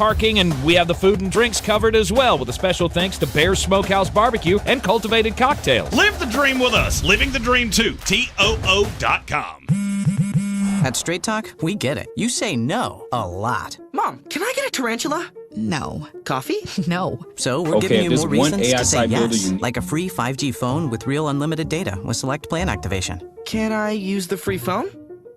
parking, and we have the food and drinks covered as well, with a special thanks to Bear Smokehouse Barbecue and Cultivated Cocktails. Live the dream with us. Living the dream too. TOO.com. At Straight Talk, we get it. You say no a lot. Mom, can I get a tarantula? No. Coffee? No. So we're giving you more reasons to say yes, like a free 5G phone with real unlimited data with select plan activation. Can I use the free phone?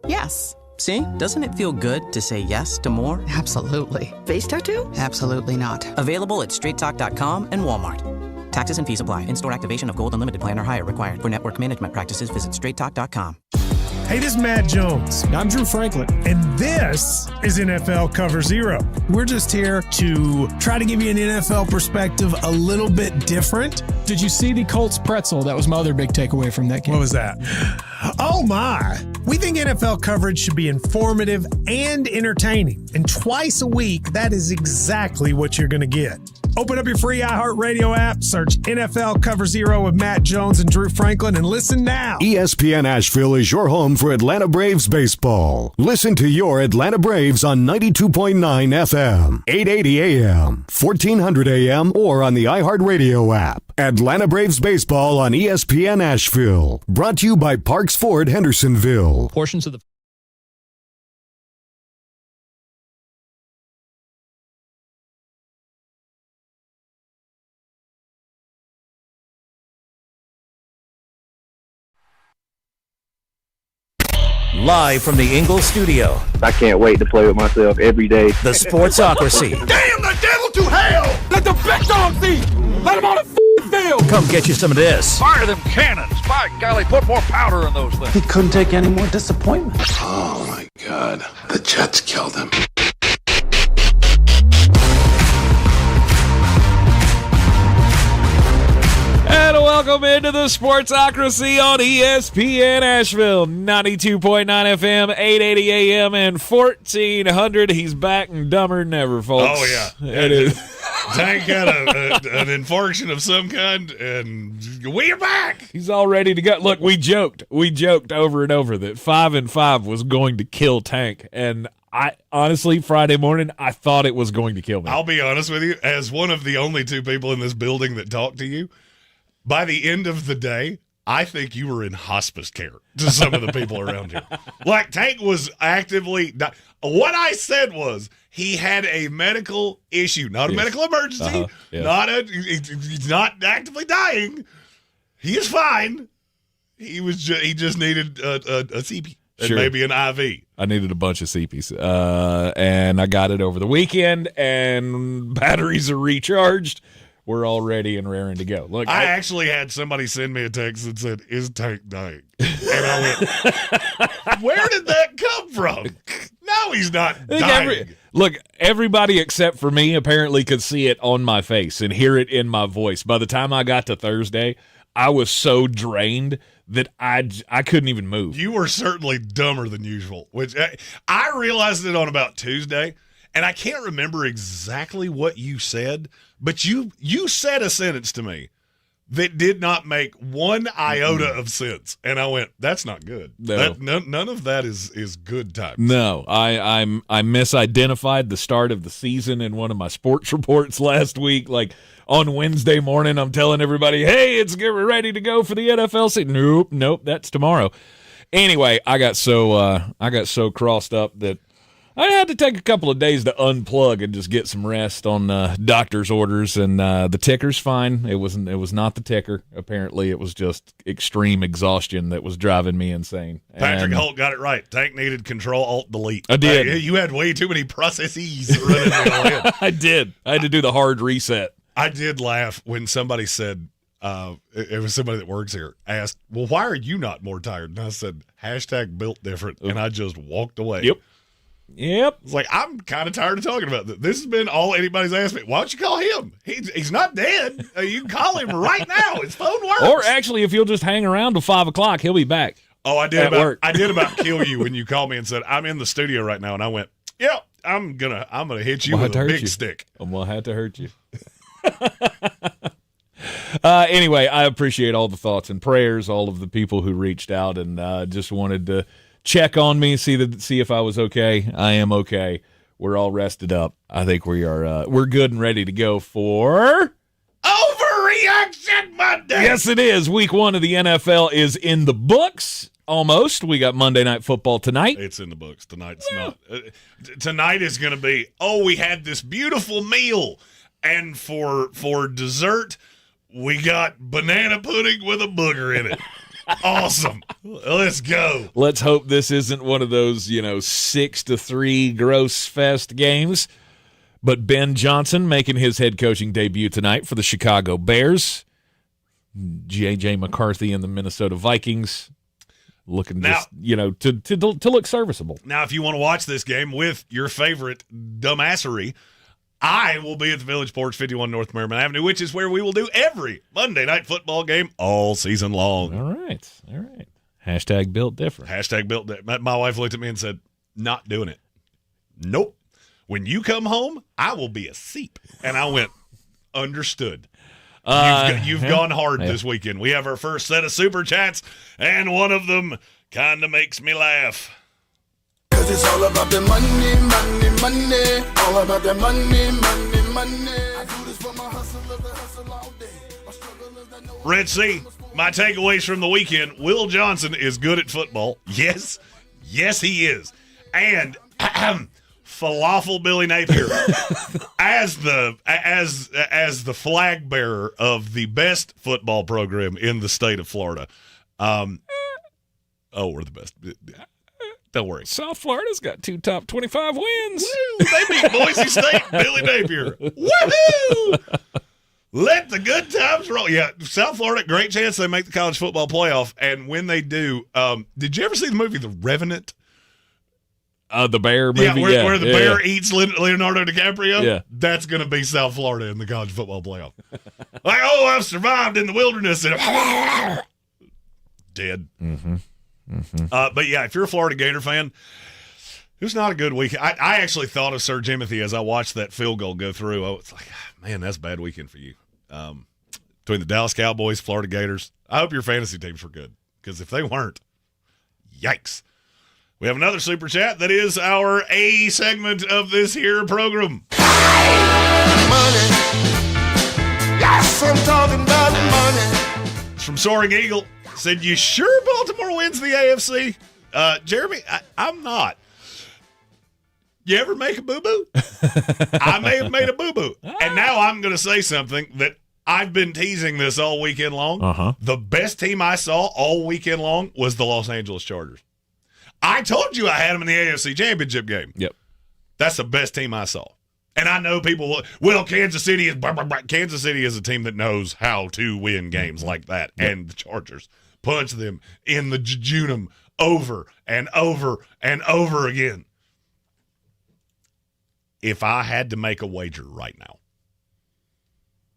Yes. See? Doesn't it feel good to say yes to more? Absolutely. Face tattoo? Absolutely not. Available at straighttalk.com and Walmart. Taxes and fees apply. In-store activation of Gold Unlimited plan or higher required. For network management practices, visit straighttalk.com. Hey, this is Matt Jones. I'm Drew Franklin. And this is NFL Cover Zero. We're just here to try to give you an NFL perspective a little bit different. Did you see the Colts pretzel? That was my other big takeaway from that game. What was that? Oh, my. We think NFL coverage should be informative and entertaining. And twice a week, that is exactly what you're going to get. Open up your free iHeartRadio app, search NFL Cover Zero with Matt Jones and Drew Franklin, and listen now. ESPN Asheville is your home for Atlanta Braves baseball. Listen to your Atlanta Braves on 92.9 FM, 880 AM, 1400 AM, or on the iHeartRadio app. Atlanta Braves baseball on ESPN Asheville. Brought to you by Parks Ford Hendersonville. Portions of the Live from the Ingles studio. I can't wait to play with myself every day. The Sportsocracy. Damn the devil to hell! Let the big dogs eat! Let them on the field! Come get you some of this. Fire them cannons! By golly, put more powder in those things. He couldn't take any more disappointment. Oh my God. The Jets killed him. And welcome into the Sportsocracy on ESPN Asheville, 92.9 FM, 880 AM, and 1400. He's back and dumber than ever, folks. Oh, yeah. It is. Tank had an infarction of some kind, and we're back. He's all ready to go. Look, we joked over and over that 5-5 was going to kill Tank, and I honestly, Friday morning, I thought it was going to kill me. I'll be honest with you, as one of the only two people in this building that talk to you, by the end of the day, I think you were in hospice care to some of the people around here. Like, Tank was actively what I said was he had a medical issue, not a medical emergency, he's not actively dying. He is fine. He just needed a CP and maybe an IV. I needed a bunch of CPs, and I got it over the weekend, and batteries are recharged. We're all ready and raring to go. Look, I actually had somebody send me a text that said, "Is Tank dying?" And I went, "Where did that come from?" No, he's not dying. Look, everybody except for me apparently could see it on my face and hear it in my voice. By the time I got to Thursday, I was so drained that I couldn't even move. You were certainly dumber than usual, which I realized it on about Tuesday, and I can't remember exactly what you said, but you said a sentence to me that did not make one iota of sense, and I went, "That's not good. No. None of that is good times." No, I misidentified the start of the season in one of my sports reports last week. Like on Wednesday morning, I'm telling everybody, "Hey, it's getting ready to go for the NFL season." Nope, that's tomorrow. Anyway, I got so crossed up that I had to take a couple of days to unplug and just get some rest on doctor's orders, and the ticker's fine. It was not the ticker. Apparently, it was just extreme exhaustion that was driving me insane. Patrick Holt got it right. Tank needed Control-Alt-Delete. I did. You had way too many processes running in your head. I did. I had to do the hard reset. I did laugh when somebody said, it was somebody that works here, asked, "Well, why are you not more tired?" And I said, #built different, and I just walked away. Yep. It's like, I'm kind of tired of talking about this. This has been all anybody's asked me. Why don't you call him? He's not dead. You can call him right now. His phone works. Or actually, if you'll just hang around till 5 o'clock, he'll be back. Oh, I did about kill you when you called me and said, "I'm in the studio right now," and I went, "Yep, I'm gonna hit you with a big stick." I'm gonna have to hurt you. Anyway, I appreciate all the thoughts and prayers, all of the people who reached out, and just wanted to check on me, see if I was okay. I am okay. We're all rested up. I think we're good and ready to go for Overreaction Monday. Yes, it is. Week 1 of the NFL is in the books. Almost. We got Monday Night Football tonight. It's in the books. Tonight's not. Tonight is going to be, we had this beautiful meal. And for dessert, we got banana pudding with a booger in it. Awesome. Let's go. Let's hope this isn't one of those, 6-3 gross fest games. But Ben Johnson making his head coaching debut tonight for the Chicago Bears. J.J. McCarthy and the Minnesota Vikings looking now, to look serviceable. Now, if you want to watch this game with your favorite dumbassery, I will be at the Village Porch, 51 North Merriman Avenue, which is where we will do every Monday Night Football game all season long. All right. Hashtag built different. Hashtag built different. My wife looked at me and said, not doing it. Nope. When you come home, I will be a seep. And I went, understood. You've gone hard this weekend. We have our first set of Super Chats, and one of them kind of makes me laugh. Cause it's all about the money, money, money. All about the money, money, money. I do this for my hustle, the hustle all day. My strugglers that know. Red Sea, my takeaways from the weekend. Will Johnson is good at football. Yes, he is. And Falafel Billy Napier as the flag bearer of the best football program in the state of Florida. We're the best. Don't worry. South Florida's got 2 top 25 wins. Woo, they beat Boise State, Billy Napier. Woohoo! Let the good times roll. Yeah, South Florida, great chance they make the college football playoff. And when they do, did you ever see the movie The Revenant? The bear movie? Yeah, where the bear eats Leonardo DiCaprio? Yeah. That's going to be South Florida in the college football playoff. Like, I've survived in the wilderness. And dead. Mm-hmm. But yeah, if you're a Florida Gator fan, it was not a good weekend. I actually thought of Sir Jimothy as I watched that field goal go through. I was like, man, that's a bad weekend for you. Between the Dallas Cowboys, Florida Gators, I hope your fantasy teams were good, because if they weren't, yikes. We have another Super Chat that is our A segment of this here program. Money. Yes, I'm talking about money. It's from Soaring Eagle. Said, you sure Baltimore wins the AFC? Jeremy, I'm not. You ever make a boo-boo? I may have made a boo-boo. And now I'm going to say something that I've been teasing this all weekend long. Uh-huh. The best team I saw all weekend long was the Los Angeles Chargers. I told you I had them in the AFC Championship game. Yep. That's the best team I saw. And I know people will, Kansas City is Kansas City is a team that knows how to win games like that. Yep. And the Chargers punch them in the jejunum over and over and over again. If I had to make a wager right now,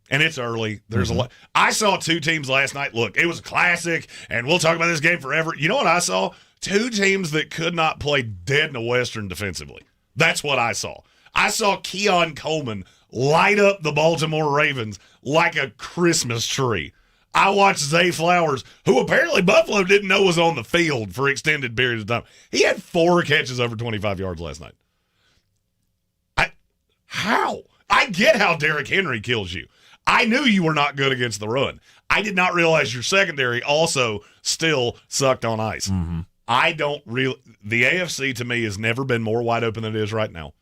and it's early, there's a lot. I saw 2 teams last night. Look, it was a classic, and we'll talk about this game forever. You know what I saw? 2 teams that could not play dead in the Western defensively. That's what I saw. I saw Keon Coleman light up the Baltimore Ravens like a Christmas tree. I watched Zay Flowers, who apparently Buffalo didn't know was on the field for extended periods of time. He had 4 catches over 25 yards last night. How? I get how Derrick Henry kills you. I knew you were not good against the run. I did not realize your secondary also still sucked on ice. Mm-hmm. The AFC to me has never been more wide open than it is right now.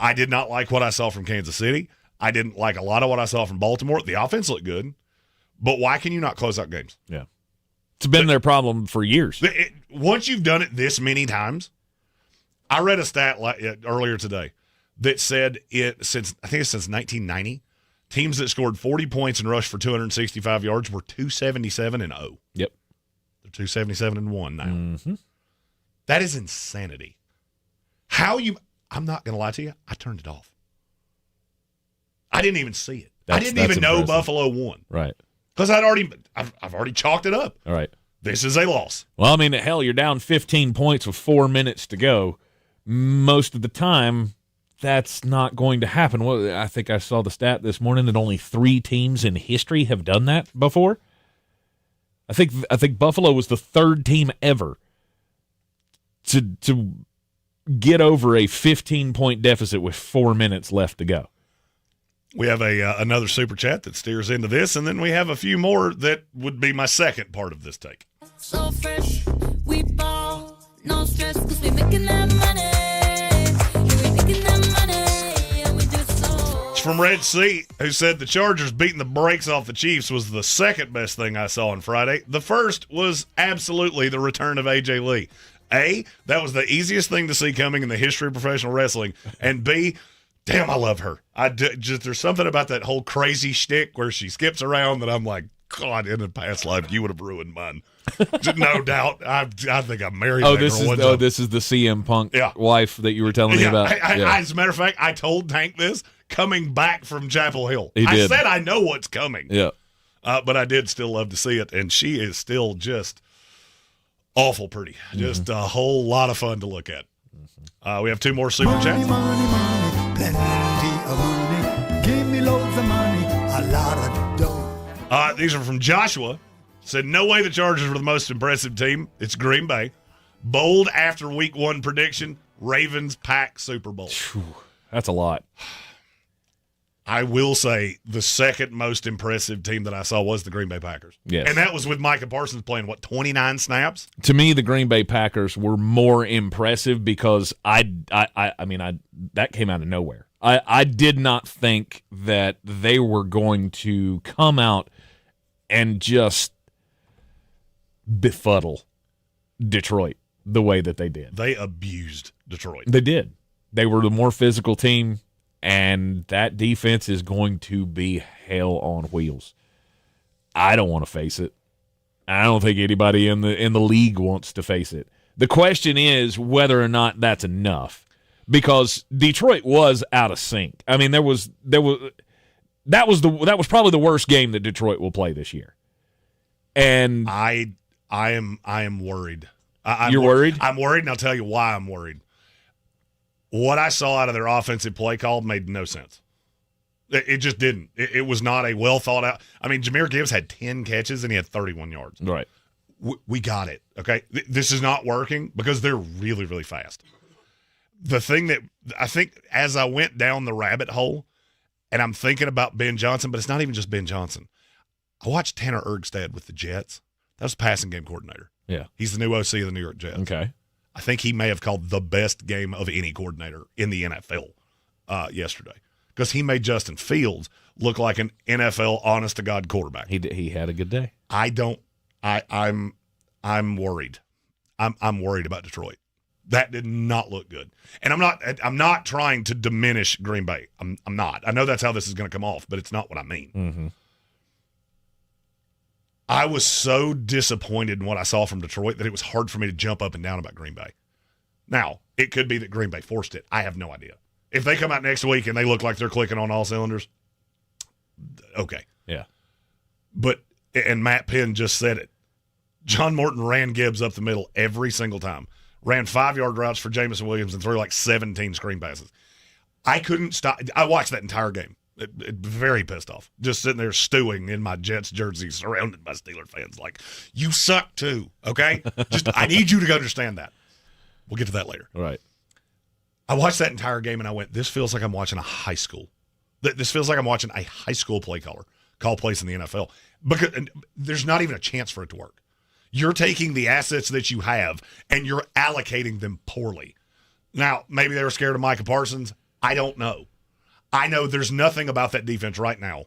I did not like what I saw from Kansas City. I didn't like a lot of what I saw from Baltimore. The offense looked good, but why can you not close out games? Yeah. It's been their problem for years. Once you've done it this many times, I read a stat earlier today that said since 1990, teams that scored 40 points and rushed for 265 yards were 277-0. Yep. They're 277-1 now. Mm-hmm. That is insanity. I'm not going to lie to you, I turned it off. I didn't even see it. I didn't even know Buffalo won. Right. Because I've already chalked it up. All right. This is a loss. Well, I mean, hell, you're down 15 points with 4 minutes to go. Most of the time, that's not going to happen. Well, I think I saw the stat this morning that only 3 teams in history have done that before. I think Buffalo was the 3rd team ever to get over a 15-point deficit with 4 minutes left to go. We have another super chat that steers into this, and then we have a few more that would be my second part of this take. So fresh, we ball, no stress, 'cause we making that money. Yeah, we making that money, yeah, we do so. It's from Red Sea, who said the Chargers beating the brakes off the Chiefs was the second best thing I saw on Friday. The first was absolutely the return of A.J. Lee. A, that was the easiest thing to see coming in the history of professional wrestling, and B, damn, I love her. There's something about that whole crazy shtick where she skips around that I'm like, God, in a past life, you would have ruined mine. No doubt. I think I married that girl. This is the CM Punk wife that you were telling me about. As a matter of fact, I told Tank this coming back from Chapel Hill. He did. I said I know what's coming. Yeah. But I did still love to see it, and she is still just awful pretty. Just a whole lot of fun to look at. We have 2 more super chats. Money, plenty of money. Give me loads of money, a lot of dough. These are from Joshua. Said, no way the Chargers were the most impressive team. It's Green Bay. Bold after week 1 prediction, Ravens pack Super Bowl. That's a lot. I will say the second most impressive team that I saw was the Green Bay Packers. Yes. And that was with Micah Parsons playing, 29 snaps? To me, the Green Bay Packers were more impressive because that came out of nowhere. I did not think that they were going to come out and just befuddle Detroit the way that they did. They abused Detroit. They did. They were the more physical team, and that defense is going to be hell on wheels. I don't want to face it. I don't think anybody in the league wants to face it. The question is whether or not that's enough, because Detroit was out of sync. I mean, that was probably the worst game that Detroit will play this year. And I am worried. You're worried? I'm worried, and I'll tell you why I'm worried. What I saw out of their offensive play call made no sense. It just didn't. It was not a well thought out. I mean, Jahmyr Gibbs had 10 catches and he had 31 yards. Right. We got it. Okay. This is not working because they're really, really fast. The thing that I think as I went down the rabbit hole and I'm thinking about Ben Johnson, but it's not even just Ben Johnson. I watched Tanner Ergstad with the Jets. That was the passing game coordinator. Yeah. He's the new OC of the New York Jets. Okay. I think he may have called the best game of any coordinator in the NFL yesterday because he made Justin Fields look like an NFL honest-to-God quarterback. He had a good day. I'm worried. I'm worried about Detroit. That did not look good. And I'm not trying to diminish Green Bay. I'm not. I know that's how this is going to come off, but it's not what I mean. Mm-hmm. I was so disappointed in what I saw from Detroit that it was hard for me to jump up and down about Green Bay. Now, it could be that Green Bay forced it. I have no idea. If they come out next week and they look like they're clicking on all cylinders, okay. Yeah. But, and Matt Penn just said it, John Morton ran Gibbs up the middle every single time. Ran 5-yard routes for Jamison Williams and threw like 17 screen passes. I couldn't stop. I watched that entire game. Very pissed off. Just sitting there stewing in my Jets jersey surrounded by Steeler fans. Like, you suck too, okay? I need you to understand that. We'll get to that later. All right. I watched that entire game and I went, this feels like I'm watching a high school. This feels like I'm watching a high school play caller call plays in the NFL. Because there's not even a chance for it to work. You're taking the assets that you have and you're allocating them poorly. Now, maybe they were scared of Micah Parsons. I don't know. I know there's nothing about that defense right now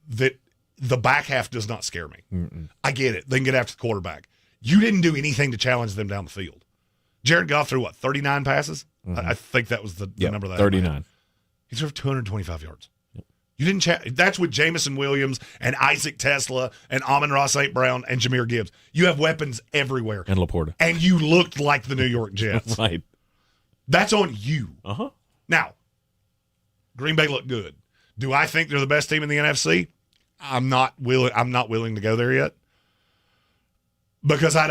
that the back half does not scare me. Mm-mm. I get it. They can get after the quarterback. You didn't do anything to challenge them down the field. Jared Goff threw, 39 passes? Mm-hmm. I think that was the number that 39. He threw 225 yards. Yep. You didn't that's with Jamison Williams and Isaac Tesla and Amon-Ra St. Brown and Jahmyr Gibbs. You have weapons everywhere. And Laporta. And you looked like the New York Jets. Right. That's on you. Uh-huh. Now, Green Bay looked good. Do I think they're the best team in the NFC? I'm not willing to go there yet. Because I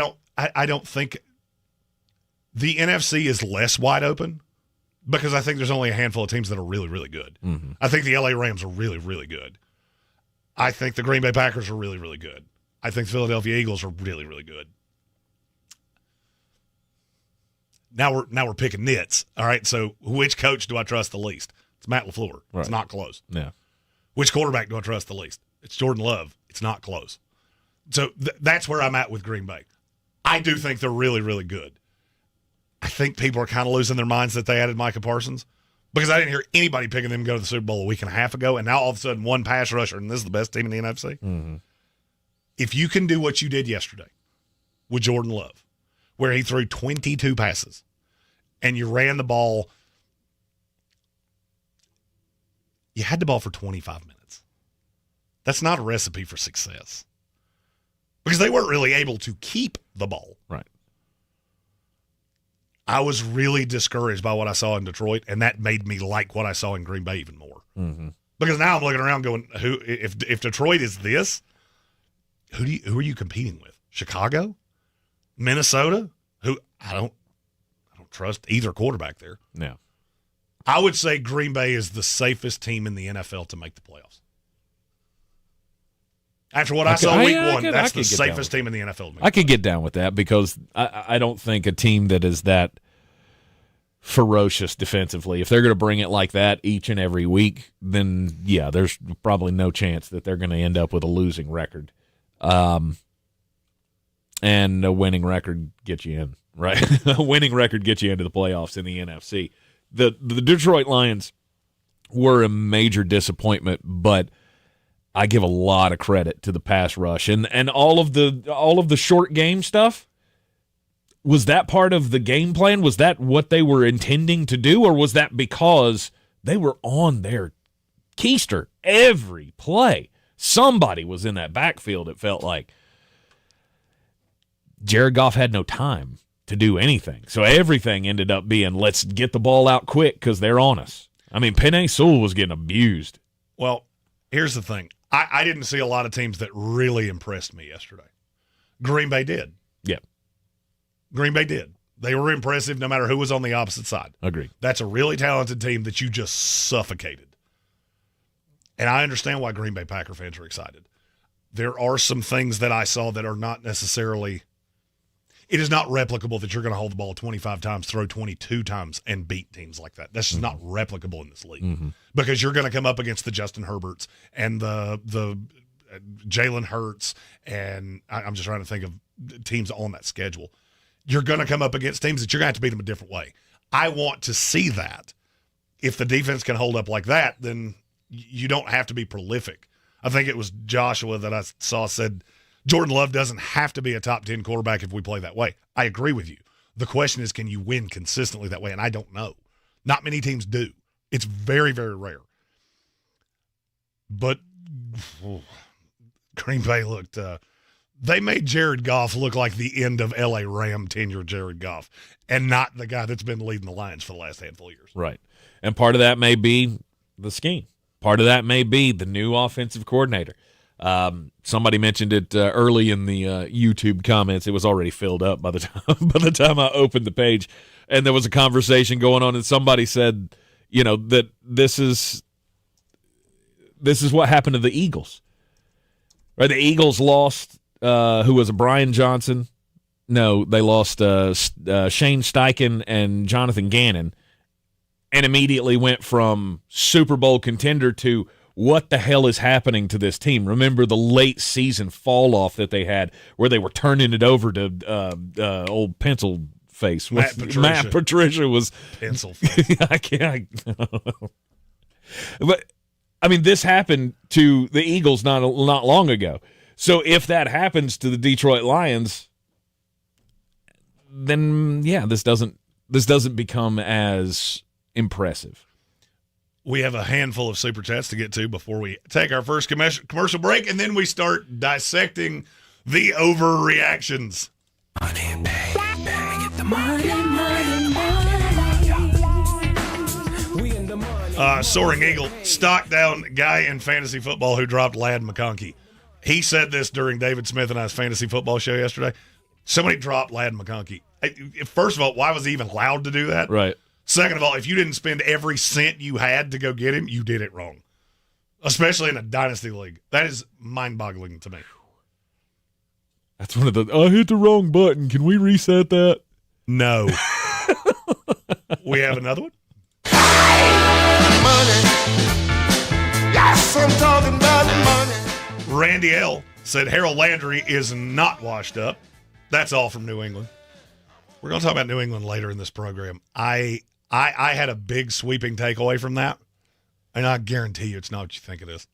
don't think the NFC is less wide open because I think there's only a handful of teams that are really, really good. Mm-hmm. I think the LA Rams are really, really good. I think the Green Bay Packers are really, really good. I think the Philadelphia Eagles are really, really good. now we're picking nits. All right, so which coach do I trust the least? It's Matt LaFleur. Right. It's not close. Yeah. Which quarterback do I trust the least? It's Jordan Love. It's not close. So that's where I'm at with Green Bay. I do think they're really, really good. I think people are kind of losing their minds that they added Micah Parsons because I didn't hear anybody picking them to go to the Super Bowl a week and a half ago, and now all of a sudden one pass rusher, and this is the best team in the NFC. Mm-hmm. If you can do what you did yesterday with Jordan Love, where he threw 22 passes, and you ran the ball, you had the ball for 25 minutes. That's not a recipe for success because they weren't really able to keep the ball. Right. I was really discouraged by what I saw in Detroit, and that made me like what I saw in Green Bay even more. Mm-hmm. Because now I'm looking around going, if Detroit is this, who are you competing with? Chicago? Minnesota? Who I don't trust either quarterback there. Yeah. I would say Green Bay is the safest team in the NFL to make the playoffs. After what I saw week one, that's the safest team in the NFL. I could get down with that because I don't think a team that is that ferocious defensively, if they're going to bring it like that each and every week, then, yeah, there's probably no chance that they're going to end up with a losing record. And a winning record gets you in, right? A winning record gets you into the playoffs in the NFC. The Detroit Lions were a major disappointment, but I give a lot of credit to the pass rush and all of the short game stuff. Was that part of the game plan? Was that what they were intending to do, or was that because they were on their keister every play? Somebody was in that backfield, it felt like. Jared Goff had no time to do anything. So everything ended up being, let's get the ball out quick because they're on us. I mean, Penei Sewell was getting abused. Well, here's the thing. I didn't see a lot of teams that really impressed me yesterday. Green Bay did. Yeah. Green Bay did. They were impressive no matter who was on the opposite side. Agreed. That's a really talented team that you just suffocated. And I understand why Green Bay Packer fans are excited. There are some things that I saw that are not necessarily – it is not replicable that you're going to hold the ball 25 times, throw 22 times, and beat teams like that. That's just not replicable in this league because you're going to come up against the Justin Herberts and the Jalen Hurts, and I'm just trying to think of teams on that schedule. You're going to come up against teams that you're going to have to beat them a different way. I want to see that. If the defense can hold up like that, then you don't have to be prolific. I think it was Joshua that I saw said – Jordan Love doesn't have to be a top 10 quarterback if we play that way. I agree with you. The question is, can you win consistently that way? And I don't know. Not many teams do. It's very, very rare. But Green Bay looked they made Jared Goff look like the end of L.A. Ram tenure Jared Goff and not the guy that's been leading the Lions for the last handful of years. Right. And part of that may be the scheme. Part of that may be the new offensive coordinator. Somebody mentioned it early in the YouTube comments. It was already filled up by the time I opened the page, and there was a conversation going on, and somebody said, that this is what happened to the Eagles. Right? The Eagles lost who was Brian Johnson. No, they lost Shane Steichen and Jonathan Gannon, and immediately went from Super Bowl contender to what the hell is happening to this team? Remember the late season fall off that they had where they were turning it over to old pencil face. Matt Patricia was pencil face. I can't. But I mean, this happened to the Eagles not long ago. So if that happens to the Detroit Lions, then yeah, this doesn't become as impressive. We have a handful of super chats to get to before we take our first commercial break, and then we start dissecting the overreactions. Money, baby, get the money, Soaring Eagle, stock down guy in fantasy football who dropped Ladd McConkey. He said this during David Smith and I's fantasy football show yesterday. Somebody dropped Ladd McConkey. First of all, why was he even allowed to do that? Right. Second of all, if you didn't spend every cent you had to go get him, you did it wrong. Especially in a dynasty league. That is mind-boggling to me. That's one of the, I hit the wrong button. Can we reset that? No. We have another one. Money. Yes, I'm talking about money. Randy L. said Harold Landry is not washed up. That's all from New England. We're going to talk about New England later in this program. I had a big sweeping takeaway from that, and I guarantee you it's not what you think it is.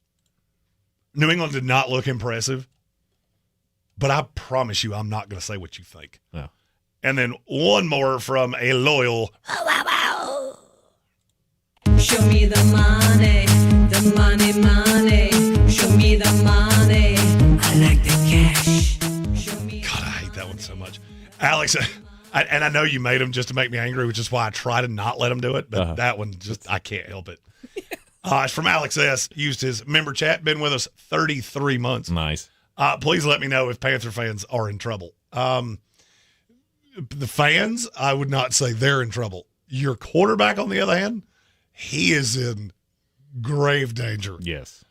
New England did not look impressive, but I promise you I'm not going to say what you think. No. And then one more from a loyal. Show me the money, money. Show me the money. I like the cash. God, I hate that one so much. Alex, and I know you made him just to make me angry, which is why I try to not let him do it, but that one just, I can't help it. It's from Alex S. Used his member chat, been with us 33 months. Nice. Please let me know if Panther fans are in trouble. The fans, I would not say they're in trouble. Your quarterback, on the other hand, he is in grave danger. Yes.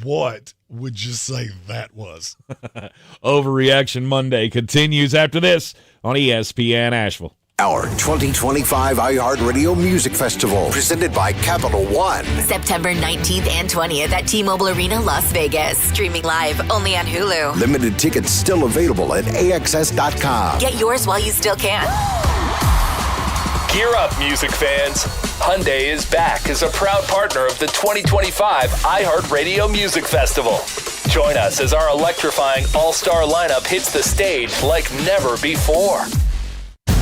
What would you say that was? Overreaction Monday continues after this on ESPN Asheville. Our 2025 iHeartRadio Music Festival, presented by Capital One. September 19th and 20th at T-Mobile Arena, Las Vegas. Streaming live only on Hulu. Limited tickets still available at AXS.com. Get yours while you still can. Gear up, music fans. Hyundai is back as a proud partner of the 2025 iHeartRadio Music Festival. Join us as our electrifying all-star lineup hits the stage like never before.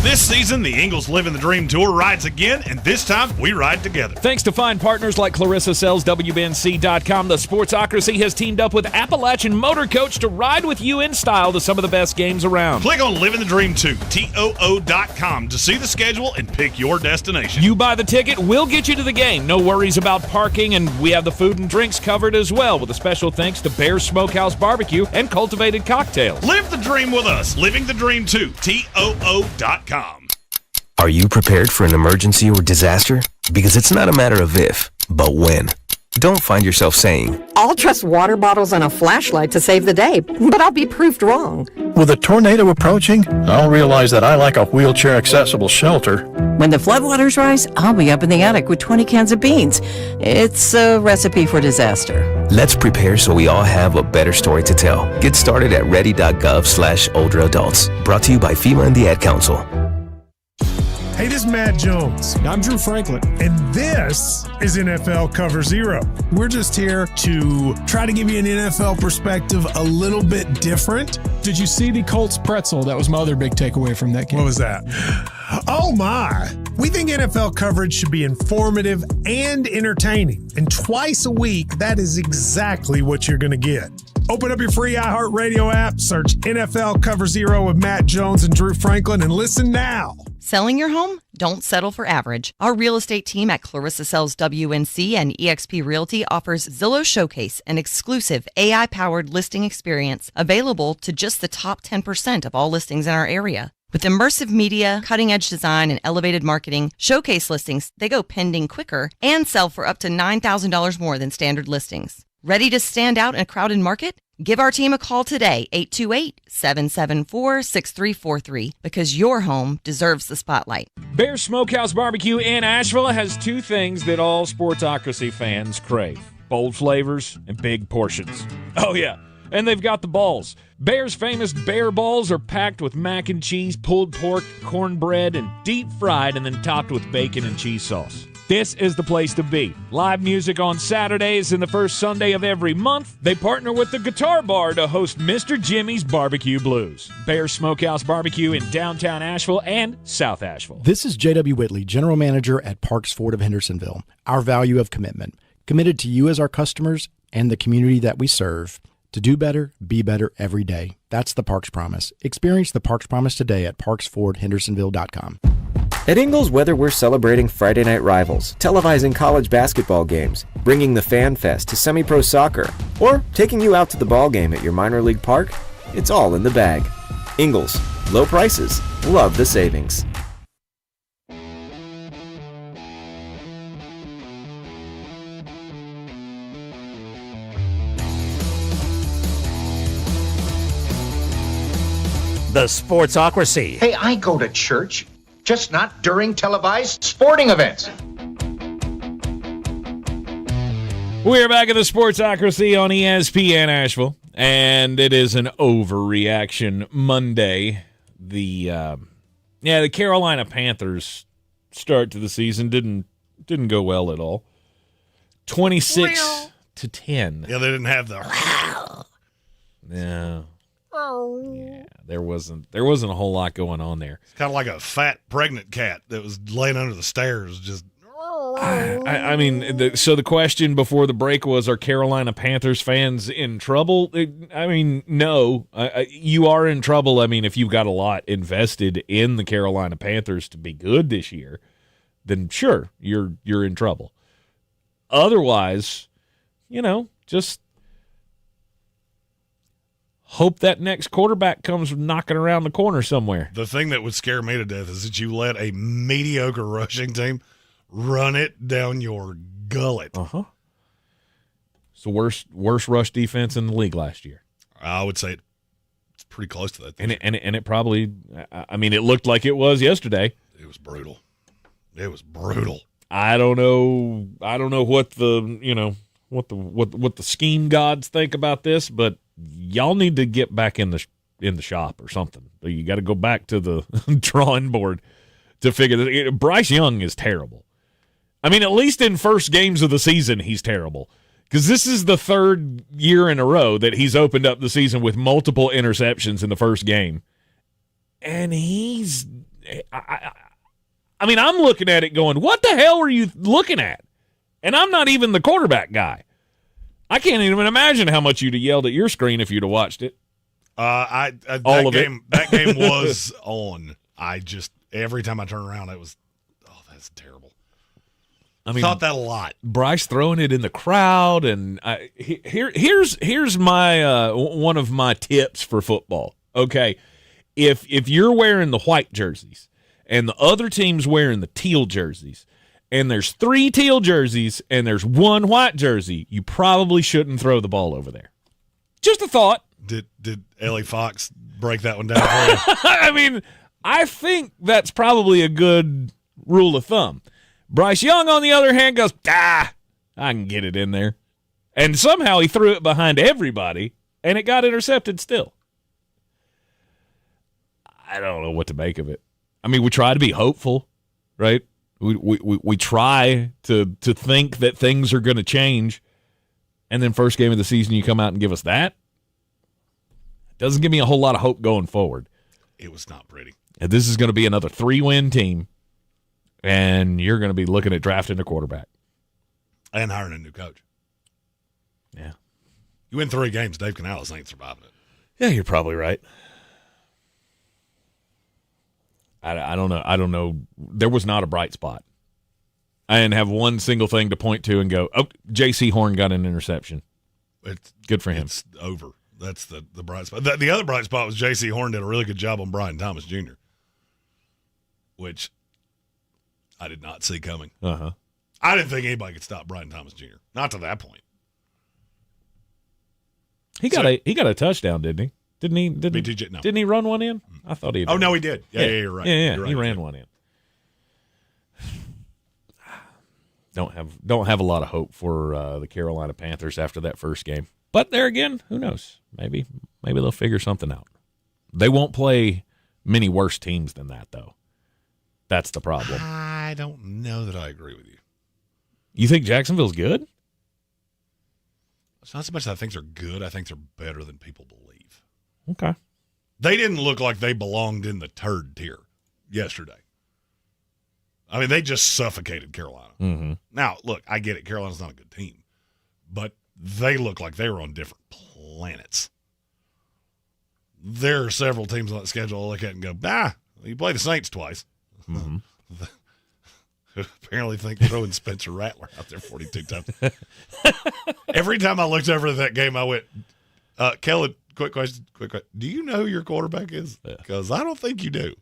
This season, the Ingles Living the Dream Tour rides again, and this time we ride together. Thanks to fine partners like Clarissa Sells, WBNC.com, the Sportsocracy has teamed up with Appalachian Motor Coach to ride with you in style to some of the best games around. Click on Living the Dream 2, TOO.com, to see the schedule and pick your destination. You buy the ticket, we'll get you to the game. No worries about parking, and we have the food and drinks covered as well, with a special thanks to Bear Smokehouse Barbecue and Cultivated Cocktails. Live the dream with us. Living the Dream 2, TOO.com. Are you prepared for an emergency or disaster? Because it's not a matter of if, but when. Don't find yourself saying, I'll trust water bottles and a flashlight to save the day, but I'll be proved wrong. With a tornado approaching, I'll realize that I like a wheelchair-accessible shelter. When the floodwaters rise, I'll be up in the attic with 20 cans of beans. It's a recipe for disaster. Let's prepare so we all have a better story to tell. Get started at ready.gov/older adults. Brought to you by FEMA and the Ad Council. Hey, this is Matt Jones. I'm Drew Franklin. And this is NFL Cover Zero. We're just here to try to give you an NFL perspective a little bit different. Did you see the Colts pretzel? That was my other big takeaway from that game. What was that? Oh, my. We think NFL coverage should be informative and entertaining. And twice a week, that is exactly what you're going to get. Open up your free iHeartRadio app, search NFL Cover Zero with Matt Jones and Drew Franklin, and listen now. Selling your home? Don't settle for average. Our real estate team at Clarissa Sells WNC and eXp Realty offers Zillow Showcase, an exclusive AI-powered listing experience available to just the top 10% of all listings in our area. With immersive media, cutting-edge design, and elevated marketing, Showcase listings, they go pending quicker and sell for up to $9,000 more than standard listings. Ready to stand out in a crowded market? Give our team a call today, 828-774-6343, because your home deserves the spotlight. Bear Smokehouse Barbecue in Asheville has two things that all Sportsocracy fans crave: bold flavors and big portions. Oh, yeah. And they've got the balls. Bear's famous bear balls are packed with mac and cheese, pulled pork, cornbread, and deep fried and then topped with bacon and cheese sauce. This is the place to be. Live music on Saturdays and the first Sunday of every month. They partner with the Guitar Bar to host Mr. Jimmy's Barbecue Blues. Bear Smokehouse Barbecue in downtown Asheville and South Asheville. This is J.W. Whitley, General Manager at Parks Ford of Hendersonville. Our value of commitment. Committed to you as our customers and the community that we serve. To do better, be better every day. That's the Parks Promise. Experience the Parks Promise today at parksfordhendersonville.com. At Ingles, whether we're celebrating Friday night rivals, televising college basketball games, bringing the Fan Fest to semi-pro soccer, or taking you out to the ball game at your minor league park, it's all in the bag. Ingles, low prices, love the savings. The Sportsocracy. Hey, I go to church. just not during televised sporting events. We're back at the Sportsocracy on ESPN Asheville, and it is an Overreaction Monday. The Carolina Panthers start to the season didn't go well at all. 26-10. Yeah, they didn't have the. No. Yeah, there wasn't a whole lot going on there. It's kind of like a fat pregnant cat that was laying under the stairs, just. I mean, so the question before the break was, are Carolina Panthers fans in trouble? I mean, no. You are in trouble, I mean, if you've got a lot invested in the Carolina Panthers to be good this year, then sure, you're in trouble. Otherwise, just hope that next quarterback comes knocking around the corner somewhere. The thing that would scare me to death is that you let a mediocre rushing team run it down your gullet. Uh-huh. It's the worst rush defense in the league last year. I would say it's pretty close to that. And it probably, I mean, it looked like it was yesterday. It was brutal. It was brutal. I don't know what the scheme gods think about this, but y'all need to get back in the shop or something. You got to go back to the drawing board to figure this. Bryce Young is terrible. I mean, at least in first games of the season, he's terrible. Because this is the third year in a row that he's opened up the season with multiple interceptions in the first game. And he's I mean, I'm looking at it going, what the hell were you looking at? And I'm not even the quarterback guy. I can't even imagine how much you'd have yelled at your screen if you'd have watched it. That game was on. Every time I turn around, it was, that's terrible. I mean, thought that a lot. Bryce throwing it in the crowd, and here's my one of my tips for football. Okay, if you're wearing the white jerseys and the other team's wearing the teal jerseys, and there's 3 teal jerseys and there's 1 white jersey, you probably shouldn't throw the ball over there. Just a thought. Did Ellie Fox break that one down for you? I mean, I think that's probably a good rule of thumb. Bryce Young, on the other hand, goes, I can get it in there. And somehow he threw it behind everybody, and it got intercepted still. I don't know what to make of it. I mean, we try to be hopeful, right? We try to think that things are going to change, and then first game of the season you come out and give us that. Doesn't give me a whole lot of hope going forward. It was not pretty. And this is going to be another 3-win team, and you're going to be looking at drafting a quarterback. And hiring a new coach. Yeah. You win 3 games, Dave Canales ain't surviving it. Yeah, you're probably right. I don't know. I don't know. There was not a bright spot. I didn't have one single thing to point to and go, J.C. Horn got an interception. Good for him. It's over. That's the bright spot. The other bright spot was J.C. Horn did a really good job on Brian Thomas Jr., which I did not see coming. Uh-huh. I didn't think anybody could stop Brian Thomas Jr. Not to that point. He got a touchdown, didn't he? Didn't he? BTJ, no. Didn't he run one in? I thought he did. Oh, no, he did. Yeah, you're right. Yeah, you're right. He ran one in. Don't have a lot of hope for the Carolina Panthers after that first game. But there again, who knows? Maybe they'll figure something out. They won't play many worse teams than that, though. That's the problem. I don't know that I agree with you. You think Jacksonville's good? It's not so much that I think they're good. I think they're better than people believe. Okay. They didn't look like they belonged in the turd tier yesterday. I mean, they just suffocated Carolina. Mm-hmm. Now, look, I get it. Carolina's not a good team. But they look like they were on different planets. There are several teams on that schedule I look at and go, you play the Saints twice. Mm-hmm. Apparently think throwing Spencer Rattler out there 42 times. Every time I looked over at that game, I went, Kellen, quick question. Do you know who your quarterback is? Because I don't think you do.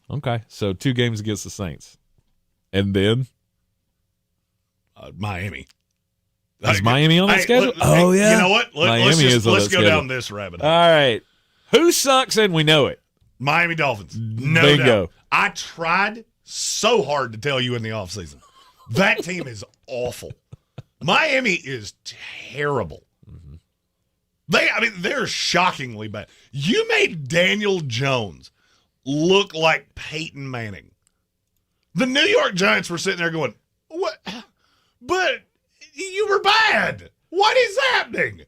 Okay, so 2 games against the Saints. And then? Miami. Is Miami on that schedule? Yeah. You know what? Let's go down this rabbit hole. All right. Who sucks and we know it? Miami Dolphins. No Bingo. doubt. I tried so hard to tell you in the offseason. That team is awful. Miami is terrible. They're shockingly bad. You made Daniel Jones look like Peyton Manning. The New York Giants were sitting there going, "What? But you were bad. What is happening?"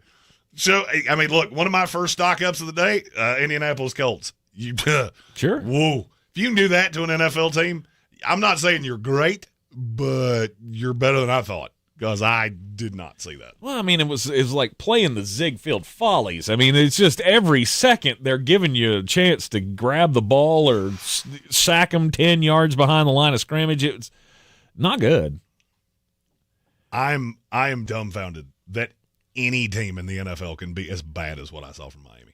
So, look, one of my first stock ups of the day, Indianapolis Colts. Sure. Whoa. If you can do that to an NFL team, I'm not saying you're great, but you're better than I thought. Because I did not see that. Well, it was like playing the Ziegfeld Follies. It's just every second they're giving you a chance to grab the ball or sack them 10 yards behind the line of scrimmage. It's not good. I am dumbfounded that any team in the NFL can be as bad as what I saw from Miami.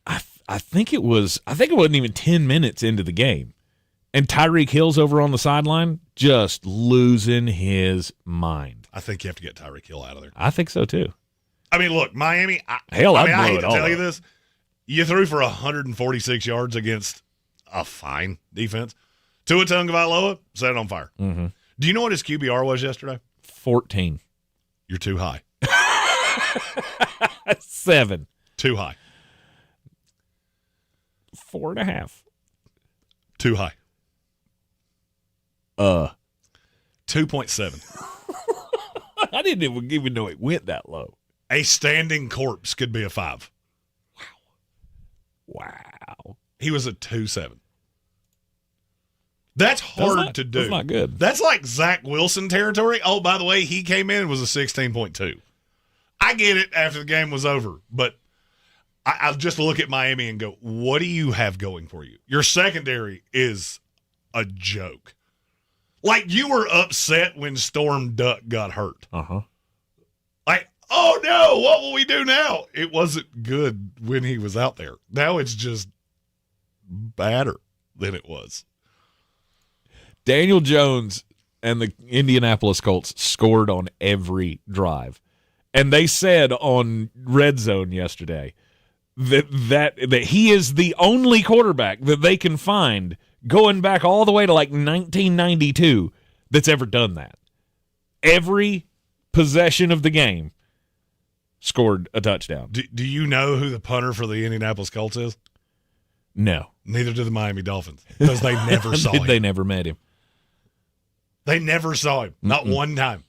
I think it wasn't even 10 minutes into the game. And Tyreek Hill's over on the sideline just losing his mind. I think you have to get Tyreek Hill out of there. I think so, too. Look, Miami, I hate to tell you this. You threw for 146 yards against a fine defense. Tua Tagovailoa set it on fire. Mm-hmm. Do you know what his QBR was yesterday? 14. You're too high. 7. Too high. 4.5. Too high. 2.7. I didn't even know it went that low. A standing corpse could be a 5. Wow. He was a 2.7. That's hard to do. That's not good. That's like Zach Wilson territory. Oh, by the way, he came in and was a 16.2. I get it after the game was over, but I'll just look at Miami and go, what do you have going for you? Your secondary is a joke. Like, you were upset when Storm Duck got hurt. Uh-huh. Like, oh, no, what will we do now? It wasn't good when he was out there. Now it's just badder than it was. Daniel Jones and the Indianapolis Colts scored on every drive. And they said on Red Zone yesterday that he is the only quarterback that they can find going back all the way to like 1992 that's ever done that. Every possession of the game scored a touchdown. Do you know who the punter for the Indianapolis Colts is? No. Neither do the Miami Dolphins, because they never saw him. They never met him. They never saw him. Not one time.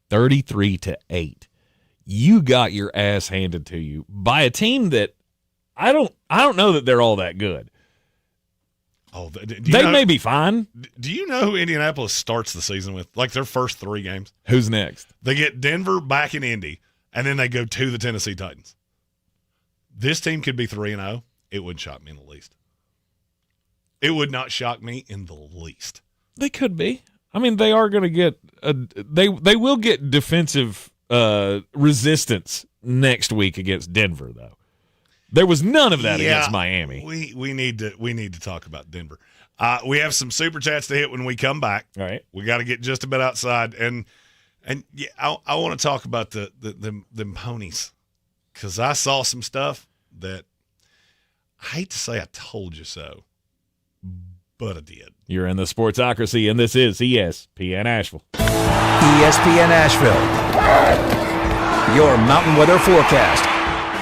33-8. You got your ass handed to you by a team that I don't know that they're all that good. Oh, they may be fine. Do you know who Indianapolis starts the season with? Like their first 3 games? Who's next? They get Denver back in Indy, and then they go to the Tennessee Titans. This team could be 3-0. It wouldn't shock me in the least. It would not shock me in the least. They could be. They are going to get they will get defensive resistance next week against Denver, though. There was none of that against Miami. We need to talk about Denver. We have some super chats to hit when we come back. All right. We got to get just a bit outside, and yeah, I want to talk about them ponies, because I saw some stuff that I hate to say I told you so, but I did. You're in the Sportsocracy, and this is ESPN Asheville. ESPN Asheville. Your mountain weather forecast.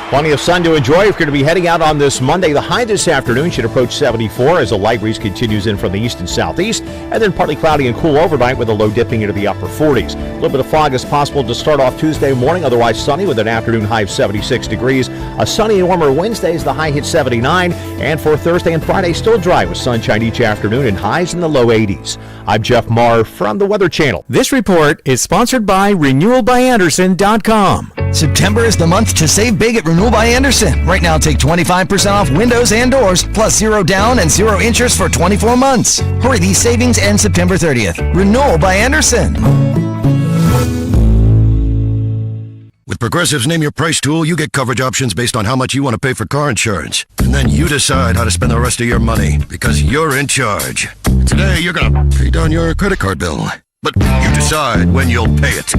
Plenty of sun to enjoy if you're going to be heading out on this Monday. The high this afternoon should approach 74 as a light breeze continues in from the east and southeast, and then partly cloudy and cool overnight with a low dipping into the upper 40s. A little bit of fog is possible to start off Tuesday morning, otherwise sunny with an afternoon high of 76 degrees. A sunny and warmer Wednesday as the high hits 79, and for Thursday and Friday still dry with sunshine each afternoon and highs in the low 80s. I'm Jeff Marr from the Weather Channel. This report is sponsored by RenewalByAnderson.com. September is the month to save big at Renewal by Anderson. Right now, take 25% off windows and doors, plus 0 down and 0 interest for 24 months. Hurry, these savings end September 30th. Renewal by Anderson. With Progressive's Name Your Price tool, you get coverage options based on how much you want to pay for car insurance. And then you decide how to spend the rest of your money, because you're in charge. Today, you're going to pay down your credit card bill. But you decide when you'll pay it.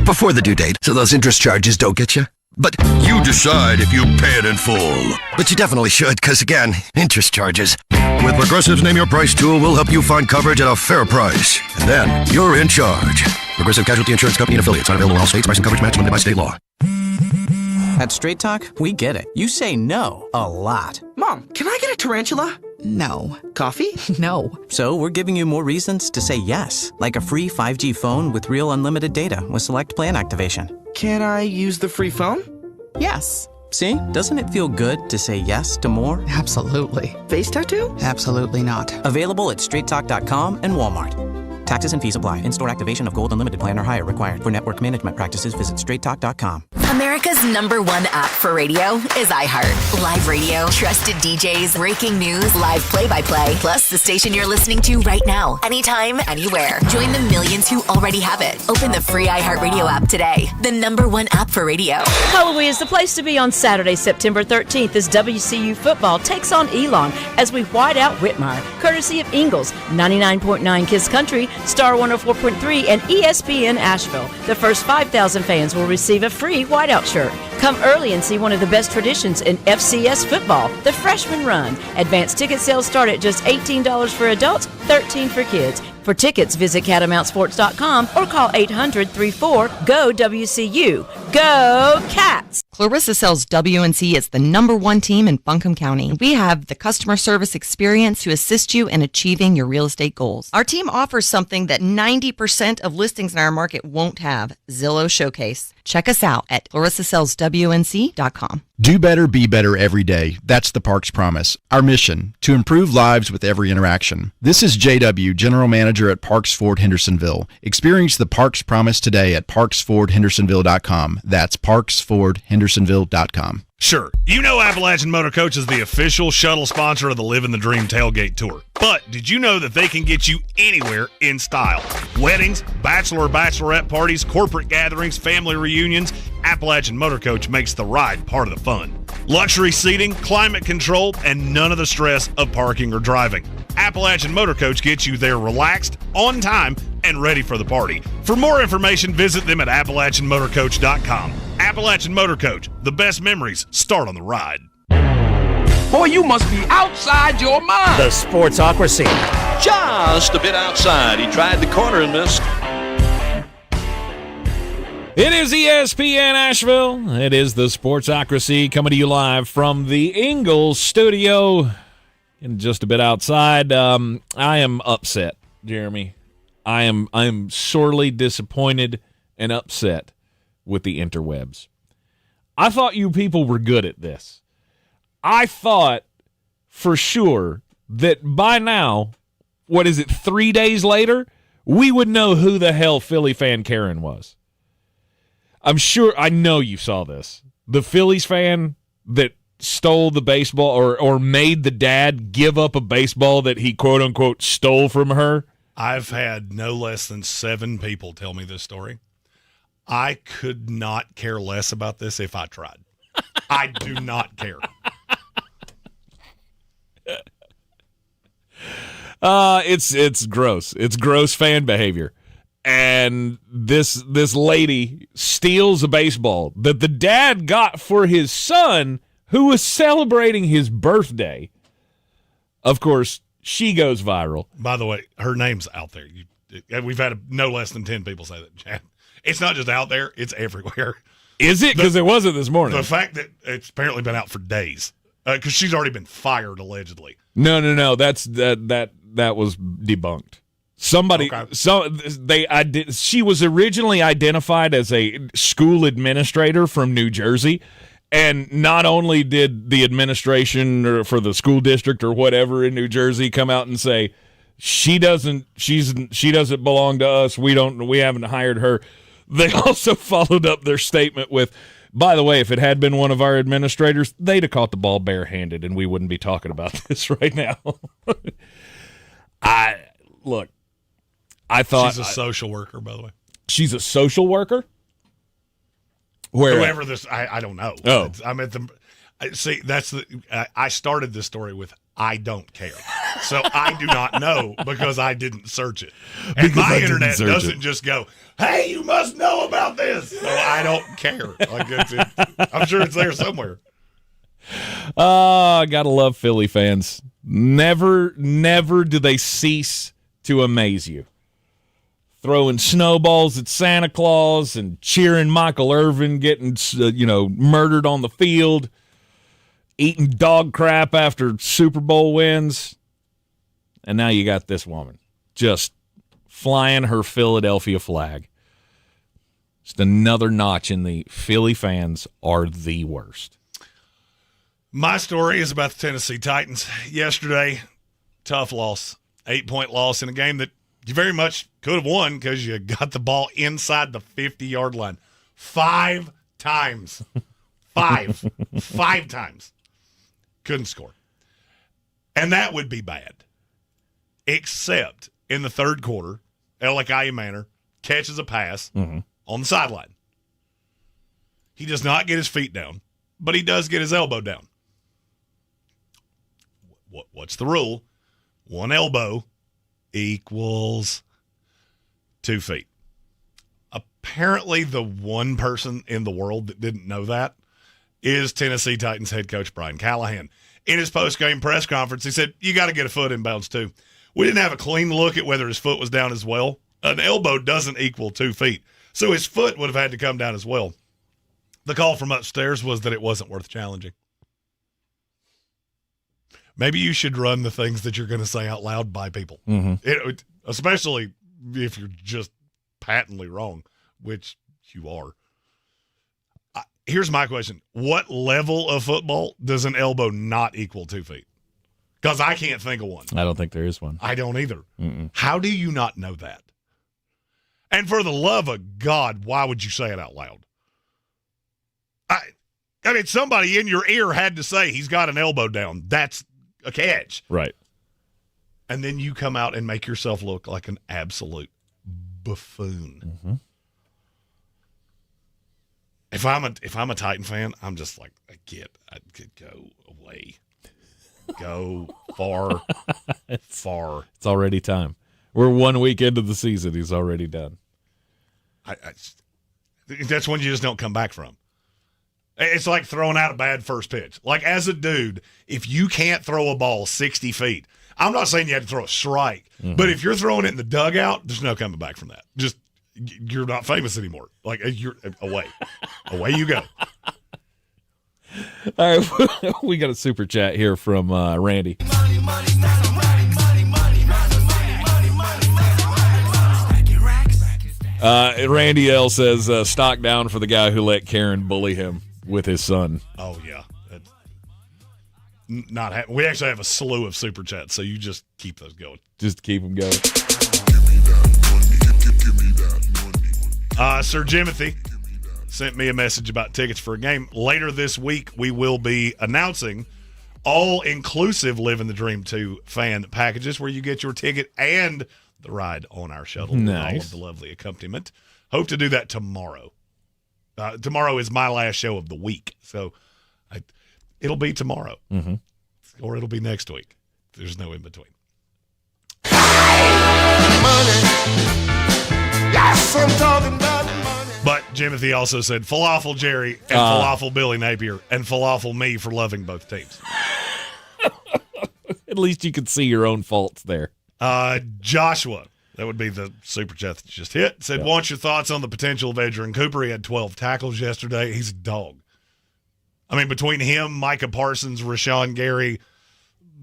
Before the due date, so those interest charges don't get you. But you decide if you pay it in full. But you definitely should, because again, interest charges. With Progressive's Name Your Price tool, we'll help you find coverage at a fair price. And then you're in charge. Progressive Casualty Insurance Company and affiliates. Not available in all states. Price and coverage match limited by state law. At Straight Talk, we get it. You say no a lot. Mom, can I get a tarantula? No. Coffee? No. So we're giving you more reasons to say yes, like a free 5G phone with real unlimited data with select plan activation. Can I use the free phone? Yes. See? Doesn't it feel good to say yes to more? Absolutely. Face tattoo? Absolutely not. Available at straighttalk.com and Walmart. Taxes and fees apply. In-store activation of Gold Unlimited plan or higher required. For network management practices, visit straighttalk.com. America's #1 app for radio is iHeart. Live radio, trusted DJs, breaking news, live play-by-play, plus the station you're listening to right now, anytime, anywhere. Join the millions who already have it. Open the free iHeart Radio app today. The #1 app for radio. Halloween is the place to be on Saturday, September 13th as WCU football takes on Elon as we white out Whitmire, courtesy of Ingles, 99.9 Kiss Country, Star 104.3, and ESPN Asheville. The first 5,000 fans will receive a free whiteout shirt. Come early and see one of the best traditions in FCS football, the Freshman Run. Advanced ticket sales start at just $18 for adults, $13 for kids. For tickets, visit catamountsports.com or call 800-34-GO-WCU. Go Cats! Clarissa sells WNC as the #1 team in Buncombe County. We have the customer service experience to assist you in achieving your real estate goals. Our team offers something that 90% of listings in our market won't have, Zillow Showcase. Check us out at clarissasellswnc.com. Do better, be better every day. That's the Parks Promise. Our mission, to improve lives with every interaction. This is JW, General Manager at Parks Ford Hendersonville. Experience the Parks Promise today at parksfordhendersonville.com. That's parksfordhendersonville.com. Sure, you know Appalachian Motor Coach is the official shuttle sponsor of the Living the Dream Tailgate Tour. But did you know that they can get you anywhere in style? Weddings, bachelorette parties, corporate gatherings, family reunions, Appalachian Motor Coach makes the ride part of the fun. Luxury seating, climate control, and none of the stress of parking or driving. Appalachian Motor Coach gets you there relaxed, on time, and ready for the party. For more information, visit them at AppalachianMotorCoach.com. Appalachian Motor Coach, the best memories start on the ride. Boy, you must be outside your mind. The Sportsocracy. Just a bit outside. He tried the corner and missed. It is ESPN Asheville. It is the Sportsocracy coming to you live from the Ingles studio. And just a bit outside. I am upset, Jeremy. I am sorely disappointed and upset with the interwebs. I thought you people were good at this. I thought for sure that by now, 3 days later, we would know who the hell Philly fan Karen was. I know you saw this. The Phillies fan that stole the baseball or made the dad give up a baseball that he quote unquote stole from her. I've had no less than 7 people tell me this story. I could not care less about this if I tried. I do not care. It's gross. It's gross fan behavior. And this lady steals a baseball that the dad got for his son who was celebrating his birthday. Of course, she goes viral. By the way, her name's out there. We've had no less than 10 people say that, Chad. It's not just out there, it's everywhere. Is it? Because it wasn't this morning. The fact that it's apparently been out for days. Because she's already been fired, allegedly. No. That was debunked. She was originally identified as a school administrator from New Jersey. And not only did the administration for the school district or whatever in New Jersey come out and say, she doesn't belong to us. We haven't hired her. They also followed up their statement with, by the way, if it had been one of our administrators, they'd have caught the ball barehanded and we wouldn't be talking about this right now. I thought she's a social worker, by the way. She's a social worker? Whoever this, I don't know. Oh. I'm at the, see, I started this story with, I don't care. So I do not know because I didn't search it. And my internet doesn't just go, Hey, you must know about this. No, I don't care. I'm sure it's there somewhere. I gotta love Philly fans. Never do they cease to amaze you. Throwing snowballs at Santa Claus and cheering Michael Irvin getting murdered on the field, eating dog crap after Super Bowl wins. And now you got this woman just flying her Philadelphia flag. Just another notch in the Philly fans are the worst. My story is about the Tennessee Titans. Yesterday, tough loss, 8-point loss in a game that you very much could have won because you got the ball inside the 50-yard line 5 times. 5 times. Couldn't score. And that would be bad. Except in the third quarter, Elakayi Manor catches a pass on the sideline. He does not get his feet down, but he does get his elbow down. What's the rule? 1 elbow equals 2 feet. Apparently, the one person in the world that didn't know that is Tennessee Titans head coach Brian Callahan. In his post-game press conference, he said, you got to get a foot in bounds too. We didn't have a clean look at whether his foot was down as well. An elbow doesn't equal 2 feet, so his foot would have had to come down as well. The call from upstairs was that it wasn't worth challenging. Maybe you should run the things that you're going to say out loud by people, especially if you're just patently wrong, which you are. Here's my question. What level of football does an elbow not equal 2 feet? Because I can't think of one. I don't think there is one. I don't either. How do you not know that? And for the love of God, why would you say it out loud? I mean, somebody in your ear had to say he's got an elbow down. That's a catch. Right. And then you come out and make yourself look like an absolute buffoon. If I'm a Titan fan, I'm just like, I could go away. Go far. It's already time. We're 1 week into the season. He's already done. That's when you just don't come back from. It's like throwing out a bad first pitch. Like, as a dude, if you can't throw a ball 60 feet, I'm not saying you have to throw a strike, but if you're throwing it in the dugout, there's no coming back from that. Just, you're not famous anymore. Like, you're away. Away you go. All right, we got a super chat here from Randy. Randy L says, stock down for the guy who let Karen bully him with his son. Oh, yeah. We actually have a slew of super chats, so you just keep those going. Just keep them going. Sir Jimothy sent me a message about tickets for a game. Later this week, we will be announcing all-inclusive Living the Dream 2 fan packages where you get your ticket and the ride on our shuttle. Nice. With all of the lovely accompaniment. Hope to do that tomorrow. Tomorrow is my last show of the week, so it'll be tomorrow. Or it'll be next week. There's no in between. Yes, I'm talking about money. But Jimothy also said Falafel Jerry and Falafel Billy Napier and Falafel me for loving both teams. At least you can see your own faults there. Joshua, that would be the super chat that you just hit, said, want your thoughts on the potential of Edgerrin Cooper. He had 12 tackles yesterday. He's a dog. I mean, between him, Micah Parsons, Rashawn Gary,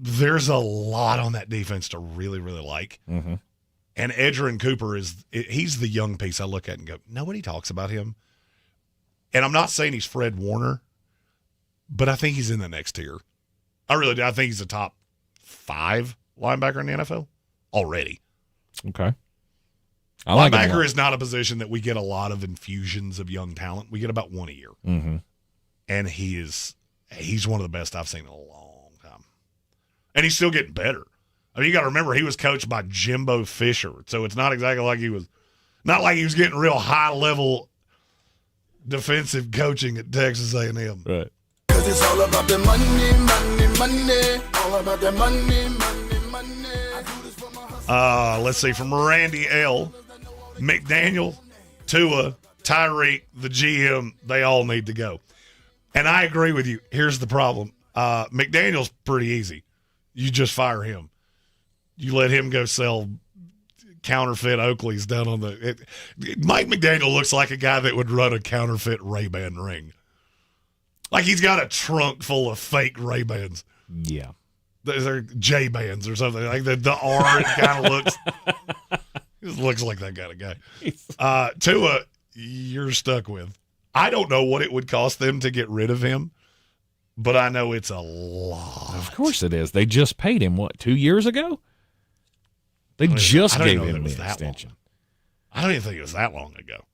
there's a lot on that defense to really, really like. And Edgerrin Cooper he's the young piece I look at and go, nobody talks about him. And I'm not saying he's Fred Warner, but I think he's in the next tier. I really do. I think he's a top 5 linebacker in the NFL already. Okay. Linebacker is not a position that we get a lot of infusions of young talent. We get about 1 a year. And he's one of the best I've seen in a long time. And he's still getting better. I mean, you got to remember, he was coached by Jimbo Fisher, so it's not exactly like he was getting real high-level defensive coaching at Texas A&M. Right. Because it's all about the money, money, money. All about the money, money, money. Let's see, from Randy L. McDaniel Tua, Tyreek, the GM, they all need to go. And I agree with you. Here's the problem. McDaniel's pretty easy. You just fire him. You let him go sell counterfeit Oakleys down on Mike McDaniel looks like a guy that would run a counterfeit Ray-Ban ring. Like he's got a trunk full of fake Ray-Bans. Yeah. They're J-Bands or something. Like the R kind of looks. It looks like that kind of guy. Tua, you're stuck with. I don't know what it would cost them to get rid of him, but I know it's a lot. Of course it is. They just paid him, 2 years ago? They just gave him the extension. I don't even think it was that long ago.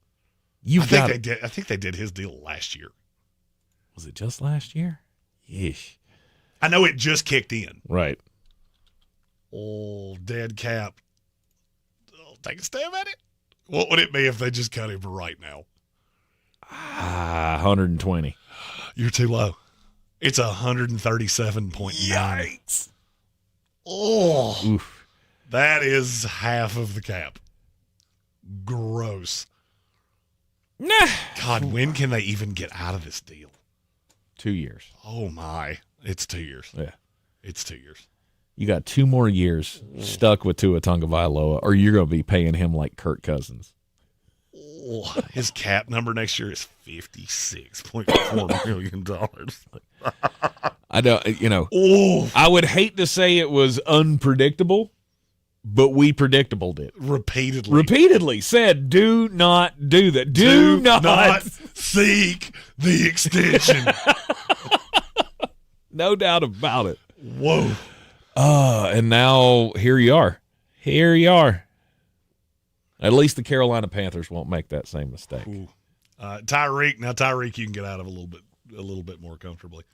I think they did his deal last year. Was it just last year? Yeesh. I know it just kicked in. Right. Oh, dead cap. I'll take a stab at it. What would it be if they just cut him right now? 120. You're too low. It's 137.9. Yikes. Oh. Oof. That is half of the cap. Gross. Nah. God, when can they even get out of this deal? 2 years. Oh, my. It's 2 years. Yeah. It's 2 years. You got 2 more years stuck with Tua Tagovailoa, or you're going to be paying him like Kirk Cousins. Oh, his cap number next year is $56.4 million. I don't, I would hate to say it was unpredictable, but we predictabled it. Repeatedly said, do not do that. Do not seek the extension. No doubt about it. Whoa. And now here you are. Here you are. At least the Carolina Panthers won't make that same mistake. Tyreek, you can get out of a little bit more comfortably.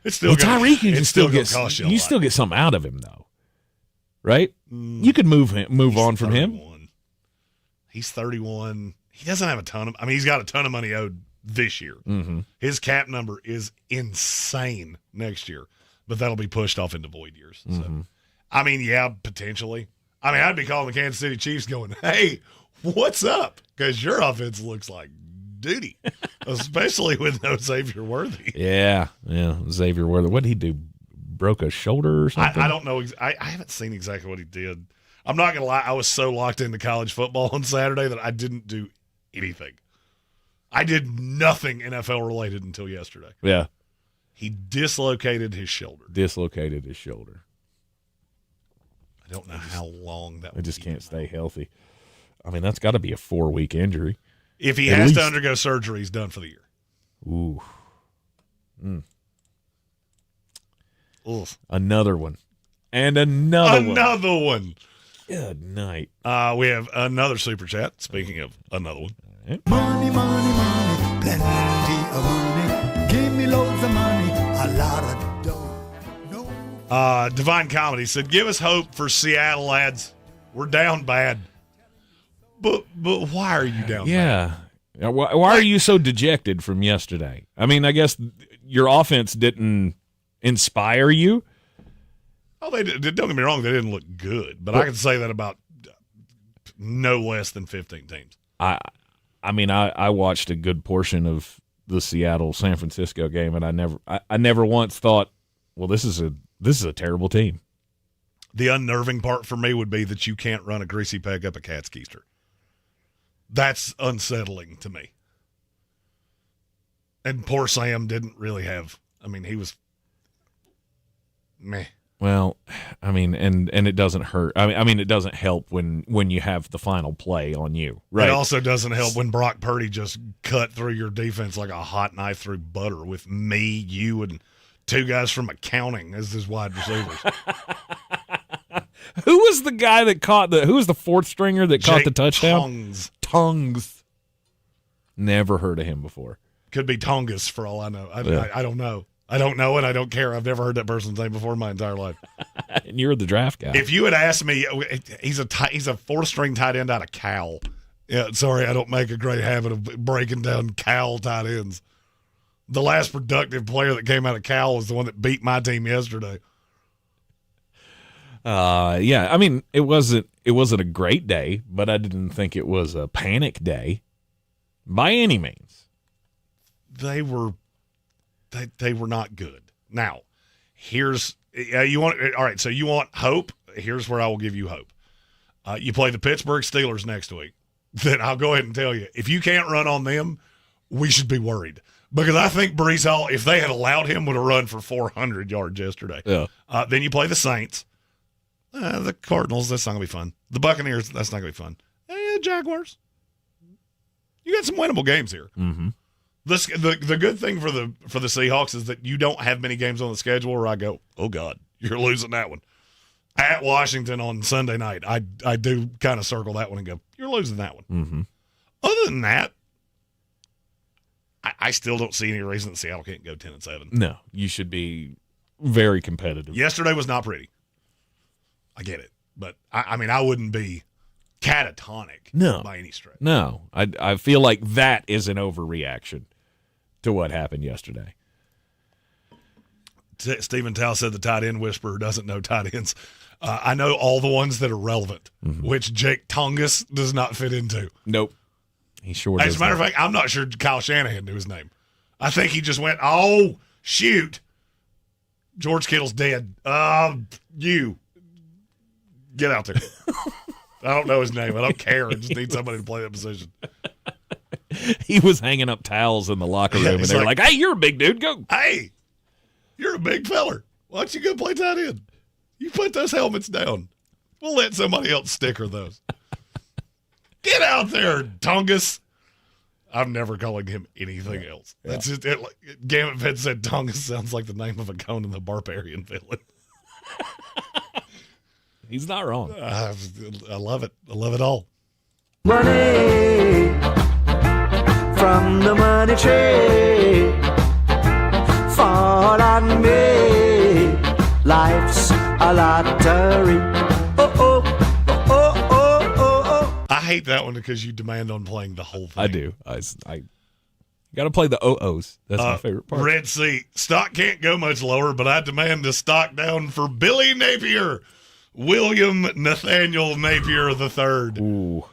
It's still Tyreek, you can still get cost you still get something out of him though, right? You could move on from 31. him. He's 31. He doesn't have a ton of. I mean, he's got a ton of money owed this year. Mm-hmm. His cap number is insane next year, but that'll be pushed off into void years. Mm-hmm. So, I mean, yeah, potentially. I mean, I'd be calling the Kansas City Chiefs going, hey, what's up? Because your offense looks like duty, especially with no Xavier Worthy. Yeah. Xavier Worthy. What did he do? Broke a shoulder or something? I don't know. I haven't seen exactly what he did. I'm not going to lie. I was so locked into college football on Saturday that I didn't do anything. I did nothing NFL related until yesterday. Yeah. He dislocated his shoulder. I don't know how long that would just can't stay healthy. I mean, that's got to be a 4-week injury. If he has to undergo surgery, he's done for the year. Ooh. Oof. Another one. And another one. Good night. We have another super chat. Speaking of another one. Money, money, money, plenty of money. Give me loads of money, a lot of dough. Divine Comedy said, give us hope for Seattle, lads. We're down bad. But why are you down bad? Yeah. Why are you so dejected from yesterday? I mean, I guess your offense didn't inspire you. Oh, they did. Don't get me wrong, they didn't look good. But I can say that about no less than 15 teams. I mean, I watched a good portion of the Seattle-San Francisco game, and I never once thought, well, this is a terrible team. The unnerving part for me would be that you can't run a greasy peg up a cat's keister. That's unsettling to me. And poor Sam didn't really have. I mean, he was meh. Well, I mean, and it doesn't hurt. I mean, it doesn't help when you have the final play on you, right? It also doesn't help when Brock Purdy just cut through your defense like a hot knife through butter with me, you, and 2 guys from accounting as his wide receivers. Who was the guy that who was the 4th stringer that caught the touchdown? Tongues. Never heard of him before. Could be Tongus for all I know. I don't know. I don't know, and I don't care. I've never heard that person's name before in my entire life. And you're the draft guy. If you had asked me, he's a 4th-string tight end out of Cal. Yeah, sorry, I don't make a great habit of breaking down Cal tight ends. The last productive player that came out of Cal was the one that beat my team yesterday. Yeah, I mean, it wasn't a great day, but I didn't think it was a panic day by any means. They were not good. Now, here's you want all right. So you want hope? Here's where I will give you hope. You play the Pittsburgh Steelers next week. Then I'll go ahead and tell you, if you can't run on them, we should be worried. Because I think Breece Hall, if they had allowed him, would have run for 400 yards yesterday. Yeah. Then you play the Saints. The Cardinals, that's not going to be fun. The Buccaneers, that's not going to be fun. Jaguars. You got some winnable games here. Mm-hmm. The good thing for the Seahawks is that you don't have many games on the schedule where I go, oh, God, you're losing that one. At Washington on Sunday night, I do kind of circle that one and go, you're losing that one. Mm-hmm. Other than that, I still don't see any reason that Seattle can't go 10-7. No, you should be very competitive. Yesterday was not pretty. I get it. But, I mean, I wouldn't be catatonic by any stretch. No, I feel like that is an overreaction to what happened yesterday. Stephen Tao said the tight end whisperer doesn't know tight ends. I know all the ones that are relevant, which Jake Tongus does not fit into. Nope. He sure does. As a matter of fact, I'm not sure Kyle Shanahan knew his name. I think he just went, oh, shoot. George Kittle's dead. You. Get out there. I don't know his name. I don't care. I just need somebody to play that position. He was hanging up towels in the locker room, and they were like, hey, you're a big dude. Go. Hey, you're a big feller. Why don't you go play tight end? You put those helmets down. We'll let somebody else sticker those. Get out there, Tongus. I'm never calling him anything else. Yeah. That's just it. Gamut Fed said Tongus sounds like the name of a Conan the Barbarian villain. He's not wrong. I love it. I love it all. Money from the money tree. Fall on me. Life's a lottery. Oh, oh, oh, oh, oh, oh. I hate that one because you demand on playing the whole thing. I do. I got to play the OOs. That's my favorite part. Red Sea. Stock can't go much lower, but I demand a stock down for Billy Napier. William Nathaniel Napier III. Ooh.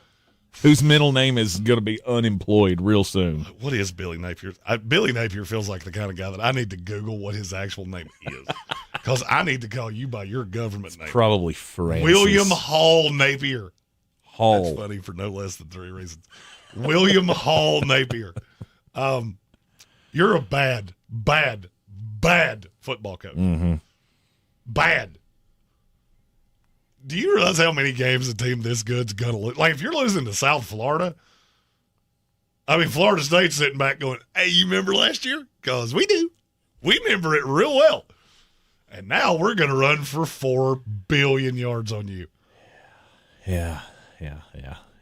Whose middle name is going to be unemployed real soon. What is Billy Napier? Billy Napier feels like the kind of guy that I need to Google what his actual name is. Because I need to call you by your government name. Probably Francis. William Hall Napier. Hall. That's funny for no less than 3 reasons. William Hall Napier. You're a bad football coach. Mm-hmm. Bad. Do you realize how many games a team this good's going to lose? Like, if you're losing to South Florida, I mean, Florida State's sitting back going, hey, you remember last year? Because we do. We remember it real well. And now we're going to run for 4 billion yards on you. Yeah.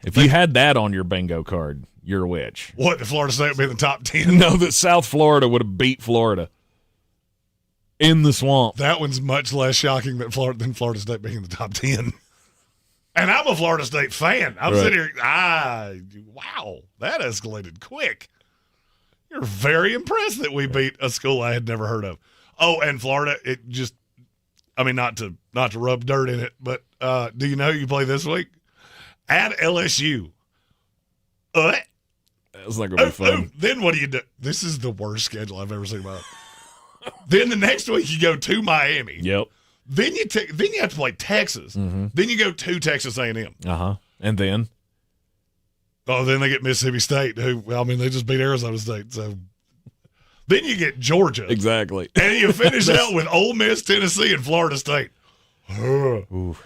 If you had that on your bingo card, you're a witch. What, the Florida State would be in the top 10? No, that South Florida would have beat Florida. In the swamp. That one's much less shocking than Florida State being in the top 10. And I'm a Florida State fan. I'm sitting here, wow, that escalated quick. You're very impressed that we beat a school I had never heard of. Oh, and Florida, it just, I mean, not to rub dirt in it, but do you know who you play this week? At LSU. That's not going to be fun. Then what do you do? This is the worst schedule I've ever seen in my life. Then the next week you go to Miami. Yep. Then you have to play Texas. Mm-hmm. Then you go to Texas A&M. And then? Oh, then they get Mississippi State. They just beat Arizona State. So then you get Georgia. Exactly. And you finish out with Ole Miss, Tennessee, and Florida State. Ooh.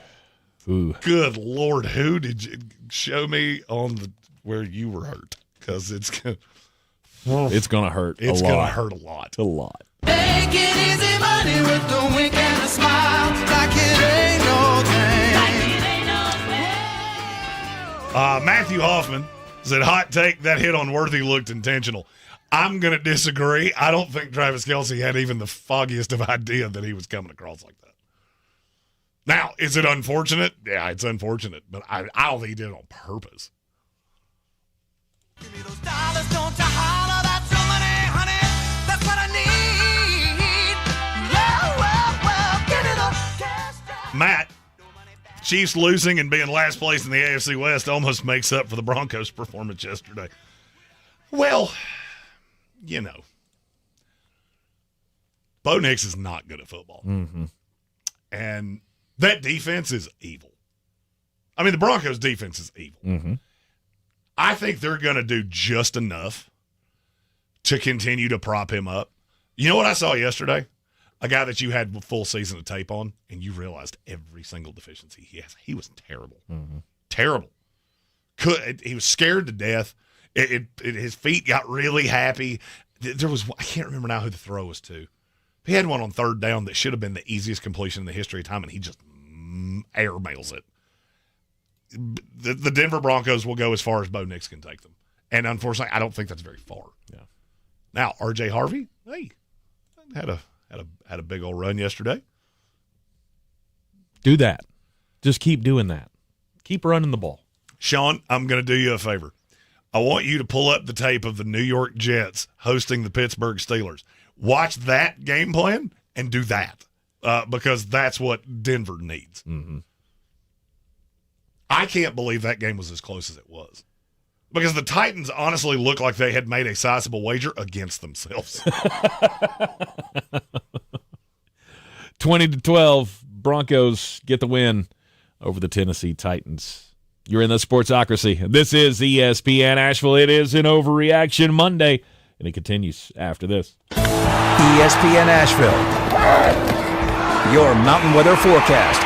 Good Lord, who did you show me on where you were hurt? Because it's going to hurt. It's going to hurt a lot. A lot. Take it easy, money, with the wink and a smile, like it ain't no thing. Matthew Hoffman said, hot take, that hit on Worthy looked intentional. I'm going to disagree. I don't think Travis Kelce had even the foggiest of idea that he was coming across like that. Now, is it unfortunate? Yeah, it's unfortunate, but I don't think he did it on purpose. Give me those dollars, don't you holler, that's your money, honey. That's what I need. Well, give me those cash. Matt Chiefs losing and being last place in the AFC West almost makes up for the Broncos' performance yesterday. Well, you know, Bo Nix is not good at football. Mm-hmm. And that defense is evil. I mean, the Broncos' defense is evil. Mm-hmm. I think they're going to do just enough to continue to prop him up. You know what I saw yesterday? A guy that you had full season of tape on, and you realized every single deficiency he has. He was terrible. Mm-hmm. Terrible. He was scared to death. His feet got really happy. There was, I can't remember now who the throw was to. He had one on third down that should have been the easiest completion in the history of time, and he just airmails it. The Denver Broncos will go as far as Bo Nix can take them. And unfortunately, I don't think that's very far. Yeah. Now, R.J. Harvey, hey, had a big old run yesterday. Do that. Just keep doing that. Keep running the ball. Sean, I'm going to do you a favor. I want you to pull up the tape of the New York Jets hosting the Pittsburgh Steelers. Watch that game plan and do that because that's what Denver needs. Mm-hmm. I can't believe that game was as close as it was because the Titans honestly looked like they had made a sizable wager against themselves. 20-12, Broncos get the win over the Tennessee Titans. You're in the Sportsocracy. This is ESPN Asheville. It is an Overreaction Monday, and it continues after this. ESPN Asheville, your mountain weather forecast.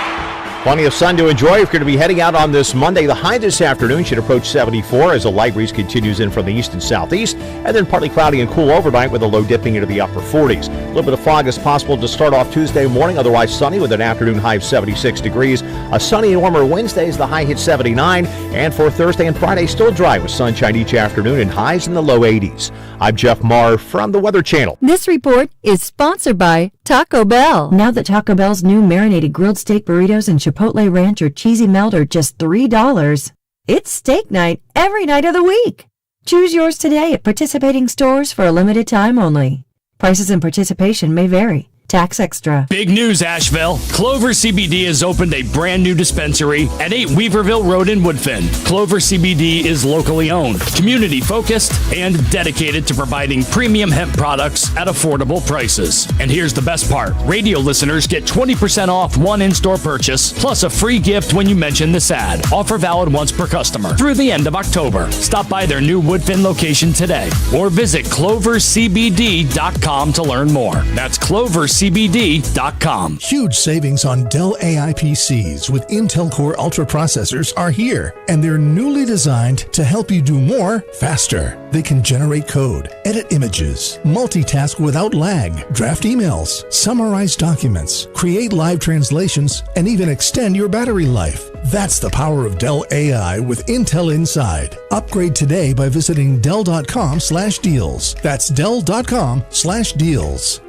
Plenty of sun to enjoy if you're going to be heading out on this Monday. The high this afternoon should approach 74 as a light breeze continues in from the east and southeast, and then partly cloudy and cool overnight with a low dipping into the upper 40s. A little bit of fog is possible to start off Tuesday morning, otherwise sunny with an afternoon high of 76 degrees. A sunny and warmer Wednesday as the high hits 79, and for Thursday and Friday still dry with sunshine each afternoon and highs in the low 80s. I'm Jeff Marr from the Weather Channel. This report is sponsored by Taco Bell. Now that Taco Bell's new marinated grilled steak burritos and Chipotle Ranch or Cheesy Melt are just $3, it's steak night every night of the week. Choose yours today at participating stores for a limited time only. Prices and participation may vary. Tax extra. Big news, Asheville. Clover CBD has opened a brand new dispensary at 8 Weaverville Road in Woodfin. Clover CBD is locally owned, community focused, and dedicated to providing premium hemp products at affordable prices. And here's the best part. Radio listeners get 20% off one in-store purchase, plus a free gift when you mention this ad. Offer valid once per customer through the end of October. Stop by their new Woodfin location today or visit clovercbd.com to learn more. That's clovercbd.com. Huge savings on Dell AI PCs with Intel Core Ultra processors are here, and they're newly designed to help you do more faster. They can generate code, edit images, multitask without lag, draft emails, summarize documents, create live translations, and even extend your battery life. That's the power of Dell AI with Intel Inside. Upgrade today by visiting Dell.com/deals. That's Dell.com/deals.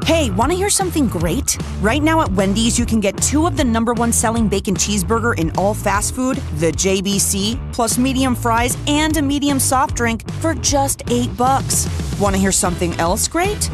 Hey, want to hear something great? Right now at Wendy's, you can get 2 of the #1 selling bacon cheeseburger in all fast food, the JBC, plus medium fries and a medium soft drink for just $8. Want to hear something else great?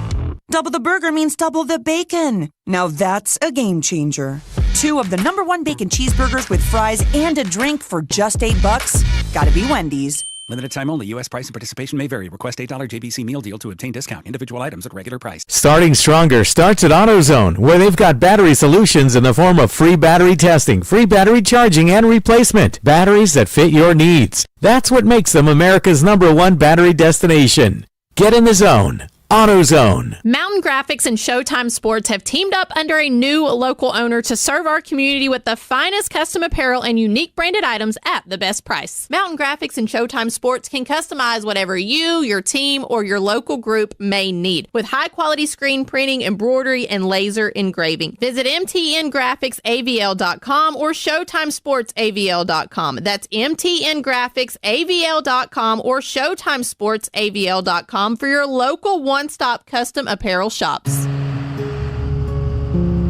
Double the burger means double the bacon. Now that's a game changer. 2 of the #1 bacon cheeseburgers with fries and a drink for just $8. Gotta be Wendy's. Limited time only. U.S. price and participation may vary. Request $8 JBC meal deal to obtain discount. Individual items at regular price. Starting stronger starts at AutoZone, where they've got battery solutions in the form of free battery testing, free battery charging, and replacement. Batteries that fit your needs. That's what makes them America's #1 battery destination. Get in the zone. AutoZone. Mountain Graphics and Showtime Sports have teamed up under a new local owner to serve our community with the finest custom apparel and unique branded items at the best price. Mountain Graphics and Showtime Sports can customize whatever you, your team, or your local group may need with high-quality screen printing, embroidery, and laser engraving. Visit mtngraphicsavl.com or showtimesportsavl.com. That's mtngraphicsavl.com or showtimesportsavl.com for your local one-stop custom apparel shops.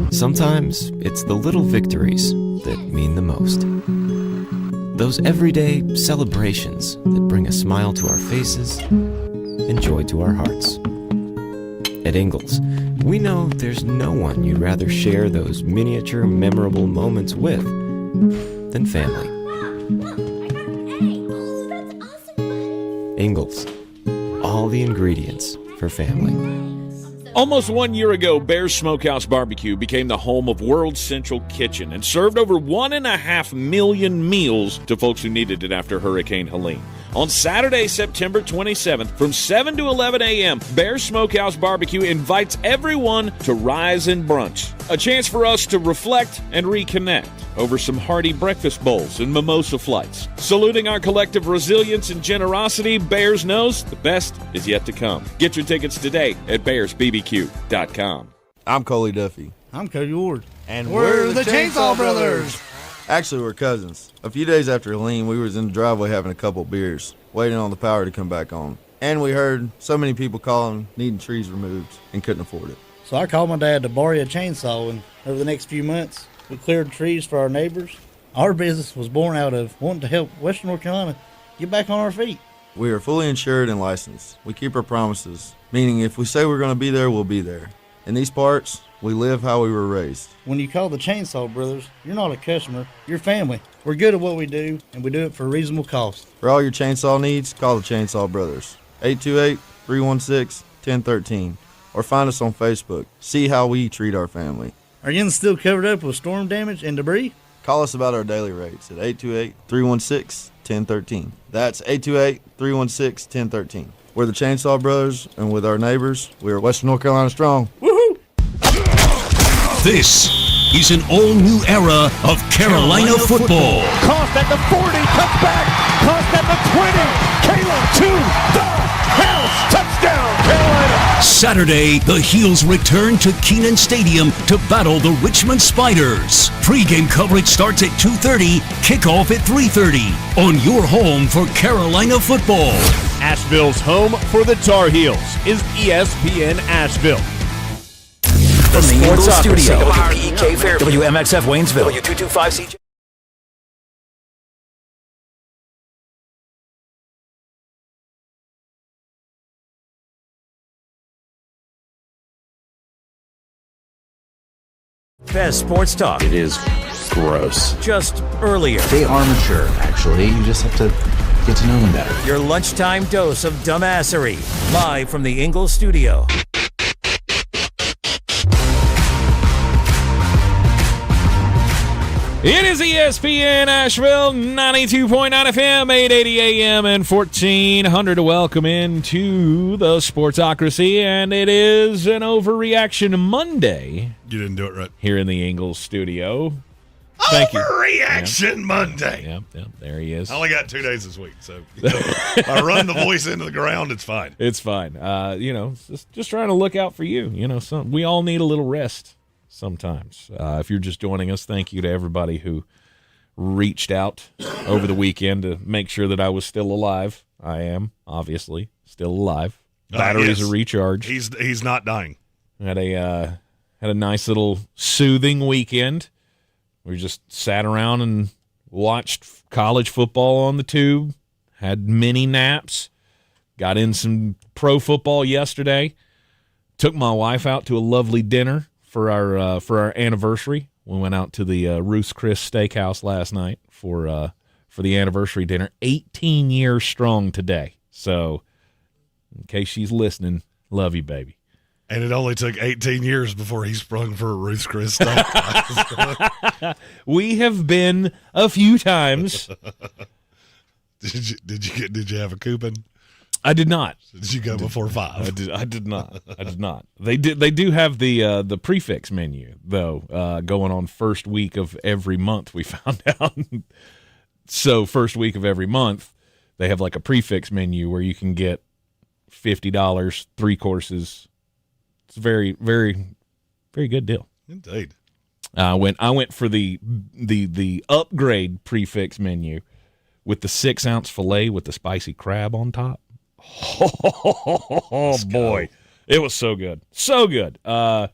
Sometimes it's the little victories that mean the most. Those everyday celebrations that bring a smile to our faces and joy to our hearts. At Ingles, We know there's no one you'd rather share those miniature, memorable moments with than family. Ingles, all the ingredients for family. Almost 1 year ago, Bear's Smokehouse Barbecue became the home of World Central Kitchen and served over 1.5 million meals to folks who needed it after Hurricane Helene. On Saturday, September 27th, from 7 to 11 a.m., Bear's Smokehouse Barbecue invites everyone to rise and brunch. A chance for us to reflect and reconnect over some hearty breakfast bowls and mimosa flights. Saluting our collective resilience and generosity, Bears knows the best is yet to come. Get your tickets today at bearsbbq.com. I'm Coley Duffy. I'm Cody Ward. And we're the Chainsaw Brothers. Actually, we're cousins. A few days after Helene, we was in the driveway having a couple beers, waiting on the power to come back on. And we heard so many people calling, needing trees removed, and couldn't afford it. So I called my dad to borrow a chainsaw, and over the next few months, we cleared trees for our neighbors. Our business was born out of wanting to help Western North Carolina get back on our feet. We are fully insured and licensed. We keep our promises, meaning if we say we're going to be there, we'll be there. In these parts, we live how we were raised. When you call the Chainsaw Brothers, you're not a customer, you're family. We're good at what we do, and we do it for a reasonable cost. For all your chainsaw needs, call the Chainsaw Brothers. 828-316-1013. Or find us on Facebook. See how we treat our family. Are you still covered up with storm damage and debris? Call us about our daily rates at 828-316-1013. That's 828-316-1013. We're the Chainsaw Brothers, and with our neighbors, we are Western North Carolina strong. Woohoo! This is an all-new era of Carolina football. Cost at the 40, cuts back. Cost at the 20. Caleb to the house. Touchdown, Carolina. Saturday, the Heels return to Kenan Stadium to battle the Richmond Spiders. Pre-game coverage starts at 2:30, kickoff at 3:30 on your home for Carolina football. Asheville's home for the Tar Heels is ESPN Asheville. From the Ingles studio, WPEK Fairview, WMXF Waynesville, W225CJ. Best sports talk. It is gross. Just earlier. They are mature, actually. You just have to get to know them better. Your lunchtime dose of dumbassery. Live from the Ingles studio. It is ESPN Asheville, 92.9 FM, 880 AM, and 1400 to welcome into the Sportsocracy, and it is an Overreaction Monday. You didn't do it right. Here in the Ingles studio. Thank you. Overreaction Monday. Yep, there he is. I only got 2 days this week, so if I run the voice into the ground, it's fine. It's fine. Just trying to look out for you. We all need a little rest sometimes. If you're just joining us, thank you to everybody who reached out over the weekend to make sure that I was still alive. I am, obviously, still alive. Batteries are recharged. He's not dying. Had a nice little soothing weekend. We just sat around and watched college football on the tube, had mini naps, got in some pro football yesterday, took my wife out to a lovely dinner for our anniversary. We went out to the Ruth's Chris Steakhouse last night for the anniversary dinner. 18 years strong today. So, in case she's listening, love you, baby. And it only took 18 years before he sprung for a Ruth's Chris Steakhouse. We have been a few times. Did you have a coupon? I did not. Did you go before 5? I did not. They do have the prefix menu though, going on first week of every month, we found out. So first week of every month, they have like a prefix menu where you can get $50, 3 courses. It's a very, very, very good deal. Indeed. I went for the upgrade prefix menu with the 6-ounce filet with the spicy crab on top. Oh boy, it was so good, so good. So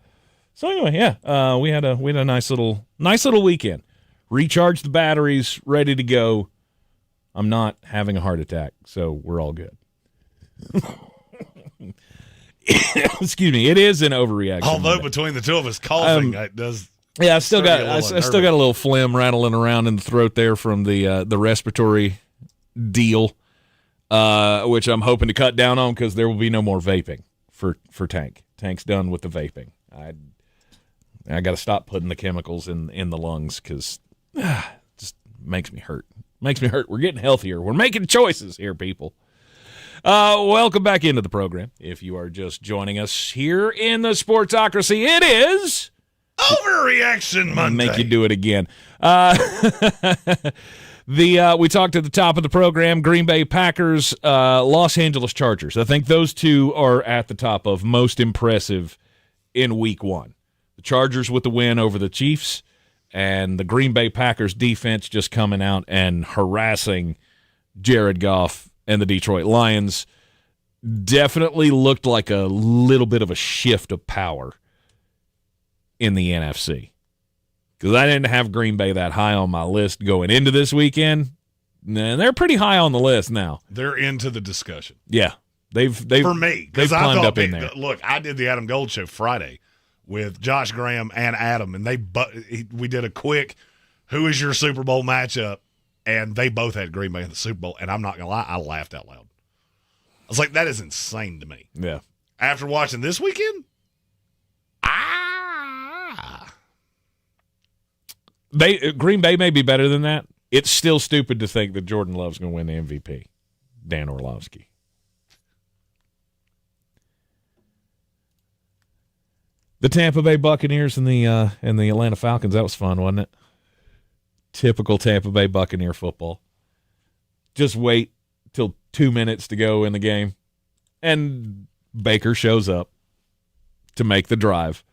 anyway, yeah, we had a nice little weekend. Recharged the batteries, ready to go. I'm not having a heart attack, so we're all good. Excuse me, it is an overreaction. Although between the two of us coughing, it does. Yeah, I still got a little phlegm rattling around in the throat there from the respiratory deal, which I'm hoping to cut down on because there will be no more vaping for Tank. Tank's done with the vaping. I got to stop putting the chemicals in the lungs because it just makes me hurt. Makes me hurt. We're getting healthier. We're making choices here, people. Welcome back into the program. If you are just joining us here in the Sportsocracy, it is Overreaction Monday. Make you do it again. We talked at the top of the program, Green Bay Packers, Los Angeles Chargers. I think those two are at the top of most impressive in week one. The Chargers with the win over the Chiefs, and the Green Bay Packers defense just coming out and harassing Jared Goff and the Detroit Lions. Definitely looked like a little bit of a shift of power in the NFC. Because I didn't have Green Bay that high on my list going into this weekend. And they're pretty high on the list now. They're into the discussion. Yeah. They've for me, they've climbed up in there. Look, I did the Adam Gold Show Friday with Josh Graham and Adam, and we did a quick who is your Super Bowl matchup, and they both had Green Bay in the Super Bowl, and I'm not going to lie, I laughed out loud. I was like, that is insane to me. Yeah. After watching this weekend, Green Bay may be better than that. It's still stupid to think that Jordan Love's going to win the MVP. Dan Orlovsky. The Tampa Bay Buccaneers and the Atlanta Falcons, that was fun, wasn't it? Typical Tampa Bay Buccaneer football. Just wait till 2 minutes to go in the game, and Baker shows up to make the drive.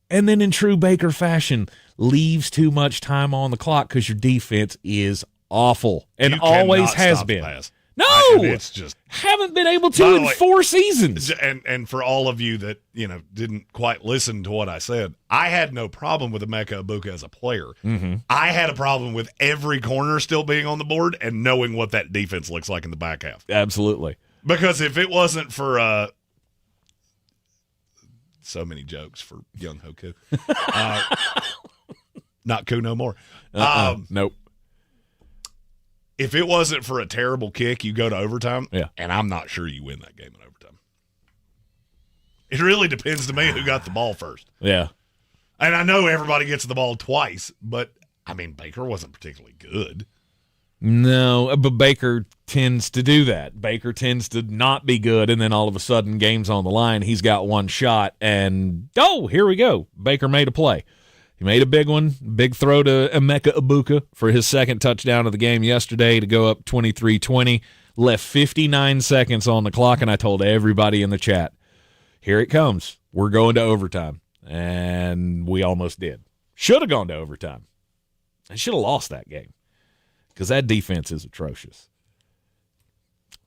And then in true Baker fashion, leaves too much time on the clock because your defense is awful and always has been. No, it's just haven't been able to in 4 seasons. And for all of you that didn't quite listen to what I said, I had no problem with Emeka Egbuka as a player. Mm-hmm. I had a problem with every corner still being on the board and knowing what that defense looks like in the back half. Absolutely, because if it wasn't for so many jokes for young Hoku, not cool no more. Nope. If it wasn't for a terrible kick, you go to overtime, yeah, and I'm not sure you win that game in overtime. It really depends to me who got the ball first. Yeah. And I know everybody gets the ball twice, but, Baker wasn't particularly good. No, but Baker tends to do that. Baker tends to not be good, and then all of a sudden, game's on the line, he's got one shot, and, here we go. Baker made a play. He made a big one, big throw to Emeka Egbuka for his second touchdown of the game yesterday to go up 23-20. Left 59 seconds on the clock, and I told everybody in the chat, here it comes. We're going to overtime. And we almost did. Should have gone to overtime. I should have lost that game because that defense is atrocious.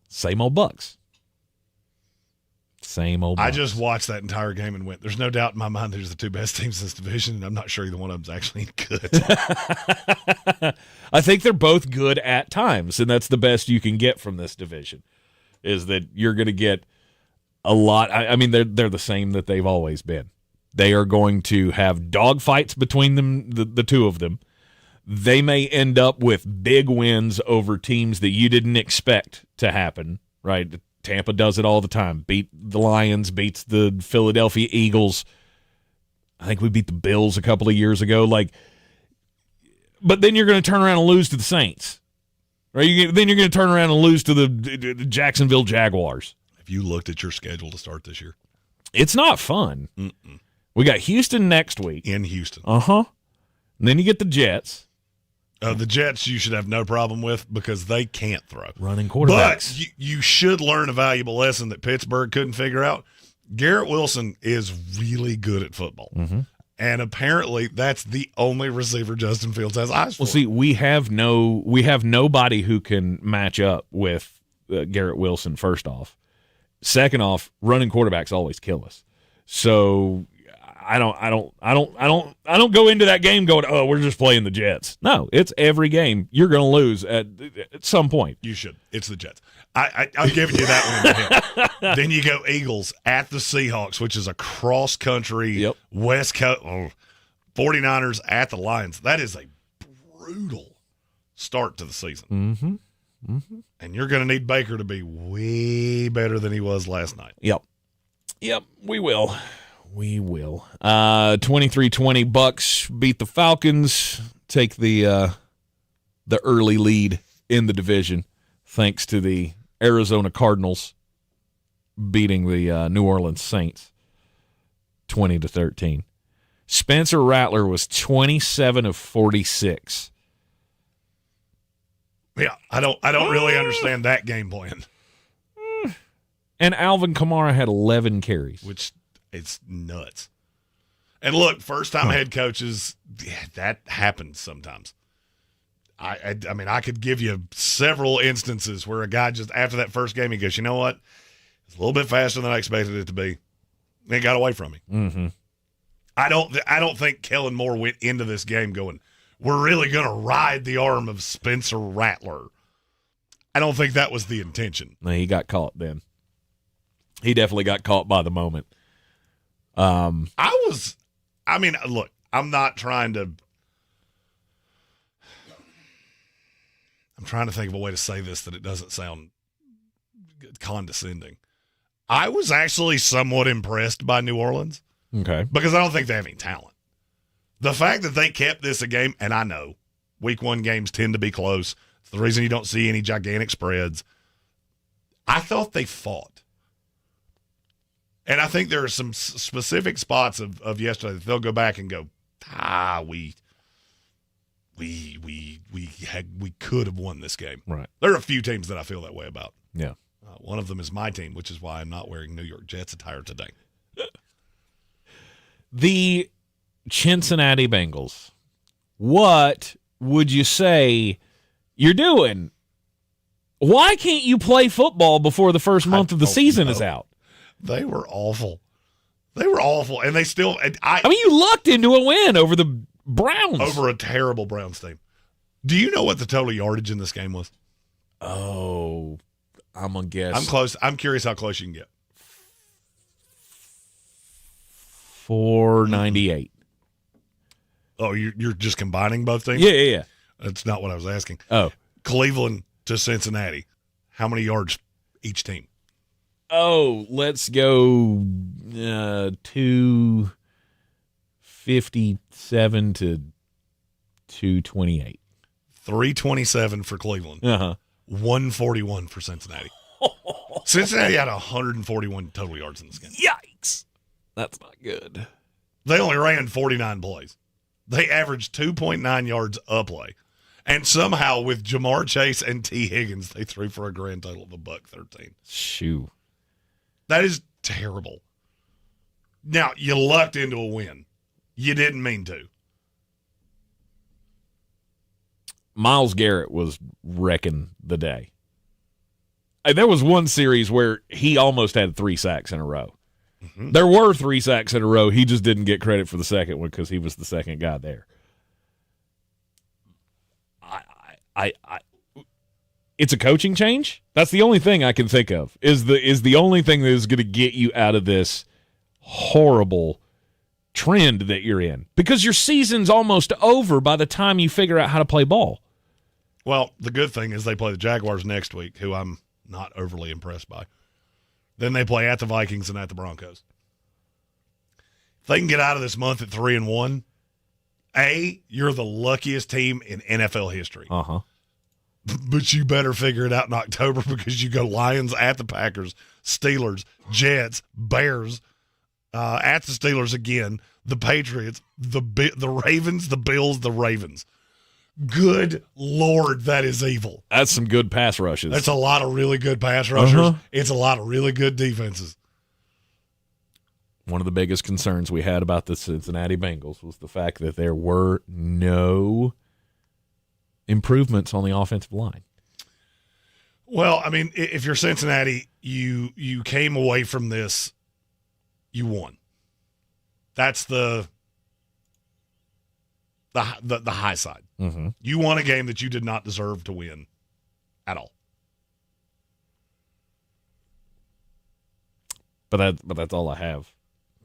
Same old Bucks. Same old Bucks. I just watched that entire game and went, there's no doubt in my mind there's the two best teams in this division, and I'm not sure either one of them's actually good. I think they're both good at times, and that's the best you can get from this division, is that you're going to get a lot. They're the same that they've always been. They are going to have dogfights between them, the two of them. They may end up with big wins over teams that you didn't expect to happen, right? Tampa does it all the time. Beat the Lions, beats the Philadelphia Eagles. I think we beat the Bills a couple of years ago. But then you're going to turn around and lose to the Saints. Right? Then you're going to turn around and lose to the Jacksonville Jaguars. Have you looked at your schedule to start this year? It's not fun. Mm-mm. We got Houston next week. In Houston. Uh-huh. And then you get the Jets. The Jets you should have no problem with because they can't throw. Running quarterbacks. But you should learn a valuable lesson that Pittsburgh couldn't figure out. Garrett Wilson is really good at football. Mm-hmm. And apparently that's the only receiver Justin Fields has eyes for. Well, see, we have nobody who can match up with Garrett Wilson, first off. Second off, running quarterbacks always kill us. So I don't go into that game going, oh, we're just playing the Jets. No, it's every game you're going to lose at some point. You should. It's the Jets. I'm giving you that one in the head. Then you go Eagles at the Seahawks, which is a cross-country West Coast. 49ers at the Lions. That is a brutal start to the season. Mm-hmm. Mm-hmm. And you're going to need Baker to be way better than he was last night. Yep, we will. 23-20 Bucks beat the Falcons, take the early lead in the division, thanks to the Arizona Cardinals beating the New Orleans Saints 20-13. Spencer Rattler was 27 of 46. Yeah, I don't really understand that game plan. And Alvin Kamara had 11 carries, which is nuts. And look, first-time head coaches, that happens sometimes. I mean, I could give you several instances where a guy just after that first game, he goes, you know what? It's a little bit faster than I expected it to be. And it got away from me. Mm-hmm. I don't think Kellen Moore went into this game going, we're really going to ride the arm of Spencer Rattler. I don't think that was the intention. No, he got caught then. He definitely got caught by the moment. Look, I'm not trying to. I'm trying to think of a way to say this that it doesn't sound condescending. I was actually somewhat impressed by New Orleans. Okay. Because I don't think they have any talent. The fact that they kept this a game, and I know week one games tend to be close. It's the reason you don't see any gigantic spreads. I thought they fought. And I think there are some specific spots of yesterday that they'll go back and go, we could have won this game. Right. There are a few teams that I feel that way about. Yeah. One of them is my team, which is why I'm not wearing New York Jets attire today. The Cincinnati Bengals. What would you say you're doing? Why can't you play football before the first month of the season is out? They were awful. And they still – I mean, you lucked into a win over the Browns. Over a terrible Browns team. Do you know what the total yardage in this game was? Oh, I'm going to guess. I'm close. I'm curious how close you can get. 498. Oh, you're just combining both teams? Yeah. That's not what I was asking. Oh. Cleveland to Cincinnati. How many yards each team? Oh, let's go 257 to 228. 327 for Cleveland. 141 for Cincinnati. Cincinnati had 141 total yards in this game. Yikes. That's not good. They only ran 49 plays. They averaged 2.9 yards a play. And somehow with Jamar Chase and T. Higgins, they threw for a grand total of $113. Shoo. That is terrible. Now, you lucked into a win. You didn't mean to. Myles Garrett was wrecking the day. There was one series where he almost had 3 sacks in a row. Mm-hmm. There were 3 sacks in a row. He just didn't get credit for the second one because he was the second guy there. It's a coaching change. That's the only thing I can think of. Is the only thing that is going to get you out of this horrible trend that you're in, because your season's almost over by the time you figure out how to play ball. Well, the good thing is they play the Jaguars next week, who I'm not overly impressed by. Then they play at the Vikings and at the Broncos. If they can get out of this month at 3-1, you're the luckiest team in NFL history. Uh-huh. But you better figure it out in October, because you go Lions at the Packers, Steelers, Jets, Bears, at the Steelers again, the Patriots, the Ravens, the Bills, the Ravens. Good Lord, that is evil. That's some good pass rushes. That's a lot of really good pass rushers. Uh-huh. It's a lot of really good defenses. One of the biggest concerns we had about the Cincinnati Bengals was the fact that there were no improvements on the offensive line. Well, I mean, if you're Cincinnati, you came away from this, you won. That's the high side. Mm-hmm. You won a game that you did not deserve to win at all. But that's all I have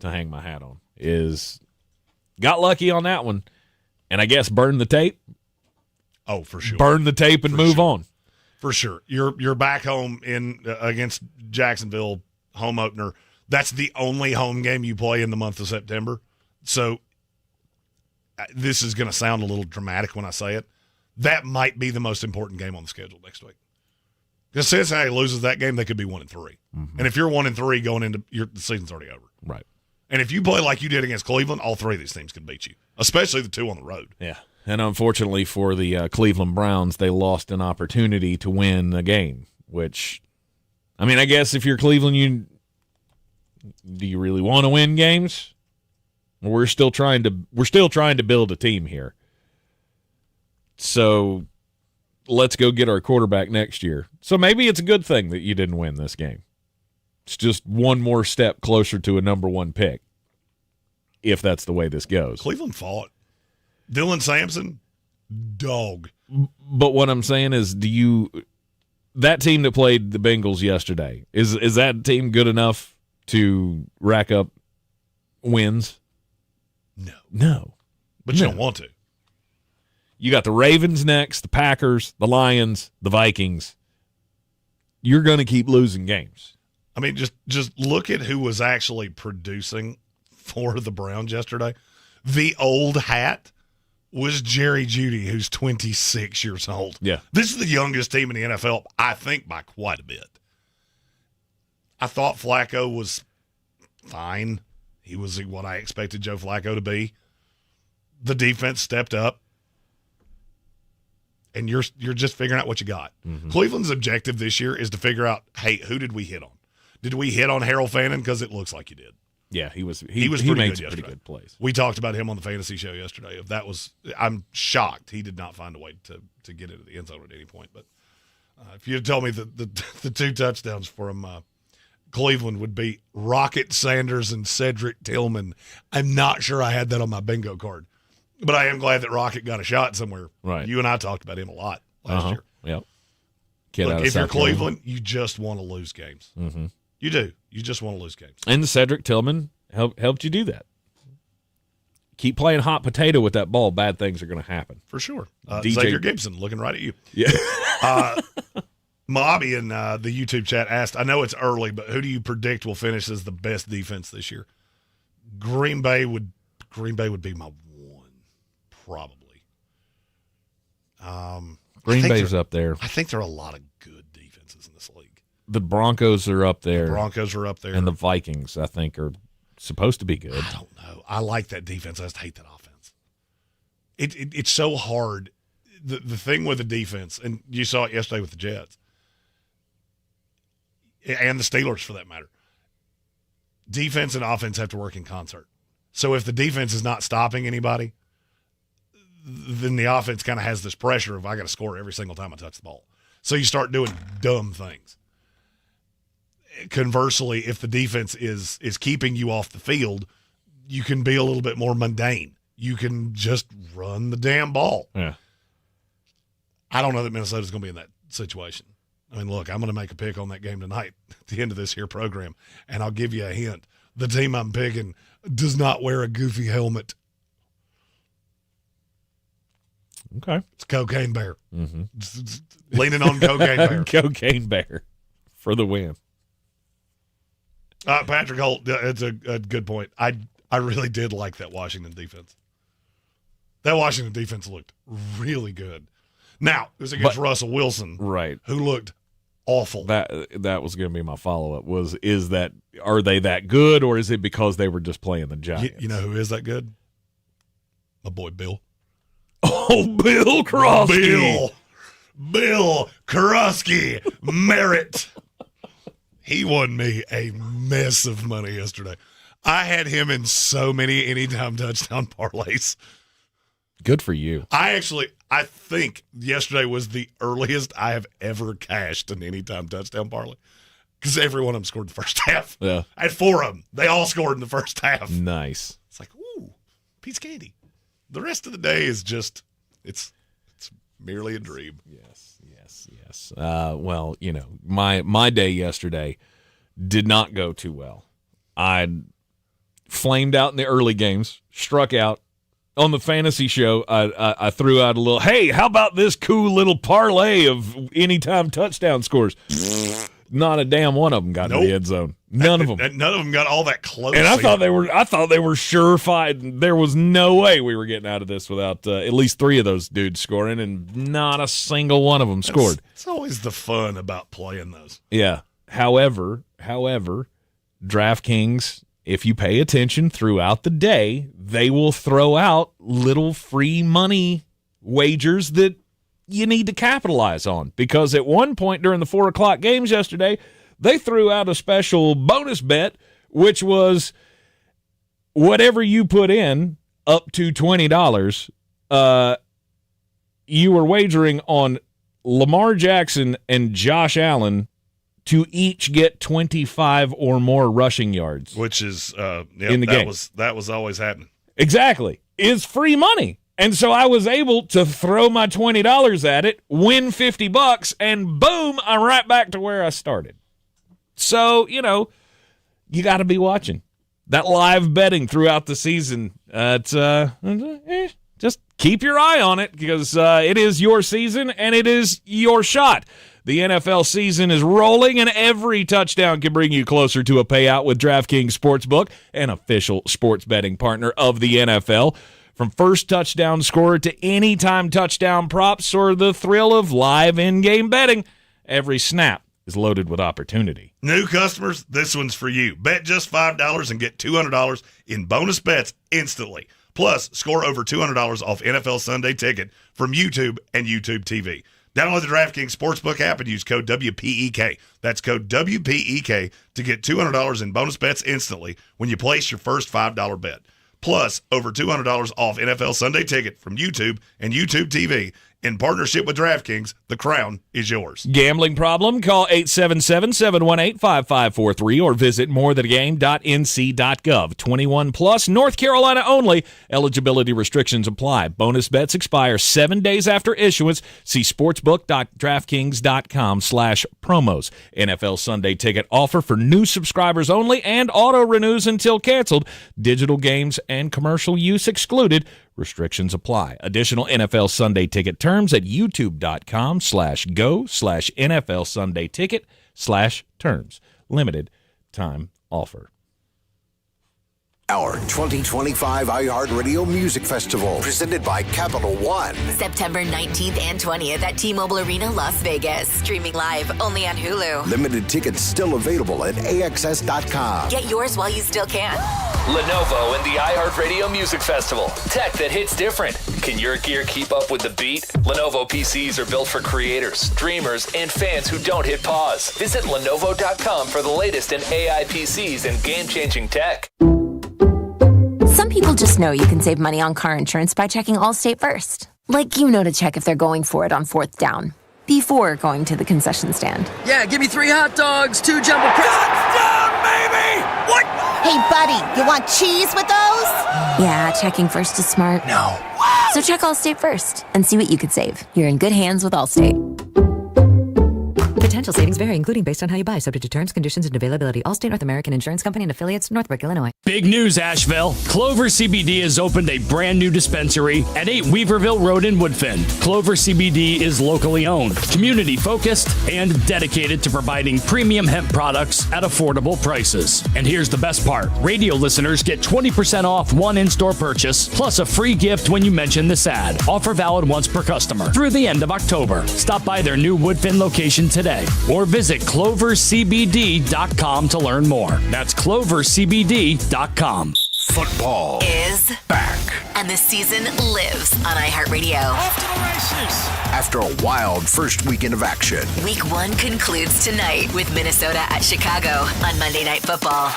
to hang my hat on. Is got lucky on that one, and I guess burn the tape. Oh, for sure. Burn the tape and move on. For sure. You're back home in against Jacksonville, home opener. That's the only home game you play in the month of September. So this is going to sound a little dramatic when I say it. That might be the most important game on the schedule next week. Because Cincinnati loses that game, they could be 1-3. Mm-hmm. And if you're 1-3 going into the season's already over. Right. And if you play like you did against Cleveland, all three of these teams can beat you, especially the two on the road. Yeah. And unfortunately for the Cleveland Browns, they lost an opportunity to win a game, which, I mean, I guess if you're Cleveland, do you really want to win games? We're still trying to build a team here. So let's go get our quarterback next year. So maybe it's a good thing that you didn't win this game. It's just one more step closer to a number one pick, if that's the way this goes. Cleveland fought. Dylan Sampson, dog. But what I'm saying is, that team that played the Bengals yesterday, is that team good enough to rack up wins? No. But you don't want to. You got the Ravens next, the Packers, the Lions, the Vikings. You're going to keep losing games. I mean, just look at who was actually producing for the Browns yesterday. The old hat was Jerry Jeudy, who's 26 years old. Yeah. This is the youngest team in the NFL, I think, by quite a bit. I thought Flacco was fine. He was what I expected Joe Flacco to be. The defense stepped up. And you're just figuring out what you got. Mm-hmm. Cleveland's objective this year is to figure out, hey, who did we hit on? Did we hit on Harold Fannin? Because it looks like you did. Yeah, he was pretty made good some yesterday. pretty good plays. We talked about him on the fantasy show yesterday. I'm shocked he did not find a way to get into the end zone at any point. But if you had told me that the two touchdowns from Cleveland would be Rocket Sanders and Cedric Tillman, I'm not sure I had that on my bingo card. But I am glad that Rocket got a shot somewhere. Right. You and I talked about him a lot last year. Yep. Look, if you're Cleveland, you just want to lose games. Mm-hmm. You do. You just want to lose games. And Cedric Tillman helped you do that. Keep playing hot potato with that ball, bad things are going to happen. For sure. Xavier Gibson looking right at you. Yeah. Mobby in the YouTube chat asked, I know it's early, but who do you predict will finish as the best defense this year? Green Bay would be my one, probably. Green Bay's up there. I think there are a lot of good defenses in this league. The Broncos are up there. The Broncos are up there. And the Vikings, I think, are supposed to be good. I don't know. I like that defense. I just hate that offense. It's so hard. The thing with the defense, and you saw it yesterday with the Jets, and the Steelers for that matter, defense and offense have to work in concert. So if the defense is not stopping anybody, then the offense kind of has this pressure of I got to score every single time I touch the ball. So you start doing dumb things. Conversely, if the defense is keeping you off the field, you can be a little bit more mundane. You can just run the damn ball. Yeah. I don't know that Minnesota's going to be in that situation. I mean, look, I'm going to make a pick on that game tonight at the end of this here program, and I'll give you a hint. The team I'm picking does not wear a goofy helmet. Okay. It's Cocaine Bear. Mm-hmm. It's leaning on Cocaine Bear. Cocaine Bear for the win. Patrick Holt, it's a good point. I really did like that Washington defense. That Washington defense looked really good. Now, it was against Russell Wilson, right? Who looked awful. That was going to be my follow-up. Are they that good, or is it because they were just playing the Giants? You know who is that good? My boy Bill. Oh, Bill Krosky. Bill Krosky. Merit. He won me a mess of money yesterday. I had him in so many anytime touchdown parlays. Good for you. I think yesterday was the earliest I have ever cashed an anytime touchdown parlay because every one of them scored the first half. Yeah. I had 4 of them. They all scored in the first half. Nice. It's piece of candy. The rest of the day is just it's merely a dream. Yes. Well, my day yesterday did not go too well. I flamed out in the early games, struck out. On the fantasy show, I threw out a little, hey, how about this cool little parlay of anytime touchdown scores? Not a damn one of them got in the end zone. None of them. None of them got all that close. And I thought they were surefire. There was no way we were getting out of this without at least 3 of those dudes scoring, and not a single one of them scored. It's always the fun about playing those. Yeah. However, DraftKings, if you pay attention throughout the day, they will throw out little free money wagers that you need to capitalize on. Because at one point during the 4 o'clock games yesterday, they threw out a special bonus bet, which was whatever you put in up to $20, you were wagering on Lamar Jackson and Josh Allen to each get 25 or more rushing yards. Which is in the game. That was always happening. Exactly. Is free money. And so I was able to throw my $20 at it, win $50, and boom, I'm right back to where I started. So, you got to be watching that live betting throughout the season. Just keep your eye on it, because it is your season and it is your shot. The NFL season is rolling, and every touchdown can bring you closer to a payout with DraftKings Sportsbook, an official sports betting partner of the NFL. From first touchdown scorer to anytime touchdown props or the thrill of live in-game betting, every snap is loaded with opportunity. New customers, this one's for you. Bet just $5 and get $200 in bonus bets instantly. Plus, score over $200 off NFL Sunday Ticket from YouTube and YouTube TV. Download the DraftKings Sportsbook app and use code WPEK. That's code WPEK to get $200 in bonus bets instantly when you place your first $5 bet. Plus, over $200 off NFL Sunday Ticket from YouTube and YouTube TV. In partnership with DraftKings, the crown is yours. Gambling problem? Call 877-718-5543 or visit morethanagame.nc.gov. 21 plus, North Carolina only. Eligibility restrictions apply. Bonus bets expire 7 days after issuance. See sportsbook.draftkings.com/promos. NFL Sunday Ticket offer for new subscribers only and auto renews until canceled. Digital games and commercial use excluded. Restrictions apply. Additional NFL Sunday Ticket terms at youtube.com/go/NFL Sunday Ticket/terms. Limited time offer. Our 2025 iHeartRadio Music Festival, presented by Capital One. September 19th and 20th at T-Mobile Arena, Las Vegas. Streaming live only on Hulu. Limited tickets still available at AXS.com. Get yours while you still can. Lenovo and the iHeartRadio Music Festival. Tech that hits different. Can your gear keep up with the beat? Lenovo PCs are built for creators, dreamers, and fans who don't hit pause. Visit Lenovo.com for the latest in AI PCs and game-changing tech. Some people just know you can save money on car insurance by checking Allstate first. Like to check if they're going for it on 4th down before going to the concession stand. Yeah, give me 3 hot dogs, 2 jumbo touchdown, baby! What? Hey, buddy, you want cheese with those? Yeah, checking first is smart. No. So check Allstate first and see what you could save. You're in good hands with Allstate. Potential savings vary, including based on how you buy, subject to terms, conditions, and availability. Allstate North American Insurance Company and affiliates, Northbrook, Illinois. Big news, Asheville. Clover CBD has opened a brand new dispensary at 8 Weaverville Road in Woodfin. Clover CBD is locally owned, community focused, and dedicated to providing premium hemp products at affordable prices. And here's the best part. Radio listeners get 20% off one in-store purchase, plus a free gift when you mention this ad. Offer valid once per customer through the end of October. Stop by their new Woodfin location today or visit clovercbd.com to learn more. That's clovercbd.com. Football is back, and the season lives on iHeartRadio. Off to the races. After a wild first weekend of action, Week 1 concludes tonight with Minnesota at Chicago on Monday Night Football.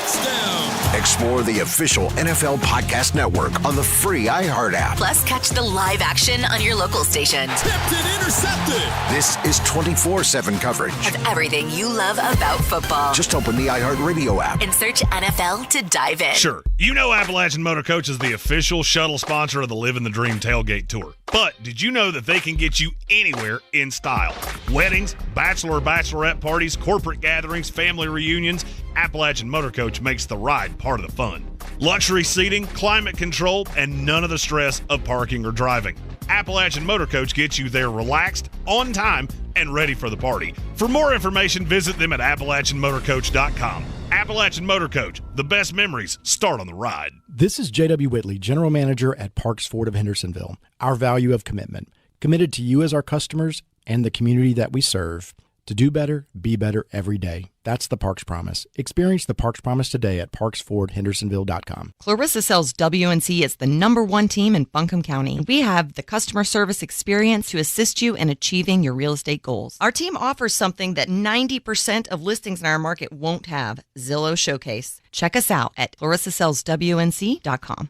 touchdown. Explore the official NFL Podcast Network on the free iHeart app. Plus, catch the live action on your local station. Tipped and intercepted. This is 24/7 coverage of everything you love about football. Just open the iHeartRadio app and search NFL to dive in. Sure, You know Appalachian Motor Coach is the official shuttle sponsor of the Living the Dream Tailgate Tour. But did you know that they can get you anywhere in style? Weddings, bachelorette parties, corporate gatherings, family reunions, Appalachian Motor Coach makes the ride part of the fun. Luxury seating, climate control, and none of the stress of parking or driving. Appalachian Motor Coach gets you there relaxed, on time, and ready for the party. For more information, visit them at AppalachianMotorCoach.com. Appalachian Motor Coach, the best memories start on the ride. This is J.W. Whitley, General Manager at Parks Ford of Hendersonville. Our value of commitment. Committed to you as our customers and the community that we serve. To do better, be better every day. That's the Parks Promise. Experience the Parks Promise today at parksfordhendersonville.com. Clarissa sells WNC as the #1 team in Buncombe County. We have the customer service experience to assist you in achieving your real estate goals. Our team offers something that 90% of listings in our market won't have, Zillow Showcase. Check us out at clarissasellswnc.com.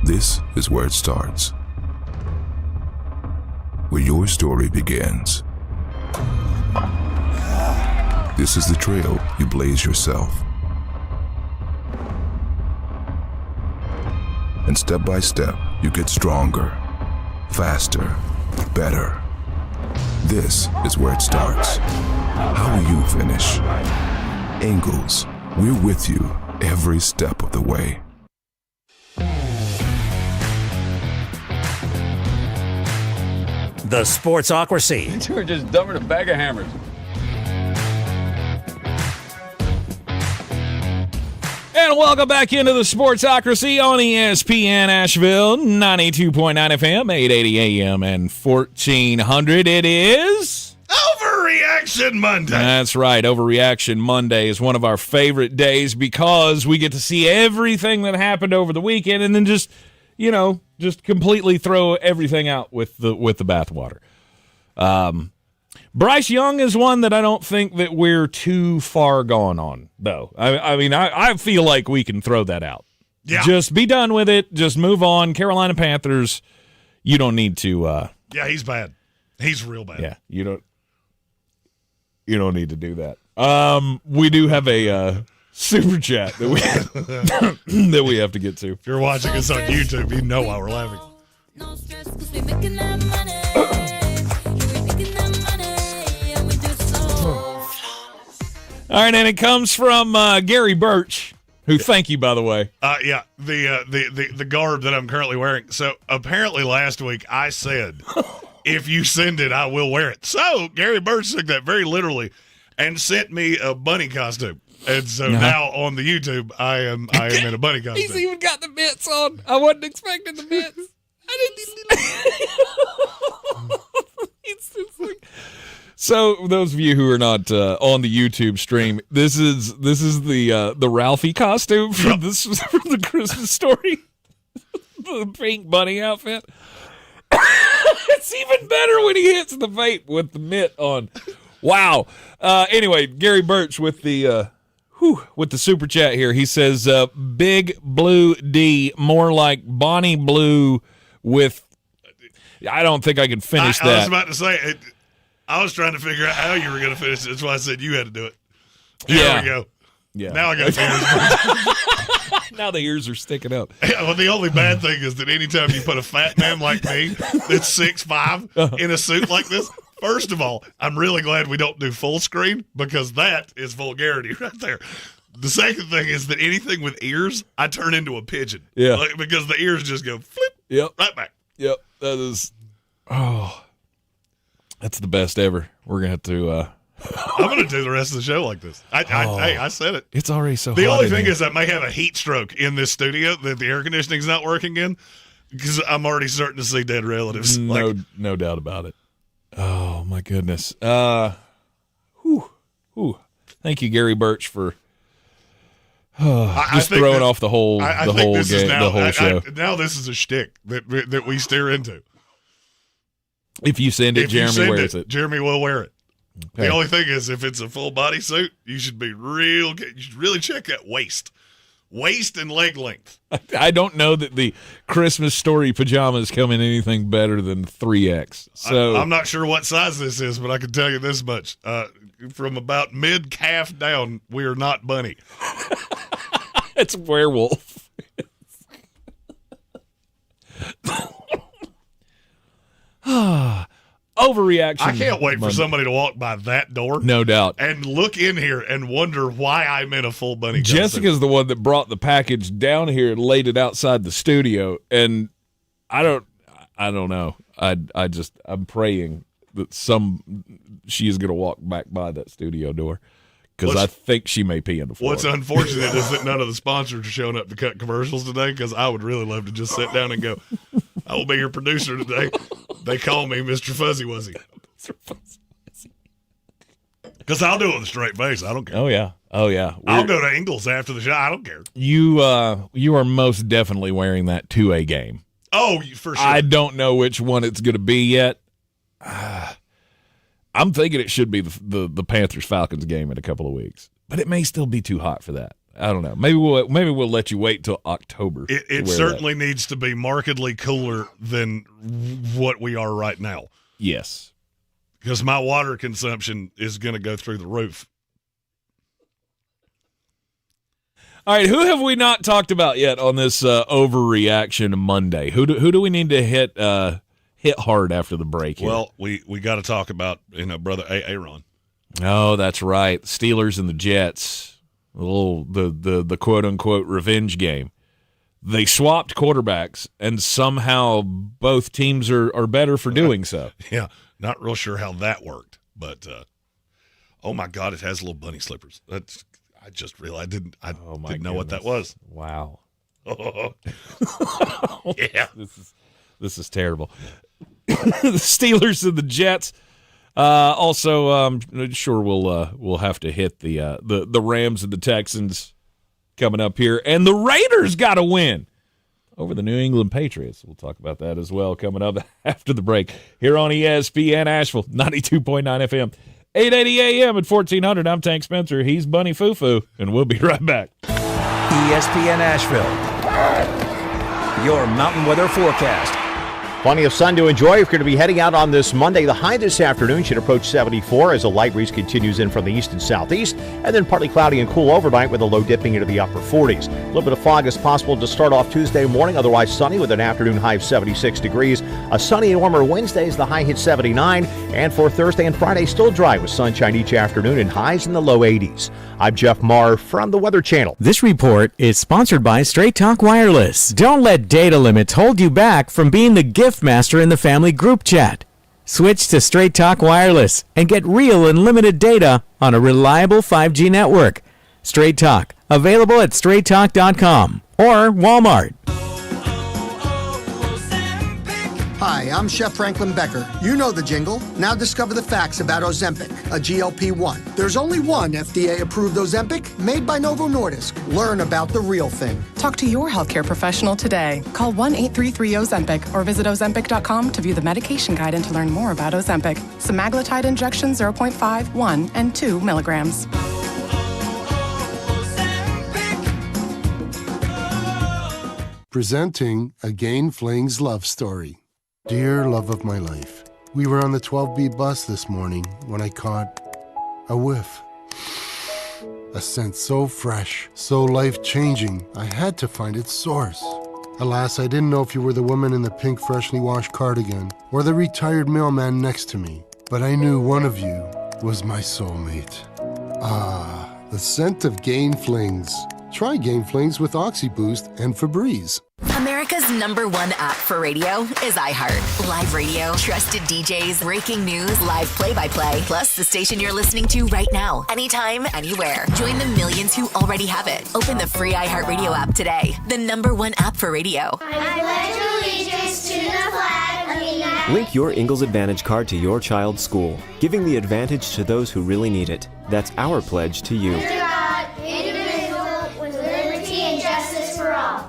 This is where it starts. Where your story begins. This is the trail you blaze yourself. And step by step, you get stronger, faster, better. This is where it starts. How will you finish? Ingles, we're with you every step of the way. The Sportsocracy. You were just dumber than a bag of hammers. And welcome back into the Sportsocracy on ESPN Asheville, 92.9 FM, 880 AM, and 1400. It is... Overreaction Monday. That's right. Overreaction Monday is one of our favorite days because we get to see everything that happened over the weekend and then just completely throw everything out with the bathwater. Bryce Young is one that I don't think that we're too far gone on, though. I feel like we can throw that out. Yeah. Just be done with it. Just move on. Carolina Panthers, you don't need to. Yeah, he's bad. He's real bad. Yeah, you don't need to do that. We do have a super chat that we that we have to get to. If you're watching us on YouTube, you know why we're laughing. All right, and it comes from Gary Birch, who, thank you, by the way. Yeah, the garb that I'm currently wearing. So apparently last week I said, if you send it, I will wear it. So Gary Birch took that very literally and sent me a bunny costume. And so now on the YouTube, I am in a bunny costume. He's even got the mitts on. I wasn't expecting the mitts. So those of you who are not on the YouTube stream, this is the Ralphie costume from the Christmas Story, the pink bunny outfit. It's even better when he hits the vape with the mitt on. Wow. Anyway, Gary Birch with the super chat here. He says, Big Blue D, more like Bonnie Blue with... I don't think I can finish that. I was about to say, I was trying to figure out how you were going to finish it. That's why I said you had to do it. There we go. Yeah. Now I got ears. Now the ears are sticking up. Yeah, well, the only bad thing is that anytime you put a fat man like me that's 6'5" in a suit like this, first of all, I'm really glad we don't do full screen because that is vulgarity right there. The second thing is that anything with ears, I turn into a pigeon. Yeah. Because the ears just go flip right back. Yep. That is, that's the best ever. We're going to have to, I'm going to do the rest of the show like this. I said it. It's already so The hot only in thing here. is I may have a heat stroke in this studio that the air conditioning's not working in because I'm already starting to see dead relatives. No doubt about it. Oh, my goodness. Thank you, Gary Birch, for just throwing off the whole show. Now this is a shtick that we steer into. If you send it, Jeremy wears it. Jeremy will wear it. Okay. The only thing is, if it's a full body suit, you should really check that waist and leg length. I don't know that the Christmas Story pajamas come in anything better than 3X. So I'm not sure what size this is, but I can tell you this much: from about mid calf down, we are not bunny. It's werewolf. Overreaction. I can't wait for somebody to walk by that door. No doubt. And look in here and wonder why I'm in a full bunny costume. Jessica's the one that brought the package down here and laid it outside the studio. And I don't know. I'm praying that she is going to walk back by that studio door. Because I think she may pee in the floor. What's unfortunate is that none of the sponsors are showing up to cut commercials today, because I would really love to just sit down and go, I will be your producer today. They call me Mr. Fuzzy Wuzzy. Because I'll do it with a straight face. I don't care. Oh, yeah. I'll go to Ingles after the show. I don't care. You are most definitely wearing that 2A game. Oh, for sure. I don't know which one it's going to be yet. I'm thinking it should be the Panthers-Falcons game in a couple of weeks, but it may still be too hot for that. I don't know. Maybe we'll let you wait till October. It certainly needs to be markedly cooler than what we are right now. Yes, because my water consumption is going to go through the roof. All right, who have we not talked about yet on this Overreaction Monday? Who do we need to hit hard after the break here? Well, we got to talk about brother Aaron. Oh, that's right. Steelers and the Jets. The quote unquote revenge game. They swapped quarterbacks, and somehow both teams are better for doing so. Yeah, not real sure how that worked, but oh my God, it has little bunny slippers. I just realized I didn't know what that was. Wow. Yeah, this is terrible. The Steelers and the Jets. Also, I'm sure we'll have to hit the Rams and the Texans coming up here, and the Raiders got a win over the New England Patriots. We'll talk about that as well coming up after the break here on ESPN Asheville 92.9 FM, 880 AM at 1400. I'm Tank Spencer. He's Bunny Fufu, and we'll be right back. ESPN Asheville, your mountain weather forecast. Plenty of sun to enjoy. We're going to be heading out on this Monday. The high this afternoon should approach 74 as a light breeze continues in from the east and southeast, and then partly cloudy and cool overnight with a low dipping into the upper 40s. A little bit of fog is possible to start off Tuesday morning, otherwise sunny with an afternoon high of 76 degrees. A sunny and warmer Wednesday as the high hits 79, and for Thursday and Friday still dry with sunshine each afternoon and highs in the low 80s. I'm Jeff Marr from the Weather Channel. This report is sponsored by Straight Talk Wireless. Don't let data limits hold you back from being the gift master in the family group chat. Switch to Straight Talk Wireless and get real unlimited data on a reliable 5G network. Straight Talk, available at straighttalk.com or Walmart. Hi, I'm Chef Franklin Becker. You know the jingle. Now discover the facts about Ozempic, a GLP-1. There's only one FDA-approved Ozempic made by Novo Nordisk. Learn about the real thing. Talk to your healthcare professional today. Call 1-833-OZEMPIC or visit Ozempic.com to view the medication guide and to learn more about Ozempic. Semaglutide injection 0.5, 1, and 2 milligrams. Presenting Again Fling's love story. Dear love of my life, we were on the 12B bus this morning when I caught a whiff. A scent so fresh, so life-changing, I had to find its source. Alas, I didn't know if you were the woman in the pink freshly washed cardigan or the retired mailman next to me, but I knew one of you was my soulmate. Ah, the scent of Gain Flings. Try Gain Flings with OxyBoost and Febreze. America's #1 app for radio is iHeart. Live radio, trusted DJs, breaking news, live play-by-play, plus the station you're listening to right now, anytime, anywhere. Join the millions who already have it. Open the free iHeartRadio app today. The #1 app for radio. I pledge allegiance to the flag of the United Link your Ingles Advantage card to your child's school, giving the advantage to those who really need it. That's our pledge to you.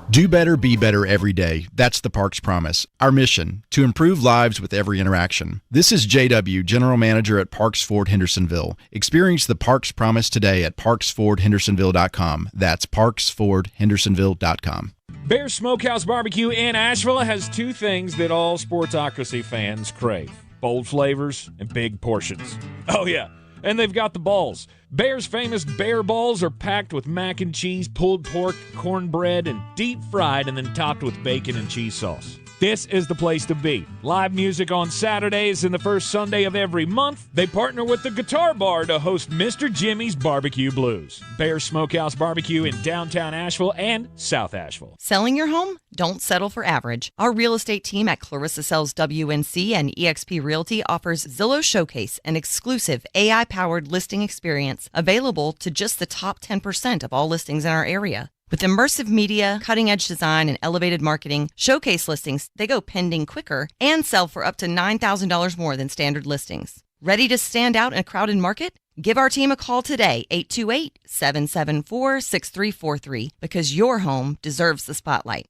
Do better, be better every day. That's the Parks Promise. Our mission, to improve lives with every interaction. This is JW, General Manager at Parks Ford Hendersonville. Experience the Parks Promise today at parksfordhendersonville.com. That's parksfordhendersonville.com. Bear Smokehouse Barbecue in Asheville has two things that all Sportsocracy fans crave: bold flavors and big portions. Oh, yeah. and they've got the balls. Bear's famous Bear Balls are packed with mac and cheese, pulled pork, cornbread, and deep fried and then topped with bacon and cheese sauce. This is the place to be. Live music on Saturdays and the first Sunday of every month. They partner with the Guitar Bar to host Mr. Jimmy's Barbecue Blues. Bear Smokehouse Barbecue in downtown Asheville and South Asheville. Selling your home? Don't settle for average. Our real estate team at Clarissa Sells WNC and eXp Realty offers Zillow Showcase, an exclusive AI-powered listing experience available to just the top 10% of all listings in our area. With immersive media, cutting-edge design, and elevated marketing, Showcase listings, they go pending quicker and sell for up to $9,000 more than standard listings. Ready to stand out in a crowded market? Give our team a call today, 828-774-6343, because your home deserves the spotlight.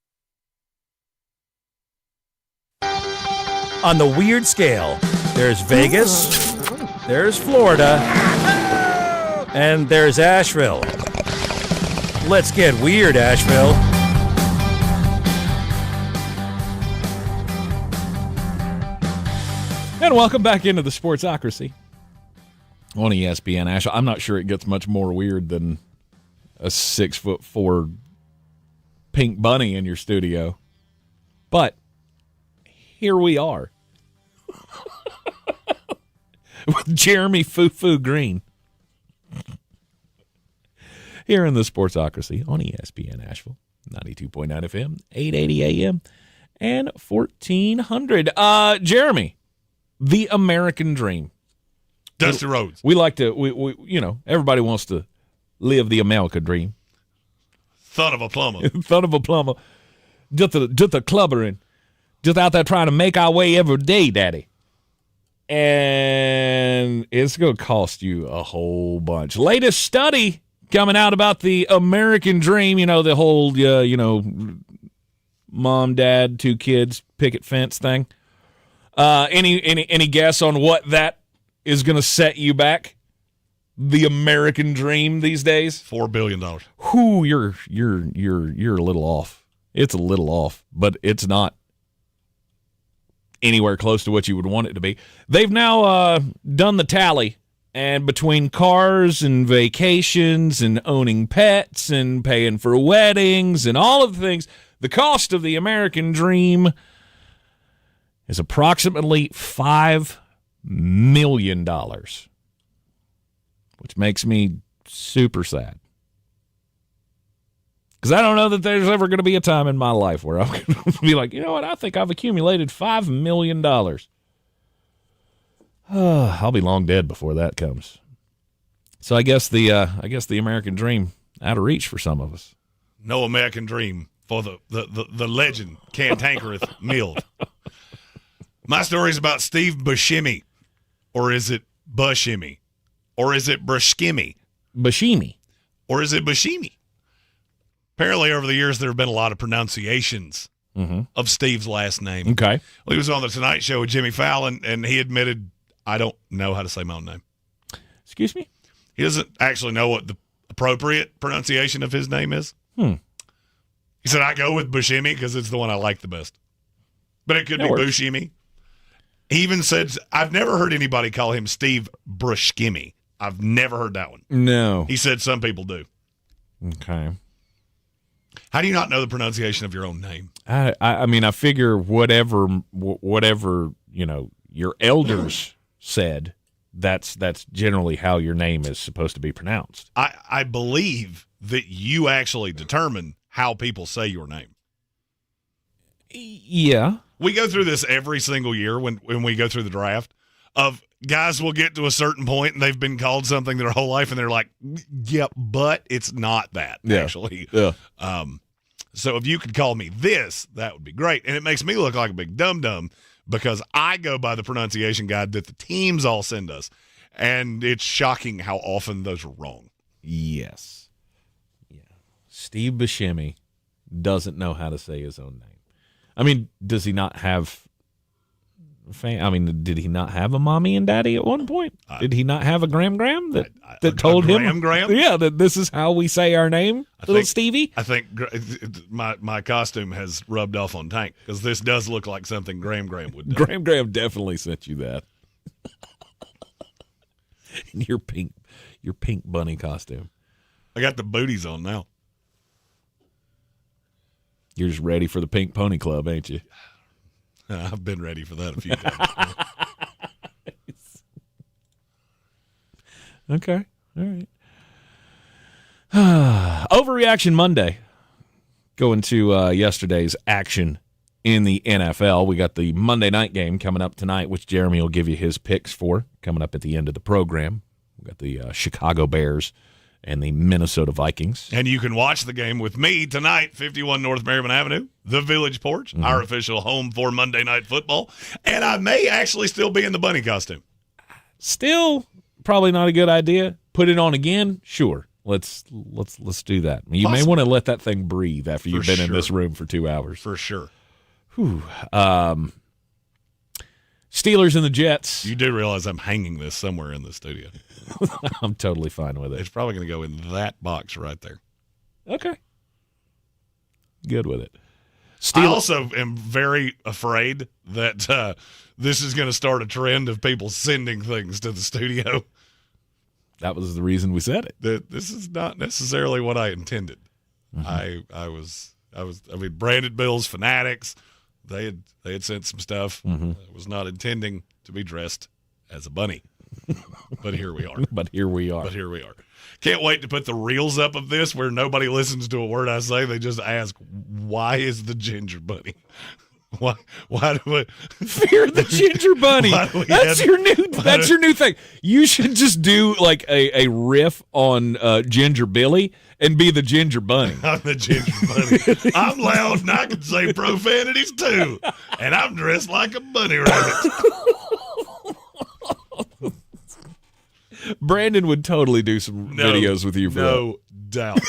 On the weird scale, there's Vegas, there's Florida, and there's Asheville. Let's get weird, Asheville. And welcome back into the Sportsocracy on ESPN Asheville. I'm not sure it gets much more weird than a 6'4" pink bunny in your studio. But here we are. With Jeremy Foo Green. Here in the Sportsocracy on ESPN Asheville, 92.9 FM, 880 AM, and 1400. Jeremy, the American dream. Dusty Rhodes. We like to, everybody wants to live the American dream. Son of a plumber. Son of a plumber. Just a clubbering. Just out there trying to make our way every day, Daddy. And it's going to cost you a whole bunch. Latest study coming out about the American dream, the whole, mom, dad, 2 kids, picket fence thing. Any guess on what that is going to set you back? The American dream these days? $4 billion. Whoo, you're a little off. It's a little off, but it's not anywhere close to what you would want it to be. They've now done the tally. And between cars and vacations and owning pets and paying for weddings and all of the things, the cost of the American dream is approximately $5 million, which makes me super sad. Because I don't know that there's ever going to be a time in my life where I'm going to be like, you know what, I think I've accumulated $5 million. I'll be long dead before that comes. So I guess the American dream out of reach for some of us. No American dream for the legend cantankerous Mild. My story is about Steve Buscemi, or is it Buscemi, or is it Brushkimi? Buscemi, or is it Buscemi? Apparently, over the years, there have been a lot of pronunciations of Steve's last name. Okay, well, he was on the Tonight Show with Jimmy Fallon, and he admitted, I don't know how to say my own name. Excuse me? He doesn't actually know what the appropriate pronunciation of his name is. He said, I go with Buscemi because it's the one I like the best. But it could be Buscemi. He even said, I've never heard anybody call him Steve Brushkimi. I've never heard that one. No. He said some people do. Okay. How do you not know the pronunciation of your own name? I mean, I figure whatever your elders said, that's generally how your name is supposed to be pronounced. I believe that you actually determine how people say your name. Yeah. We go through this every single year when we go through the draft of guys will get to a certain point and they've been called something their whole life and they're like, yep, but it's not that, actually. Yeah. So if you could call me this, that would be great. And it makes me look like a big dum-dum because I go by the pronunciation guide that the teams all send us. And it's shocking how often those are wrong. Yes. Yeah. Steve Buscemi doesn't know how to say his own name. I mean, does he not have did he not have a mommy and daddy at one point? Did he not have a Graham that told him? Graham? Yeah, that this is how we say our name, Stevie? I think my costume has rubbed off on Tank because this does look like something Graham would do. Graham definitely sent you that. in your pink bunny costume. I got the booties on now. You're just ready for the Pink Pony Club, ain't you? I've been ready for that a few times. Okay. All right. Overreaction Monday. Going to yesterday's action in the NFL. We got the Monday night game coming up tonight, which Jeremy will give you his picks for, coming up at the end of the program. We got the Chicago Bears and the Minnesota Vikings. And you can watch the game with me tonight, 51 North Merriman Avenue, the Village Porch, our official home for Monday Night Football. And I may actually still be in the bunny costume. Still probably not a good idea. Put it on again? Sure. Let's do that. You may want to let that thing breathe after you've been in this room for 2 hours. For sure. Whew. Steelers and the Jets. You do realize I'm hanging this somewhere in the studio. I'm totally fine with it. It's probably going to go in that box right there. Okay. Good with it. I also am very afraid that this is going to start a trend of people sending things to the studio. That was the reason we said it. This is not necessarily what I intended. I mean, Branded Bills fanatics, they had sent some stuff. I was not intending to be dressed as a bunny. But here we are. But here we are. Can't wait to put the reels up of this where nobody listens to a word I say. They just ask, why is the ginger bunny? Why do we fear the ginger bunny? That's your new thing. You should just do like a riff on Ginger Billy and be the ginger bunny. I'm the ginger bunny. I'm loud and I can say profanities too. And I'm dressed like a bunny rabbit. Brandon would totally do some videos with you for no doubt.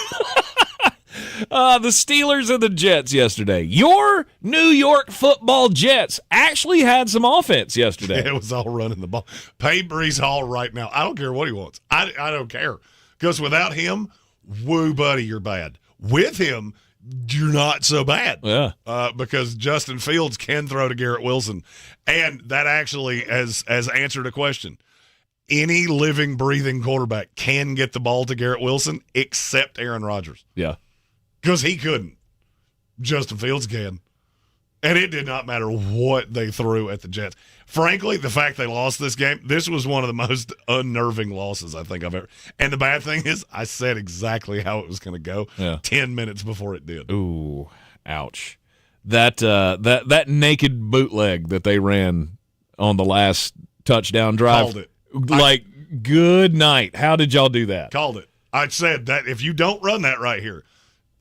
The Steelers and the Jets yesterday. Your New York Football Jets actually had some offense yesterday. It was all running the ball. Pay Breece Hall right now. I don't care what he wants. I don't care. Because without him, woo, buddy, you're bad. With him, you're not so bad. Yeah. Because Justin Fields can throw to Garrett Wilson. And that actually has answered a question. Any living, breathing quarterback can get the ball to Garrett Wilson except Aaron Rodgers. Yeah. Because he couldn't. Justin Fields can. And it did not matter what they threw at the Jets. Frankly, the fact they lost this game, this was one of the most unnerving losses I think I've ever. And the bad thing is, I said exactly how it was going to go 10 minutes before it did. Ooh, ouch. That naked bootleg that they ran on the last touchdown drive. Called it. Like, good night. How did y'all do that? Called it. I said that if you don't run that right here,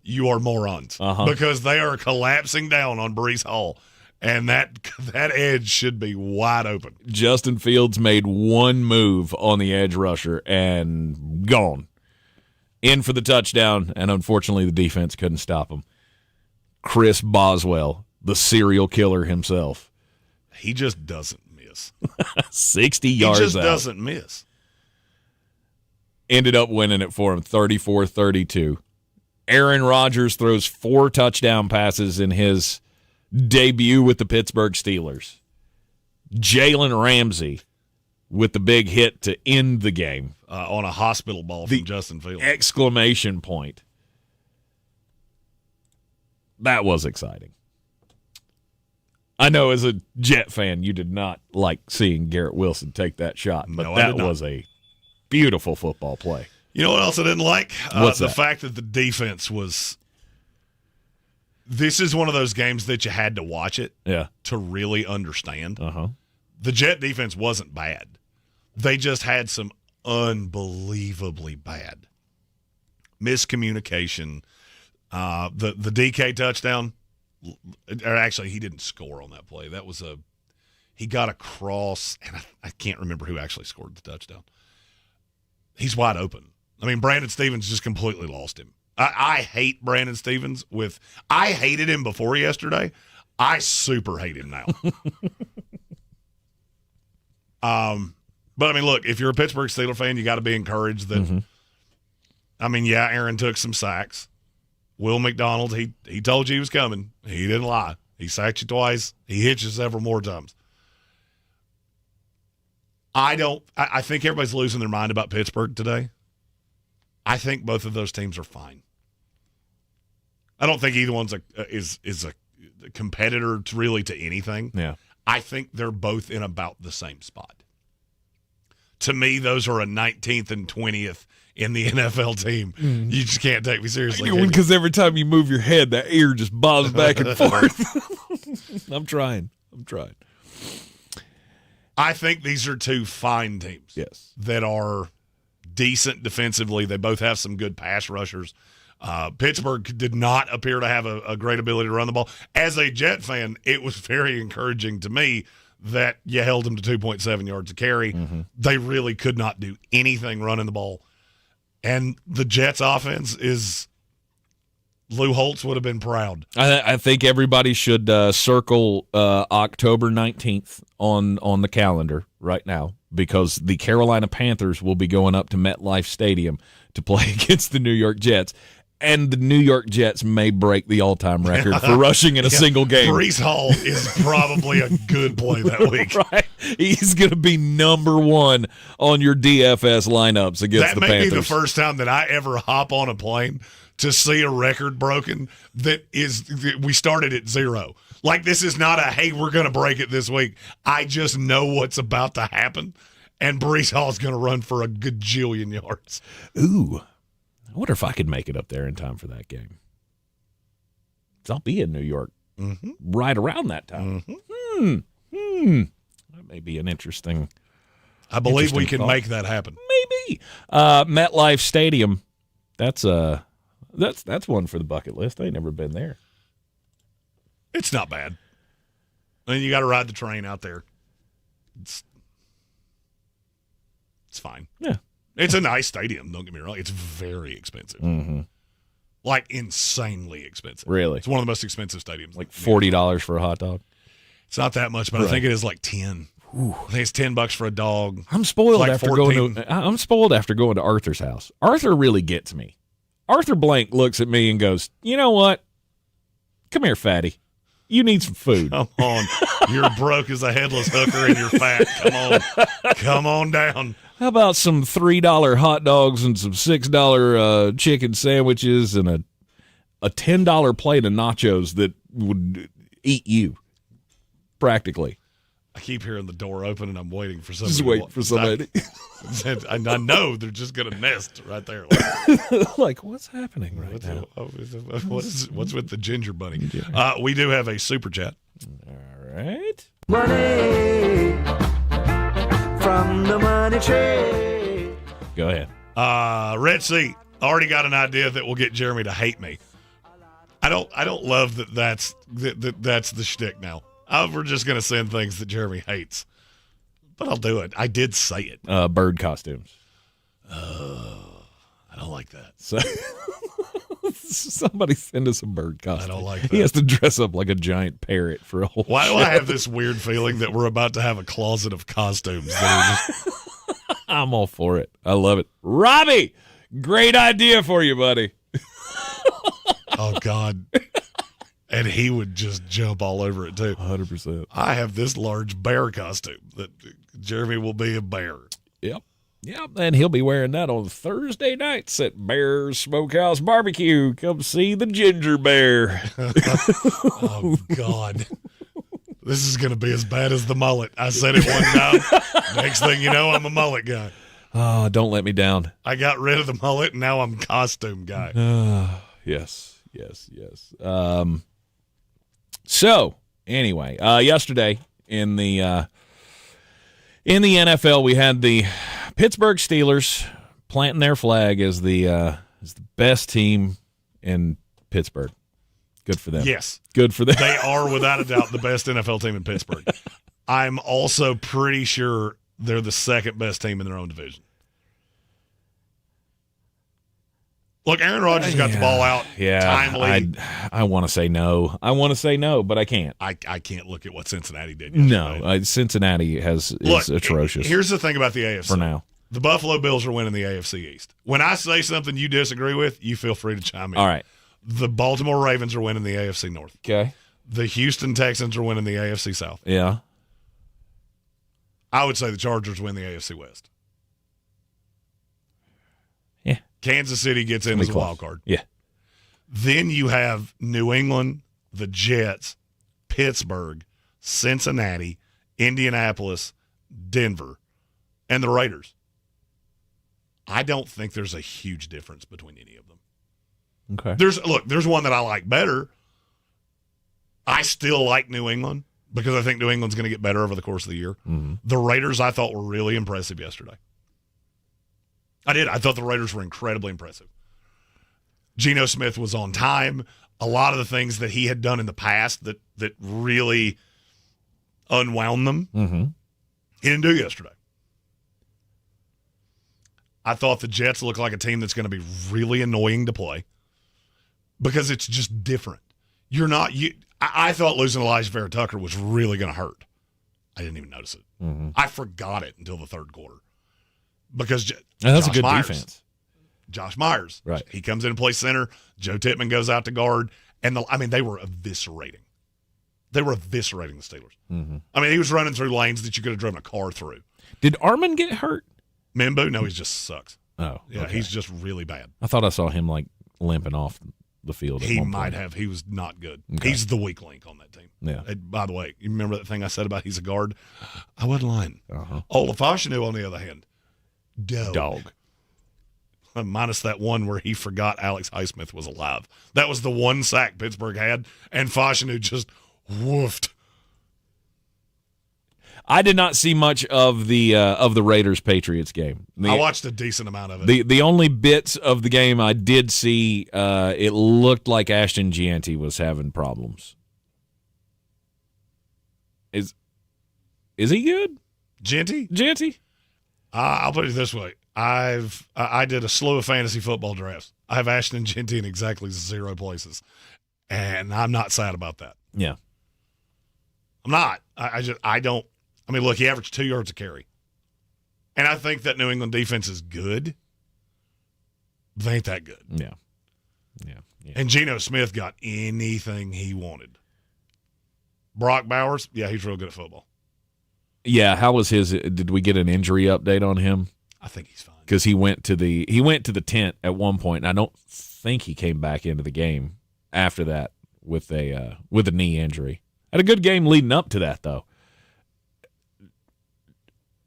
you are morons. Because they are collapsing down on Breece Hall. And that edge should be wide open. Justin Fields made one move on the edge rusher and gone. In for the touchdown, and unfortunately the defense couldn't stop him. Chris Boswell, the serial killer himself. He just doesn't miss. 60 yards out. He just doesn't miss. Ended up winning it for him, 34-32. Aaron Rodgers throws 4 touchdown passes in his debut with the Pittsburgh Steelers. Jalen Ramsey with the big hit to end the game. On a hospital ball from Justin Fields. Exclamation point. That was exciting. I know as a Jet fan, you did not like seeing Garrett Wilson take that shot, but that was a beautiful football play. You know what else I didn't like? What's the that? fact that the defense was – this is one of those games that you had to watch it to really understand. The Jet defense wasn't bad. They just had some unbelievably bad miscommunication. The DK touchdown – or actually, he didn't score on that play. That was he got a cross, and I can't remember who actually scored the touchdown. He's wide open. I mean, Brandon Stevens just completely lost him. I hate Brandon Stevens I hated him before yesterday. I super hate him now. But I mean, look, if you're a Pittsburgh Steelers fan, you got to be encouraged that, I mean, yeah, Aaron took some sacks. Will McDonald, he told you he was coming. He didn't lie. He sacked you twice. He hit you several more times. I think everybody's losing their mind about Pittsburgh today. I think both of those teams are fine. I don't think either one's is a competitor really to anything. Yeah. I think they're both in about the same spot. To me, those are a 19th and 20th in the NFL team. You just can't take me seriously. Because every time you move your head, that ear just bobs back and forth. I'm trying. I think these are two fine teams. Yes. That are decent defensively. They both have some good pass rushers. Pittsburgh did not appear to have a great ability to run the ball. As a Jet fan, it was very encouraging to me that you held them to 2.7 yards a carry. They really could not do anything running the ball. And the Jets' offense is Lou Holtz would have been proud. I think everybody should circle October 19th on the calendar right now, because the Carolina Panthers will be going up to MetLife Stadium to play against the New York Jets. And the New York Jets may break the all-time record for rushing in a single game. Breece Hall is probably a good play that week. Right. He's going to be number one on your DFS lineups against the Panthers. That may be the first time that I ever hop on a plane to see a record broken we started at 0. Like, this is not a, hey, we're going to break it this week. I just know what's about to happen, and Breece Hall's going to run for a gajillion yards. Ooh. I wonder if I could make it up there in time for that game. 'Cause I'll be in New York right around that time. That may be an interesting. I believe we can make that happen. Maybe. MetLife Stadium. That's one for the bucket list. I ain't never been there. It's not bad. I mean, you got to ride the train out there. It's fine. Yeah. It's a nice stadium, don't get me wrong. It's very expensive. Like, insanely expensive. Really? It's one of the most expensive stadiums. Like $40 for a hot dog? It's not that much, but I think it is like 10. I think it's $10 for a dog. I'm spoiled like after 14. I'm spoiled after going to Arthur's house. Arthur really gets me. Arthur Blank looks at me and goes, "You know what? Come here, fatty. You need some food." Come on. You're broke as a headless hooker and you're fat. Come on down. How about some $3 hot dogs and some $6 chicken sandwiches and a $10 plate of nachos that would eat you, practically. I keep hearing the door open, and I'm waiting for somebody. Just waiting for somebody. I know they're just going to nest right there. Like, what's happening right now? What's with the ginger bunny? We do have a super chat. All right. Money from the money tree. Go ahead. Red Sea already got an idea that will get Jeremy to hate me. I don't love that's the shtick now. We're just going to send things that Jeremy hates. But I'll do it. I did say it. Bird costumes. I don't like that. So, somebody send us a bird costume. I don't like that. He has to dress up like a giant parrot for a whole Why do show. I have this weird feeling that we're about to have a closet of costumes? That are just... I'm all for it. I love it. Robbie, great idea for you, buddy. Oh, God. And he would just jump all over it, too. 100%. I have this large bear costume that Jeremy will be a bear. Yep. And he'll be wearing that on Thursday nights at Bear's Smokehouse Barbecue. Come see the ginger bear. Oh, God. This is going to be as bad as the mullet. I said it one time. Next thing you know, I'm a mullet guy. Oh, don't let me down. I got rid of the mullet, and now I'm costume guy. Yes. So, anyway, yesterday in the NFL, we had the Pittsburgh Steelers planting their flag as the best team in Pittsburgh. Good for them. Yes. Good for them. They are, without a doubt, the best NFL team in Pittsburgh. I'm also pretty sure they're the second best team in their own division. Look, Aaron Rodgers got the ball out timely. I want to say no. But I can't. I can't look at what Cincinnati did yesterday. No, Cincinnati is atrocious. Here's the thing about the AFC. For now. The Buffalo Bills are winning the AFC East. When I say something you disagree with, you feel free to chime in. All right. The Baltimore Ravens are winning the AFC North. Okay. The Houston Texans are winning the AFC South. Yeah. I would say the Chargers win the AFC West. Yeah. Kansas City gets in as a wild card. Yeah. Then you have New England, the Jets, Pittsburgh, Cincinnati, Indianapolis, Denver, and the Raiders. I don't think there's a huge difference between any of them. Okay. There's one that I like better. I still like New England because I think New England's going to get better over the course of the year. Mm-hmm. The Raiders I thought were really impressive yesterday. I did. I thought the Raiders were incredibly impressive. Geno Smith was on time. A lot of the things that he had done in the past that really unwound them, he didn't do yesterday. I thought the Jets look like a team that's going to be really annoying to play because it's just different. I thought losing Elijah Vera-Tucker was really going to hurt. I didn't even notice it. Mm-hmm. I forgot it until the third quarter because that's Josh a good Myers, defense. Josh Myers, right? He comes in and plays center. Joe Tippmann goes out to guard, and they were eviscerating. They were eviscerating the Steelers. Mm-hmm. I mean, he was running through lanes that you could have driven a car through. Did Armin get hurt? Mimbu? No, he just sucks. Oh, yeah, okay. He's just really bad. I thought I saw him like limping off the field. He might have. He was not good. Okay. He's the weak link on that team. Yeah. By the way, you remember that thing I said about he's a guard? I wasn't lying. Uh-huh. Olafashanu, on the other hand, dog. Minus that one where he forgot Alex Highsmith was alive. That was the one sack Pittsburgh had, and Fashanu just woofed. I did not see much of the Raiders-Patriots game. I watched a decent amount of it. The only bits of the game I did see, it looked like Ashton Gianti was having problems. Is he good? Gianti? I'll put it this way. I did a slew of fantasy football drafts. I have Ashton Gianti in exactly 0 places, and I'm not sad about that. Yeah, I'm not. I don't. I mean, look, he averaged 2 yards a carry. And I think that New England defense is good. They ain't that good. Yeah. And Geno Smith got anything he wanted. Brock Bowers, yeah, he's real good at football. Yeah, how was his? Did we get an injury update on him? I think he's fine. Because he went to the tent at one point, and I don't think he came back into the game after that with a knee injury. Had a good game leading up to that, though.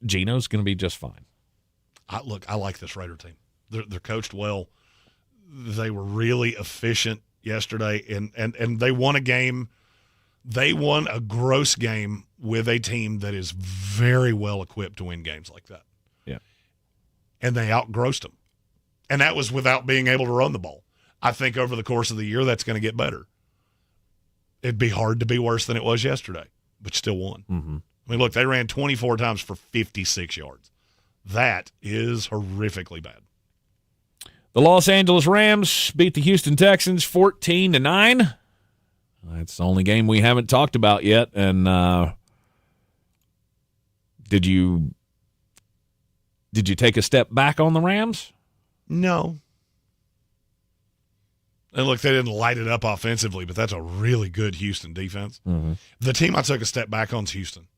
Geno's going to be just fine. I like this Raider team. They're coached well. They were really efficient yesterday, and they won a game. They won a gross game with a team that is very well equipped to win games like that. Yeah. And they outgrossed them. And that was without being able to run the ball. I think over the course of the year, that's going to get better. It'd be hard to be worse than it was yesterday, but still won. Mm-hmm. I mean, look, they ran 24 times for 56 yards. That is horrifically bad. The Los Angeles Rams beat the Houston Texans 14-9. That's the only game we haven't talked about yet. And did you take a step back on the Rams? No. And look, they didn't light it up offensively, but that's a really good Houston defense. Mm-hmm. The team I took a step back on is Houston.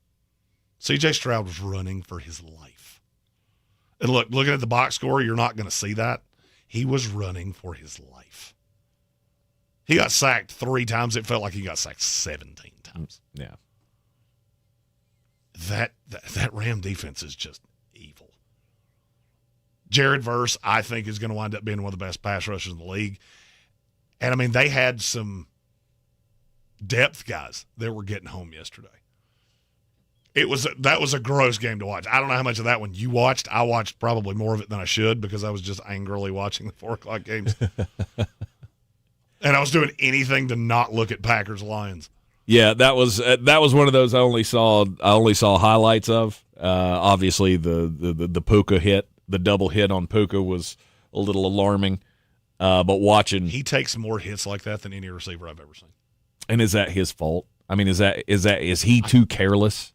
C.J. Stroud was running for his life. And look, looking at the box score, you're not going to see that. He was running for his life. He got sacked 3 times. It felt like he got sacked 17 times. Yeah. That Ram defense is just evil. Jared Verse, I think, is going to wind up being one of the best pass rushers in the league. And, I mean, they had depth guys that were getting home yesterday. That was a gross game to watch. I don't know how much of that one you watched. I watched probably more of it than I should because I was just angrily watching the 4:00 games. And I was doing anything to not look at Packers-Lions. Yeah, that was one of those I only saw highlights of. Obviously, the Puka hit, the double hit on Puka was a little alarming. But watching, he takes more hits like that than any receiver I've ever seen. And is that his fault? I mean, is he too careless?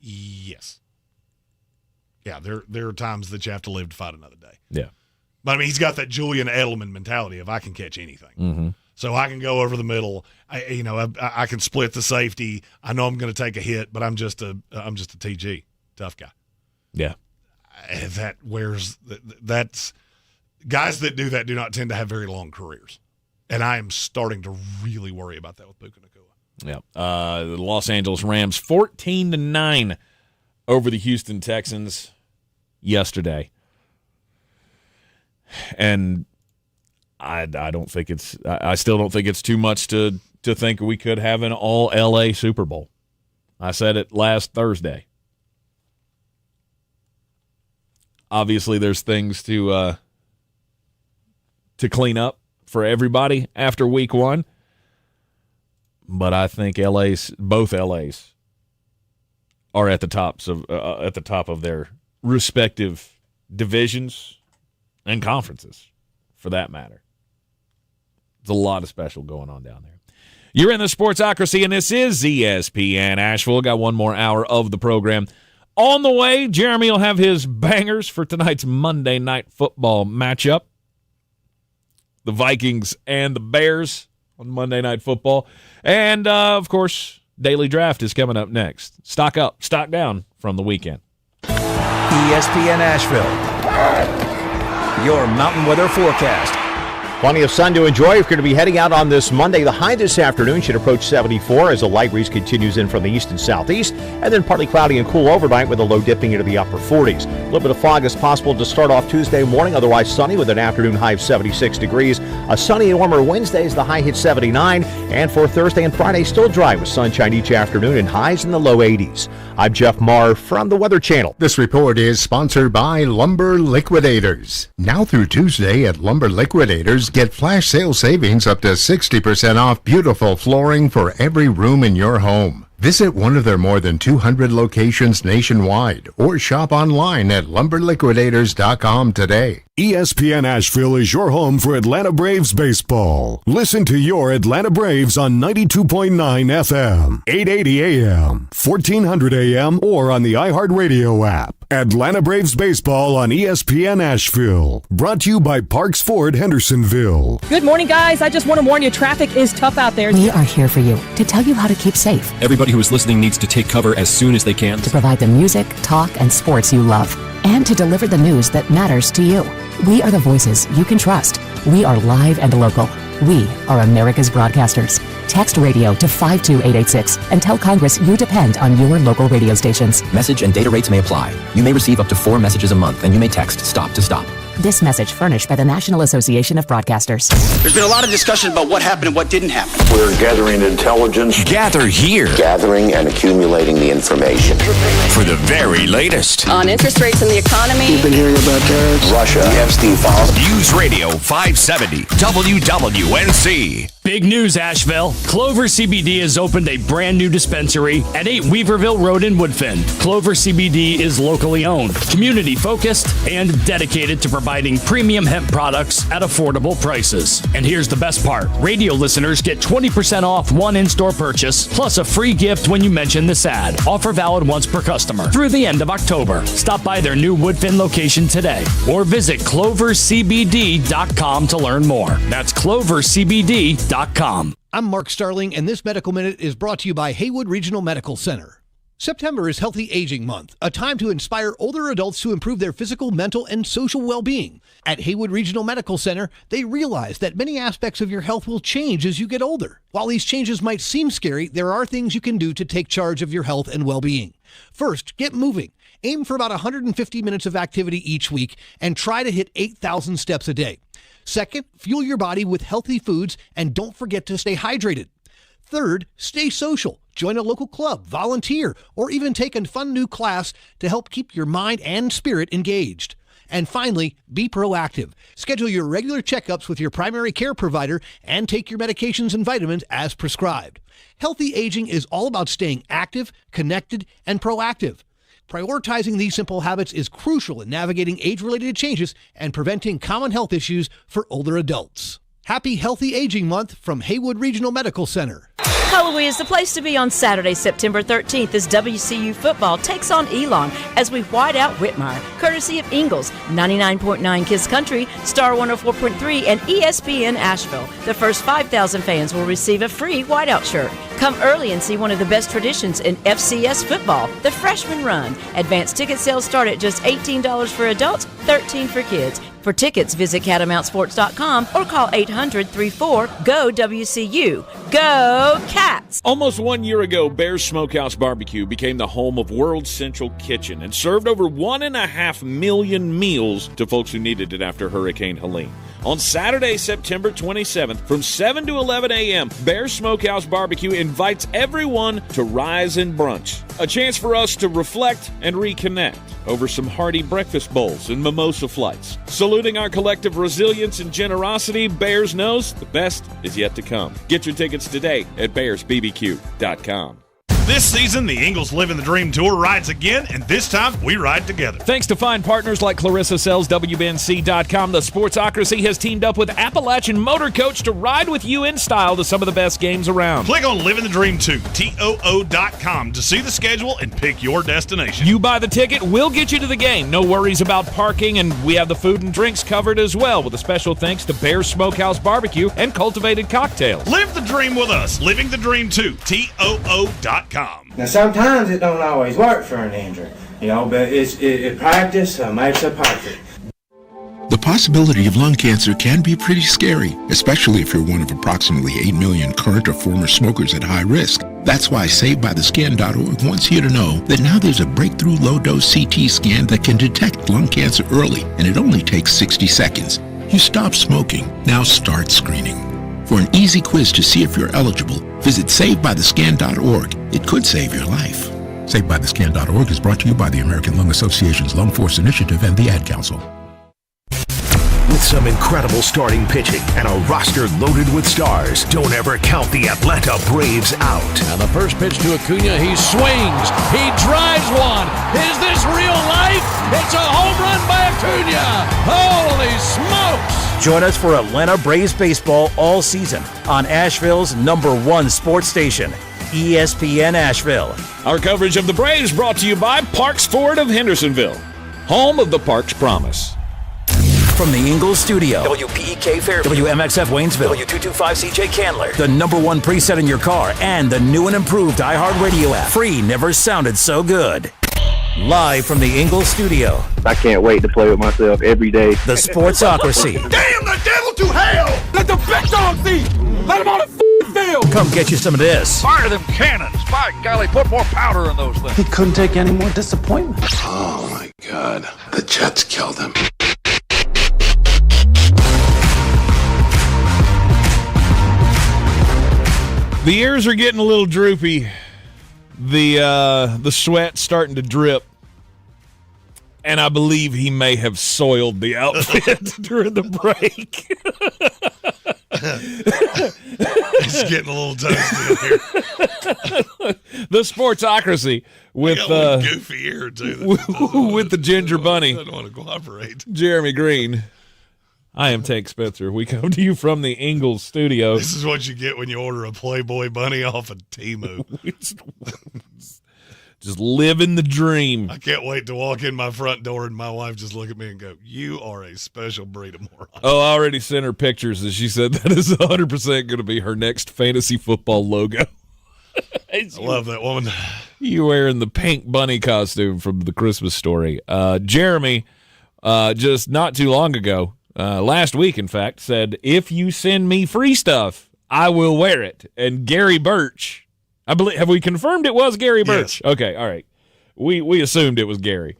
Yes. Yeah, there are times that you have to live to fight another day. Yeah. But, I mean, he's got that Julian Edelman mentality of I can catch anything. Mm-hmm. So I can go over the middle. I can split the safety. I know I'm going to take a hit, but I'm just a TG. tough guy. Yeah. That's guys that do that do not tend to have very long careers. And I am starting to really worry about that with Puka Nacua. Yeah. The Los Angeles Rams 14-9 over the Houston Texans yesterday. And I still don't think it's too much to think we could have an all LA Super Bowl. I said it last Thursday. Obviously, there's things to clean up for everybody after week one. But I think both LAs are at the top of their respective divisions and conferences, for that matter. There's a lot of special going on down there. You're in the Sportsocracy, and this is ESPN Asheville. Got one more hour of the program on the way. Jeremy will have his bangers for tonight's Monday Night Football matchup. The Vikings and the Bears on Monday Night Football. And, of course, Daily Draft is coming up next. Stock up, stock down from the weekend. ESPN Asheville, your mountain weather forecast. Plenty of sun to enjoy. We're going to be heading out on this Monday. The high this afternoon should approach 74 as a light breeze continues in from the east and southeast, and then partly cloudy and cool overnight with a low dipping into the upper 40s. A little bit of fog is possible to start off Tuesday morning, otherwise sunny with an afternoon high of 76 degrees. A sunny and warmer Wednesday as the high hits 79, and for Thursday and Friday, still dry with sunshine each afternoon and highs in the low 80s. I'm Jeff Marr from the Weather Channel. This report is sponsored by Lumber Liquidators. Now through Tuesday at Lumber Liquidators, get flash sale savings up to 60% off beautiful flooring for every room in your home. Visit one of their more than 200 locations nationwide or shop online at lumberliquidators.com today. ESPN Asheville is your home for Atlanta Braves baseball. Listen to your Atlanta Braves on 92.9 FM, 880 AM, 1400 AM, or on the iHeartRadio app. Atlanta Braves baseball on ESPN Asheville. Brought to you by Parks Ford Hendersonville. Good morning, guys. I just want to warn you, traffic is tough out there. We are here for you to tell you how to keep safe. Everybody who is listening needs to take cover as soon as they can. To provide the music, talk, and sports you love. And to deliver the news that matters to you. We are the voices you can trust. We are live and local. We are America's broadcasters. Text radio to 52886 and tell Congress you depend on your local radio stations. Message and data rates may apply. You may receive up to 4 messages a month, and you may text STOP to STOP. This message furnished by the National Association of Broadcasters. There's been a lot of discussion about what happened and what didn't happen. We're gathering intelligence. Gather here. Gathering and accumulating the information. For the very latest. On interest rates in the economy. You've been hearing about tariffs. Russia. We have Steve Foss. News Radio 570 WWNC. Big news, Asheville. Clover CBD has opened a brand new dispensary at 8 Weaverville Road in Woodfin. Clover CBD is locally owned, community focused, and dedicated to providing premium hemp products at affordable prices. And here's the best part. Radio listeners get 20% off one in-store purchase, plus a free gift when you mention this ad. Offer valid once per customer through the end of October. Stop by their new Woodfin location today or visit clovercbd.com to learn more. That's clovercbd.com. I'm Mark Starling, and this Medical Minute is brought to you by Haywood Regional Medical Center. September is Healthy Aging Month, a time to inspire older adults to improve their physical, mental, and social well-being. At Haywood Regional Medical Center, they realize that many aspects of your health will change as you get older. While these changes might seem scary, there are things you can do to take charge of your health and well-being. First, get moving. Aim for about 150 minutes of activity each week and try to hit 8,000 steps a day. Second, fuel your body with healthy foods and don't forget to stay hydrated. Third, stay social. Join a local club, volunteer, or even take a fun new class to help keep your mind and spirit engaged. And finally, be proactive. Schedule your regular checkups with your primary care provider and take your medications and vitamins as prescribed. Healthy aging is all about staying active, connected, and proactive. Prioritizing these simple habits is crucial in navigating age-related changes and preventing common health issues for older adults. Happy Healthy Aging Month from Haywood Regional Medical Center. Cullowhee is the place to be on Saturday, September 13th as WCU football takes on Elon as we white out Whitmire, courtesy of Ingles, 99.9 Kiss Country, Star 104.3, and ESPN Asheville. The first 5,000 fans will receive a free whiteout shirt. Come early and see one of the best traditions in FCS football, the Freshman Run. Advanced ticket sales start at just $18 for adults, $13 for kids. For tickets, visit catamountsports.com or call 800-34-GO-WCU. Go Cats! Almost 1 year ago, Bear's Smokehouse Barbecue became the home of World Central Kitchen and served over 1.5 million meals to folks who needed it after Hurricane Helene. On Saturday, September 27th, from 7 to 11 a.m., Bear's Smokehouse Barbecue invites everyone to rise and brunch. A chance for us to reflect and reconnect over some hearty breakfast bowls and mimosa flights. Saluting our collective resilience and generosity, Bears knows the best is yet to come. Get your tickets today at bearsbbq.com. This season, the Ingles Living the Dream Tour rides again, and this time we ride together. Thanks to fine partners like Clarissa Sells, WNC.com, the Sportsocracy has teamed up with Appalachian Motor Coach to ride with you in style to some of the best games around. Click on Living the Dream 2, TOO.com, to see the schedule and pick your destination. You buy the ticket, we'll get you to the game. No worries about parking, and we have the food and drinks covered as well, with a special thanks to Bear's Smokehouse Barbecue and Cultivated Cocktails. Live the dream with us. Living the Dream 2, TOO.com. Now, sometimes it don't always work for an injury, but it practice makes it perfect. The possibility of lung cancer can be pretty scary, especially if you're one of approximately 8 million current or former smokers at high risk. That's why SaveByTheScan.org wants you to know that now there's a breakthrough low-dose CT scan that can detect lung cancer early, and it only takes 60 seconds. You stop smoking, now start screening. For an easy quiz to see if you're eligible, visit SaveByTheScan.org. It could save your life. SaveByTheScan.org is brought to you by the American Lung Association's Lung Force Initiative and the Ad Council. With some incredible starting pitching and a roster loaded with stars, don't ever count the Atlanta Braves out. Now the first pitch to Acuna, he swings, he drives one. Is this real life? It's a home run by Acuna. Holy smokes! Join us for Atlanta Braves baseball all season on Asheville's #1 sports station, ESPN Asheville. Our coverage of the Braves brought to you by Parks Ford of Hendersonville, home of the Parks Promise. From the Ingles studio, WPEK Fairview, WMXF Waynesville, W225CJ Candler, the #1 preset in your car, and the new and improved iHeartRadio app. Free never sounded so good. Live from the Ingles studio. I can't wait to play with myself every day. The Sportsocracy. Damn the devil to hell! Let the big dogs eat! Let them on the field! Come get you some of this. Fire them cannons! By golly, put more powder in those things. He couldn't take any more disappointment. Oh my God, the Jets killed him. The ears are getting a little droopy. The sweat's starting to drip. And I believe he may have soiled the outfit during the break. It's getting a little toasty in here. The Sportsocracy with goofy ear too. With the ginger bunny. I don't want to cooperate. Jeremy Green. I am Tank Spencer. We come to you from the Ingles studio. This is what you get when you order a Playboy bunny off of Temu. Just living the dream. I can't wait to walk in my front door and my wife just look at me and go, "You are a special breed of moron." Oh, I already sent her pictures, and she said that is 100% going to be her next fantasy football logo. I love that woman. You wearing the pink bunny costume from the Christmas Story. Jeremy, just not too long ago, last week, in fact, said, if you send me free stuff, I will wear it. And Gary Birch, I believe, have we confirmed it was Gary Birch? Yes. Okay, all right. We assumed it was Gary.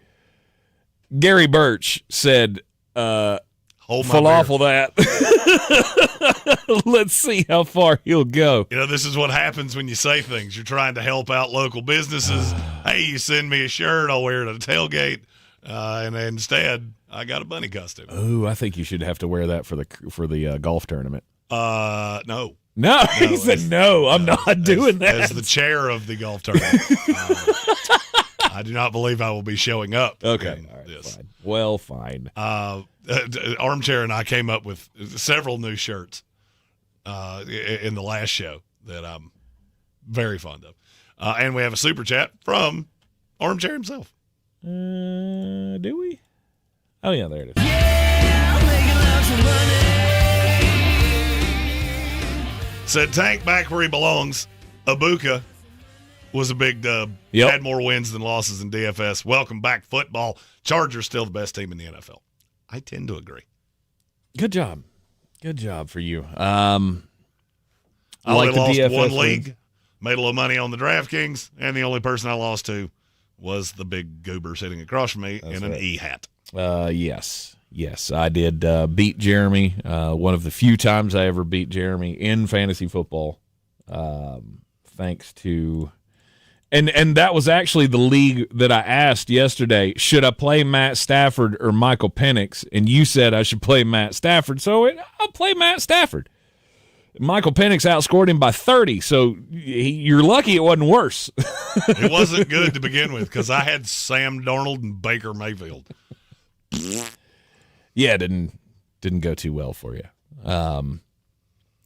Gary Birch said, falafel that. Let's see how far he'll go. You know, this is what happens when you say things. You're trying to help out local businesses. Hey, you send me a shirt, I'll wear it at a tailgate. And instead, I got a bunny costume. Oh, I think you should have to wear that for the golf tournament. No. No, he said no. I'm not doing that. As the chair of the golf tournament, I do not believe I will be showing up. Okay, all right, this. Fine. Well, fine. Armchair and I came up with several new shirts in the last show that I'm very fond of, and we have a super chat from Armchair himself. Do we? Oh yeah, there it is. Said Tank back where he belongs. Ibuka was a big dub. Yep. Had more wins than losses in DFS. Welcome back, football. Chargers still the best team in the NFL. I tend to agree. Good job. Good job for you. I like the lost DFS one wins. league, made a little money on the DraftKings, and the only person I lost to was the big goober sitting across from me in an E hat. Yes, I did beat Jeremy. One of the few times I ever beat Jeremy in fantasy football, thanks to, and that was actually the league that I asked yesterday. Should I play Matt Stafford or Michael Penix? And you said I should play Matt Stafford, so I'll play Matt Stafford. Michael Penix outscored him by 30, so you're lucky it wasn't worse. It wasn't good to begin with because I had Sam Darnold and Baker Mayfield. Yeah, it didn't go too well for you.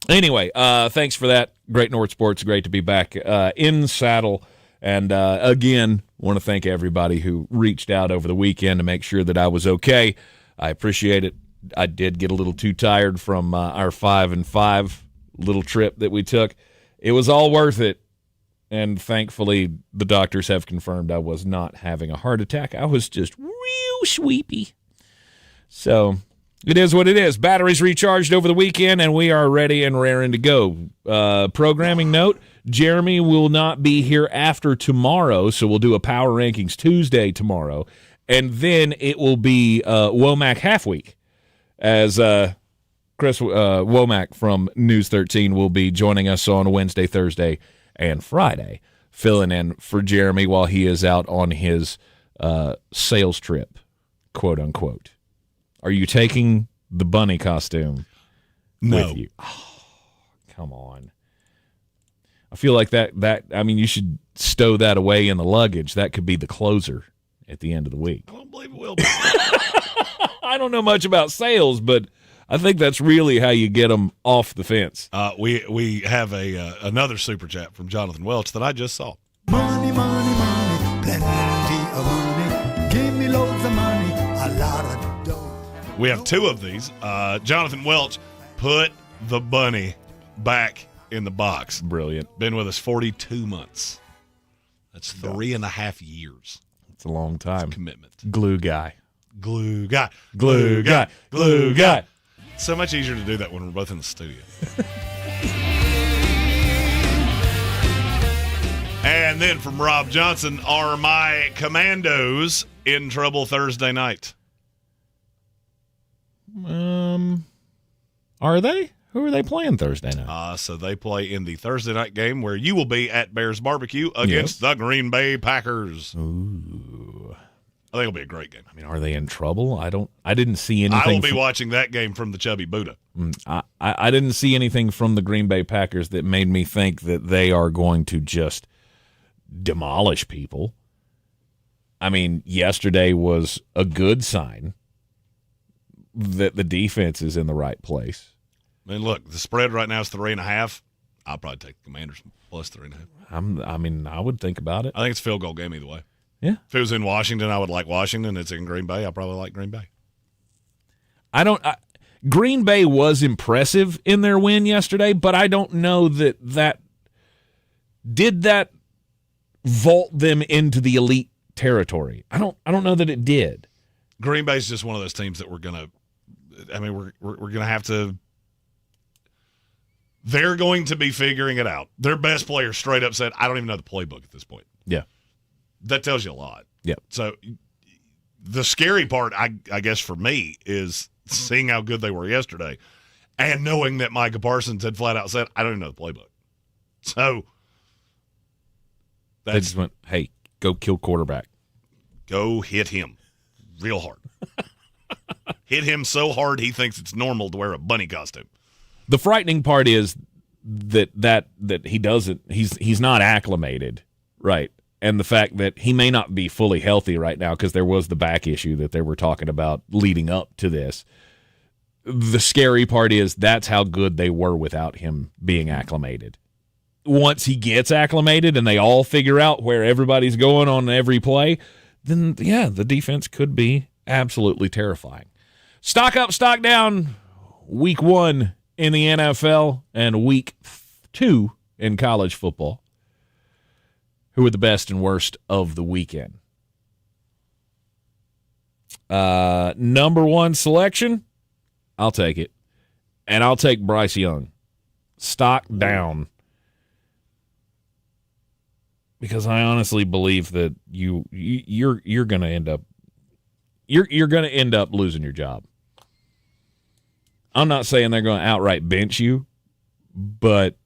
Anyway, thanks for that. Great North Sports. Great to be back in saddle. And again, want to thank everybody who reached out over the weekend to make sure that I was okay. I appreciate it. I did get a little too tired from our 5-5 little trip that we took. It was all worth it. And thankfully, the doctors have confirmed I was not having a heart attack. I was just real sweepy. So it is what it is. Batteries recharged over the weekend, and we are ready and raring to go. Programming note, Jeremy will not be here after tomorrow, so we'll do a Power Rankings Tuesday tomorrow. And then it will be Womack Half Week, as Chris Womack from News 13 will be joining us on Wednesday, Thursday, and Friday, filling in for Jeremy while he is out on his sales trip, quote unquote. Are you taking the bunny costume with you? Oh, come on. I feel like that you should stow that away in the luggage. That could be the closer at the end of the week. I don't believe it will be. I don't know much about sales, but I think that's really how you get them off the fence. We have another super chat from Jonathan Welch that I just saw. Money, money, money, plenty of money. Give me loads of money, a lot of dough. We have two of these. Jonathan Welch, put the bunny back in the box. Brilliant. Been with us 42 months. That's 3.5 years. It's a long time. It's a commitment. Glue guy. Glue guy. Glue guy. Glue guy. It's so much easier to do that when we're both in the studio. And then from Rob Johnson, are my Commandos in trouble Thursday night? Are they? Who are they playing Thursday night? So they play in the Thursday night game where you will be at Bears Barbecue against the Green Bay Packers. Ooh. I think it'll be a great game. I mean, are they in trouble? I didn't see anything. I will be watching that game from the Chubby Buddha. I didn't see anything from the Green Bay Packers that made me think that they are going to just demolish people. I mean, yesterday was a good sign that the defense is in the right place. I mean, look, the spread right now is 3.5. I'll probably take the Commanders plus 3.5. I would think about it. I think it's a field goal game either way. Yeah. If it was in Washington, I would like Washington. It's in Green Bay. I'll probably like Green Bay. Green Bay was impressive in their win yesterday, but I don't know that did that vault them into the elite territory. I don't know that it did. Green Bay's just one of those teams that we're gonna have to. They're going to be figuring it out. Their best player straight up said, "I don't even know the playbook at this point." Yeah, that tells you a lot. Yeah. So the scary part, I guess, for me is seeing how good they were yesterday, and knowing that Micah Parsons had flat out said, "I don't even know the playbook." So they just went, "Hey, go kill quarterback. Go hit him real hard. Hit him so hard he thinks it's normal to wear a bunny costume." The frightening part is that he doesn't. He's not acclimated, right? And the fact that he may not be fully healthy right now because there was the back issue that they were talking about leading up to this. The scary part is that's how good they were without him being acclimated. Once he gets acclimated and they all figure out where everybody's going on every play, then, yeah, the defense could be absolutely terrifying. Stock up, stock down, week 1 in the NFL and week 2 in college football. who were the best and worst of the weekend. Number one selection, I'll take it. And I'll take Bryce Young. Stock down. Because I honestly believe that you're going to end up losing your job. I'm not saying they're going to outright bench you, but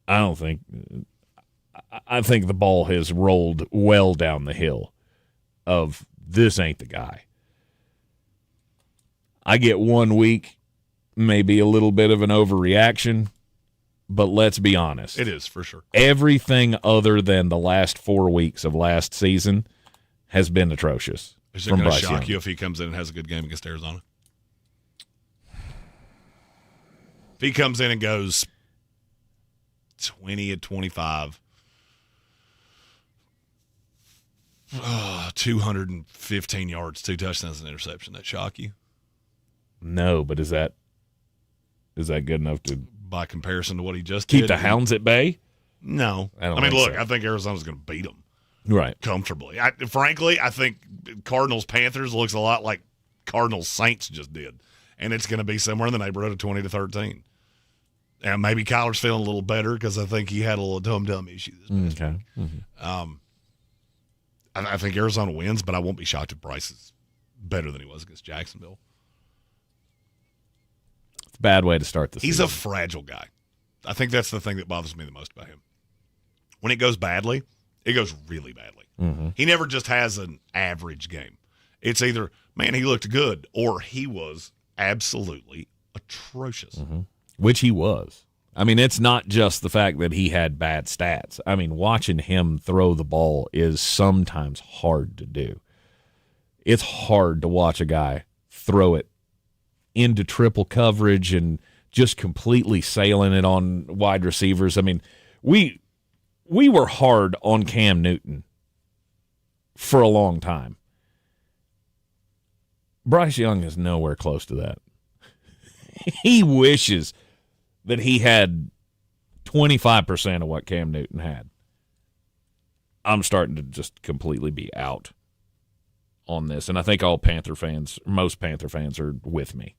I think the ball has rolled well down the hill of this ain't the guy. I get 1 week, maybe a little bit of an overreaction, but let's be honest. It is, for sure. Everything other than the last 4 weeks of last season has been atrocious. Is it going to shock you if he comes in and has a good game against Arizona? If he comes in and goes 20 at 25, 215 yards, 2 touchdowns, and interception, that shock you? No, but is that good enough to, by comparison to what he just keep did, the Hounds at bay? No. I mean, look, so. I think Arizona's going to beat them. Right. Comfortably. Frankly, I think Cardinals-Panthers looks a lot like Cardinals-Saints just did. And it's going to be somewhere in the neighborhood of 20-13. And maybe Kyler's feeling a little better because I think he had a little dum-dum issue this past week. Mm-hmm. I think Arizona wins, but I won't be shocked if Bryce is better than he was against Jacksonville. It's a bad way to start the season. He's a fragile guy. I think that's the thing that bothers me the most about him. When it goes badly, it goes really badly. Mm-hmm. He never just has an average game. It's either, man, he looked good, or he was absolutely atrocious. Mm-hmm. Which he was. I mean, it's not just the fact that he had bad stats. I mean, watching him throw the ball is sometimes hard to do. It's hard to watch a guy throw it into triple coverage and just completely sailing it on wide receivers. I mean, we were hard on Cam Newton for a long time. Bryce Young is nowhere close to that. He wishes that he had 25% of what Cam Newton had. I'm starting to just completely be out on this, and I think most Panther fans are with me.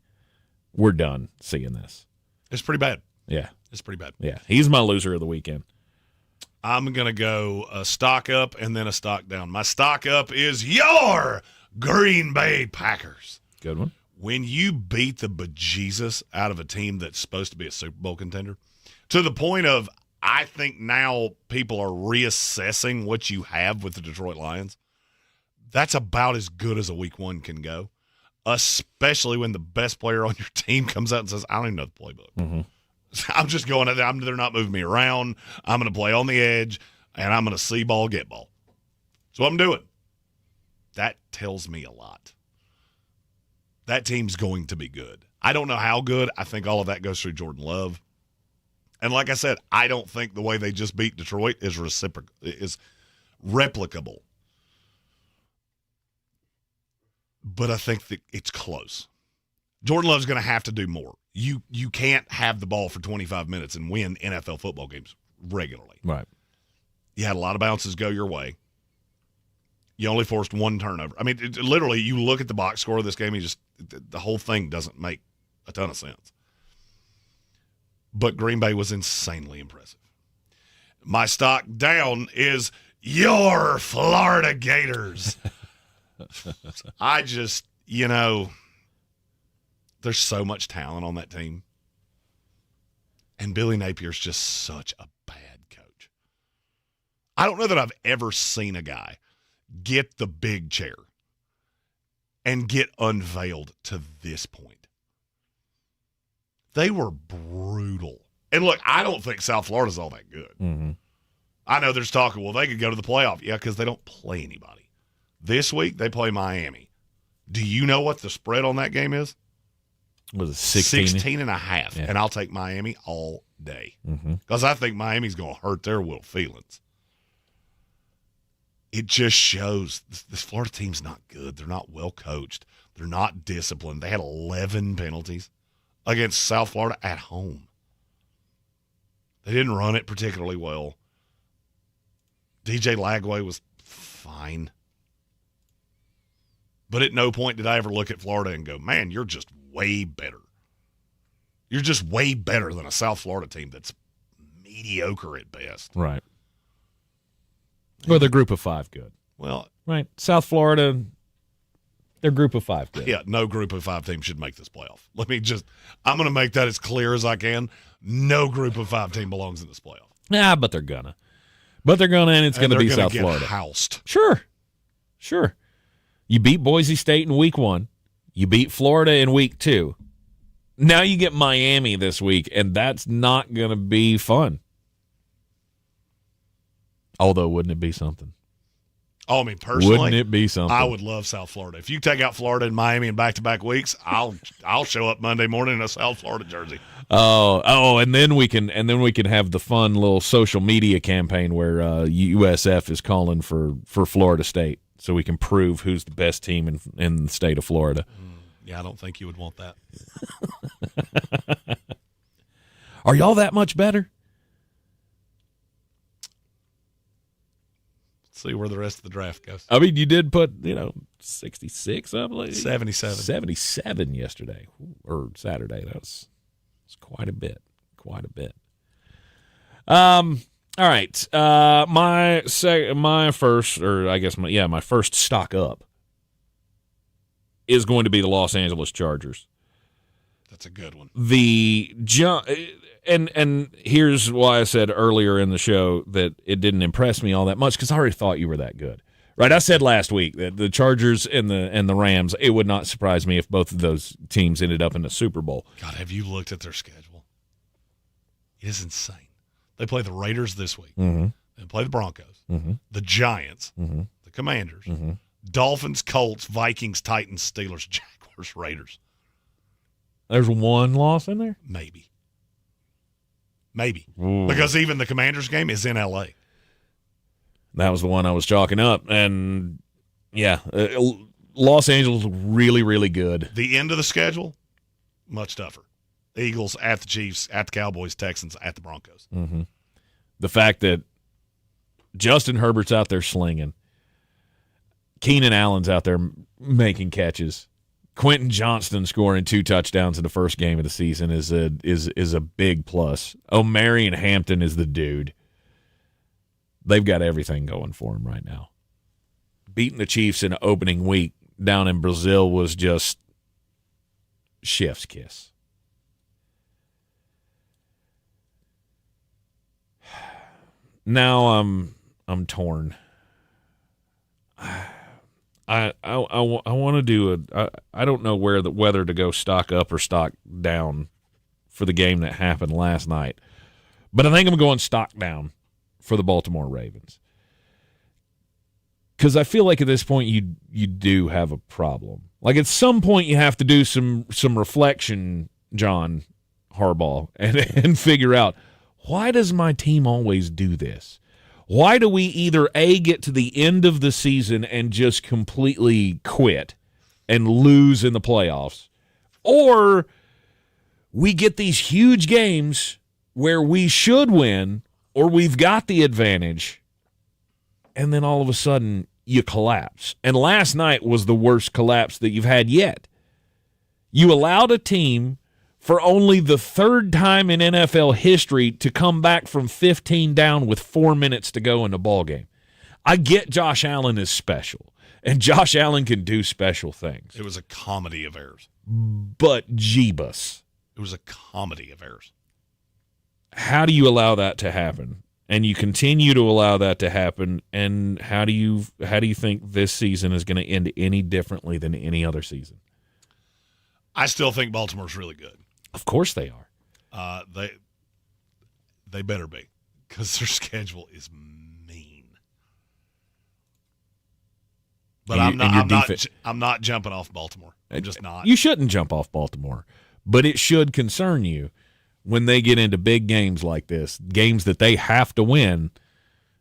We're done seeing this. It's pretty bad. Yeah. It's pretty bad. Yeah. He's my loser of the weekend. I'm going to go a stock up and then a stock down. My stock up is your Green Bay Packers. Good one. When you beat the bejesus out of a team that's supposed to be a Super Bowl contender, to the point of I think now people are reassessing what you have with the Detroit Lions, that's about as good as a week one can go, especially when the best player on your team comes out and says, I don't even know the playbook. Mm-hmm. I'm just going, they're not moving me around. I'm going to play on the edge, and I'm going to see ball, get ball. That's what I'm doing. That tells me a lot. That team's going to be good. I don't know how good. I think all of that goes through Jordan Love. And like I said, I don't think the way they just beat Detroit is replicable. But I think that it's close. Jordan Love's going to have to do more. You can't have the ball for 25 minutes and win NFL football games regularly. Right. You had a lot of bounces go your way. You only forced one turnover. I mean, literally, you look at the box score of this game, the whole thing doesn't make a ton of sense. But Green Bay was insanely impressive. My stock down is your Florida Gators. I just, there's so much talent on that team. And Billy Napier's just such a bad coach. I don't know that I've ever seen a guy get the big chair and get unveiled to this point. They were brutal. And look, I don't think South Florida's all that good. Mm-hmm. I know there's talking, well, they could go to the playoff. Yeah, because they don't play anybody. This week, they play Miami. Do you know what the spread on that game is? Was it 16? 16 and a half. Yeah. And I'll take Miami all day. Mm-hmm. Because I think Miami's going to hurt their will feelings. It just shows this Florida team's not good. They're not well coached. They're not disciplined. They had 11 penalties against South Florida at home. They didn't run it particularly well. DJ Lagway was fine. But at no point did I ever look at Florida and go, man, you're just way better. You're just way better than a South Florida team that's mediocre at best. Right. Well, they're group of 5 good. Well, right. South Florida, they're group of 5 good. Yeah, no group of 5 team should make this playoff. I'm going to make that as clear as I can. No group of 5 team belongs in this playoff. Yeah, but they're gonna. And it's going to be South Florida. Housed. Sure. You beat Boise State in week 1. You beat Florida in week 2. Now you get Miami this week, and that's not going to be fun. Although, wouldn't it be something? Oh, I mean, personally, wouldn't it be something? I would love South Florida. If you take out Florida and Miami in back-to-back weeks, I'll show up Monday morning in a South Florida jersey. Oh, and then we can have the fun little social media campaign where USF is calling for Florida State, so we can prove who's the best team in the state of Florida. Yeah, I don't think you would want that. Are y'all that much better? See where the rest of the draft goes. I mean, you did put, 66, I believe. 77. 77 yesterday or Saturday. That's quite a bit. All right. My first stock up is going to be the Los Angeles Chargers. That's a good one. And here's why I said earlier in the show that it didn't impress me all that much, because I already thought you were that good. Right? I said last week that the Chargers and the Rams, it would not surprise me if both of those teams ended up in the Super Bowl. God, have you looked at their schedule? It is insane. They play the Raiders this week. Mm-hmm. They play the Broncos, mm-hmm. the Giants, mm-hmm. the Commanders, mm-hmm. Dolphins, Colts, Vikings, Titans, Steelers, Jaguars, Raiders. There's one loss in there? Maybe. Ooh. Because even the Commanders game is in L.A. That was the one I was chalking up. And, yeah, Los Angeles really, really good. The end of the schedule, much tougher. The Eagles at the Chiefs, at the Cowboys, Texans, at the Broncos. Mm-hmm. The fact that Justin Herbert's out there slinging, Keenan Allen's out there making catches, Quentin Johnston scoring 2 touchdowns in the first game of the season is a big plus. O'Marion Hampton is the dude. They've got everything going for them right now. Beating the Chiefs in the opening week down in Brazil was just chef's kiss. Now I'm torn. I want to do I don't know whether to go stock up or stock down for the game that happened last night, but I think I'm going stock down for the Baltimore Ravens, because I feel like at this point you do have a problem. Like at some point you have to do some reflection, John Harbaugh, and figure out, why does my team always do this? Why do we either A, get to the end of the season and just completely quit and lose in the playoffs, or we get these huge games where we should win or we've got the advantage, and then all of a sudden you collapse? And last night was the worst collapse that you've had yet. You allowed a team for only the 3rd time in NFL history to come back from 15 down with 4 minutes to go in the ballgame. I get Josh Allen is special, and Josh Allen can do special things. It was a comedy of errors. But Jeebus. It was a comedy of errors. How do you allow that to happen? And you continue to allow that to happen, and how do you think this season is going to end any differently than any other season? I still think Baltimore's really good. Of course they are. They better be, because their schedule is mean. But I'm not jumping off Baltimore. I'm just not. You shouldn't jump off Baltimore, but it should concern you when they get into big games like this, games that they have to win,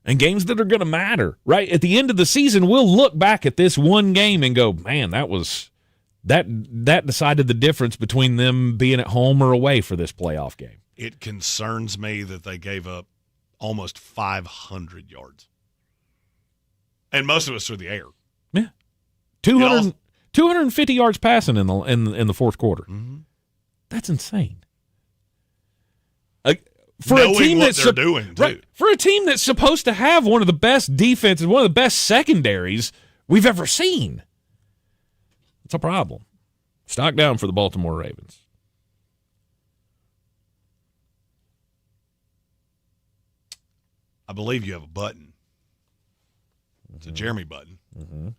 and games that are going to matter. Right at the end of the season, we'll look back at this one game and go, "Man, that decided the difference between them being at home or away for this playoff game." It concerns me that they gave up almost 500 yards And most of us through the air. Yeah. 250 yards passing in the fourth quarter. Mm-hmm. That's insane. For Knowing a team what that's they're doing, too. Right, for a team that's supposed to have one of the best defenses, one of the best secondaries we've ever seen. It's a problem. Stock down for the Baltimore Ravens. I believe you have a button. It's a Jeremy button. Mm-hmm.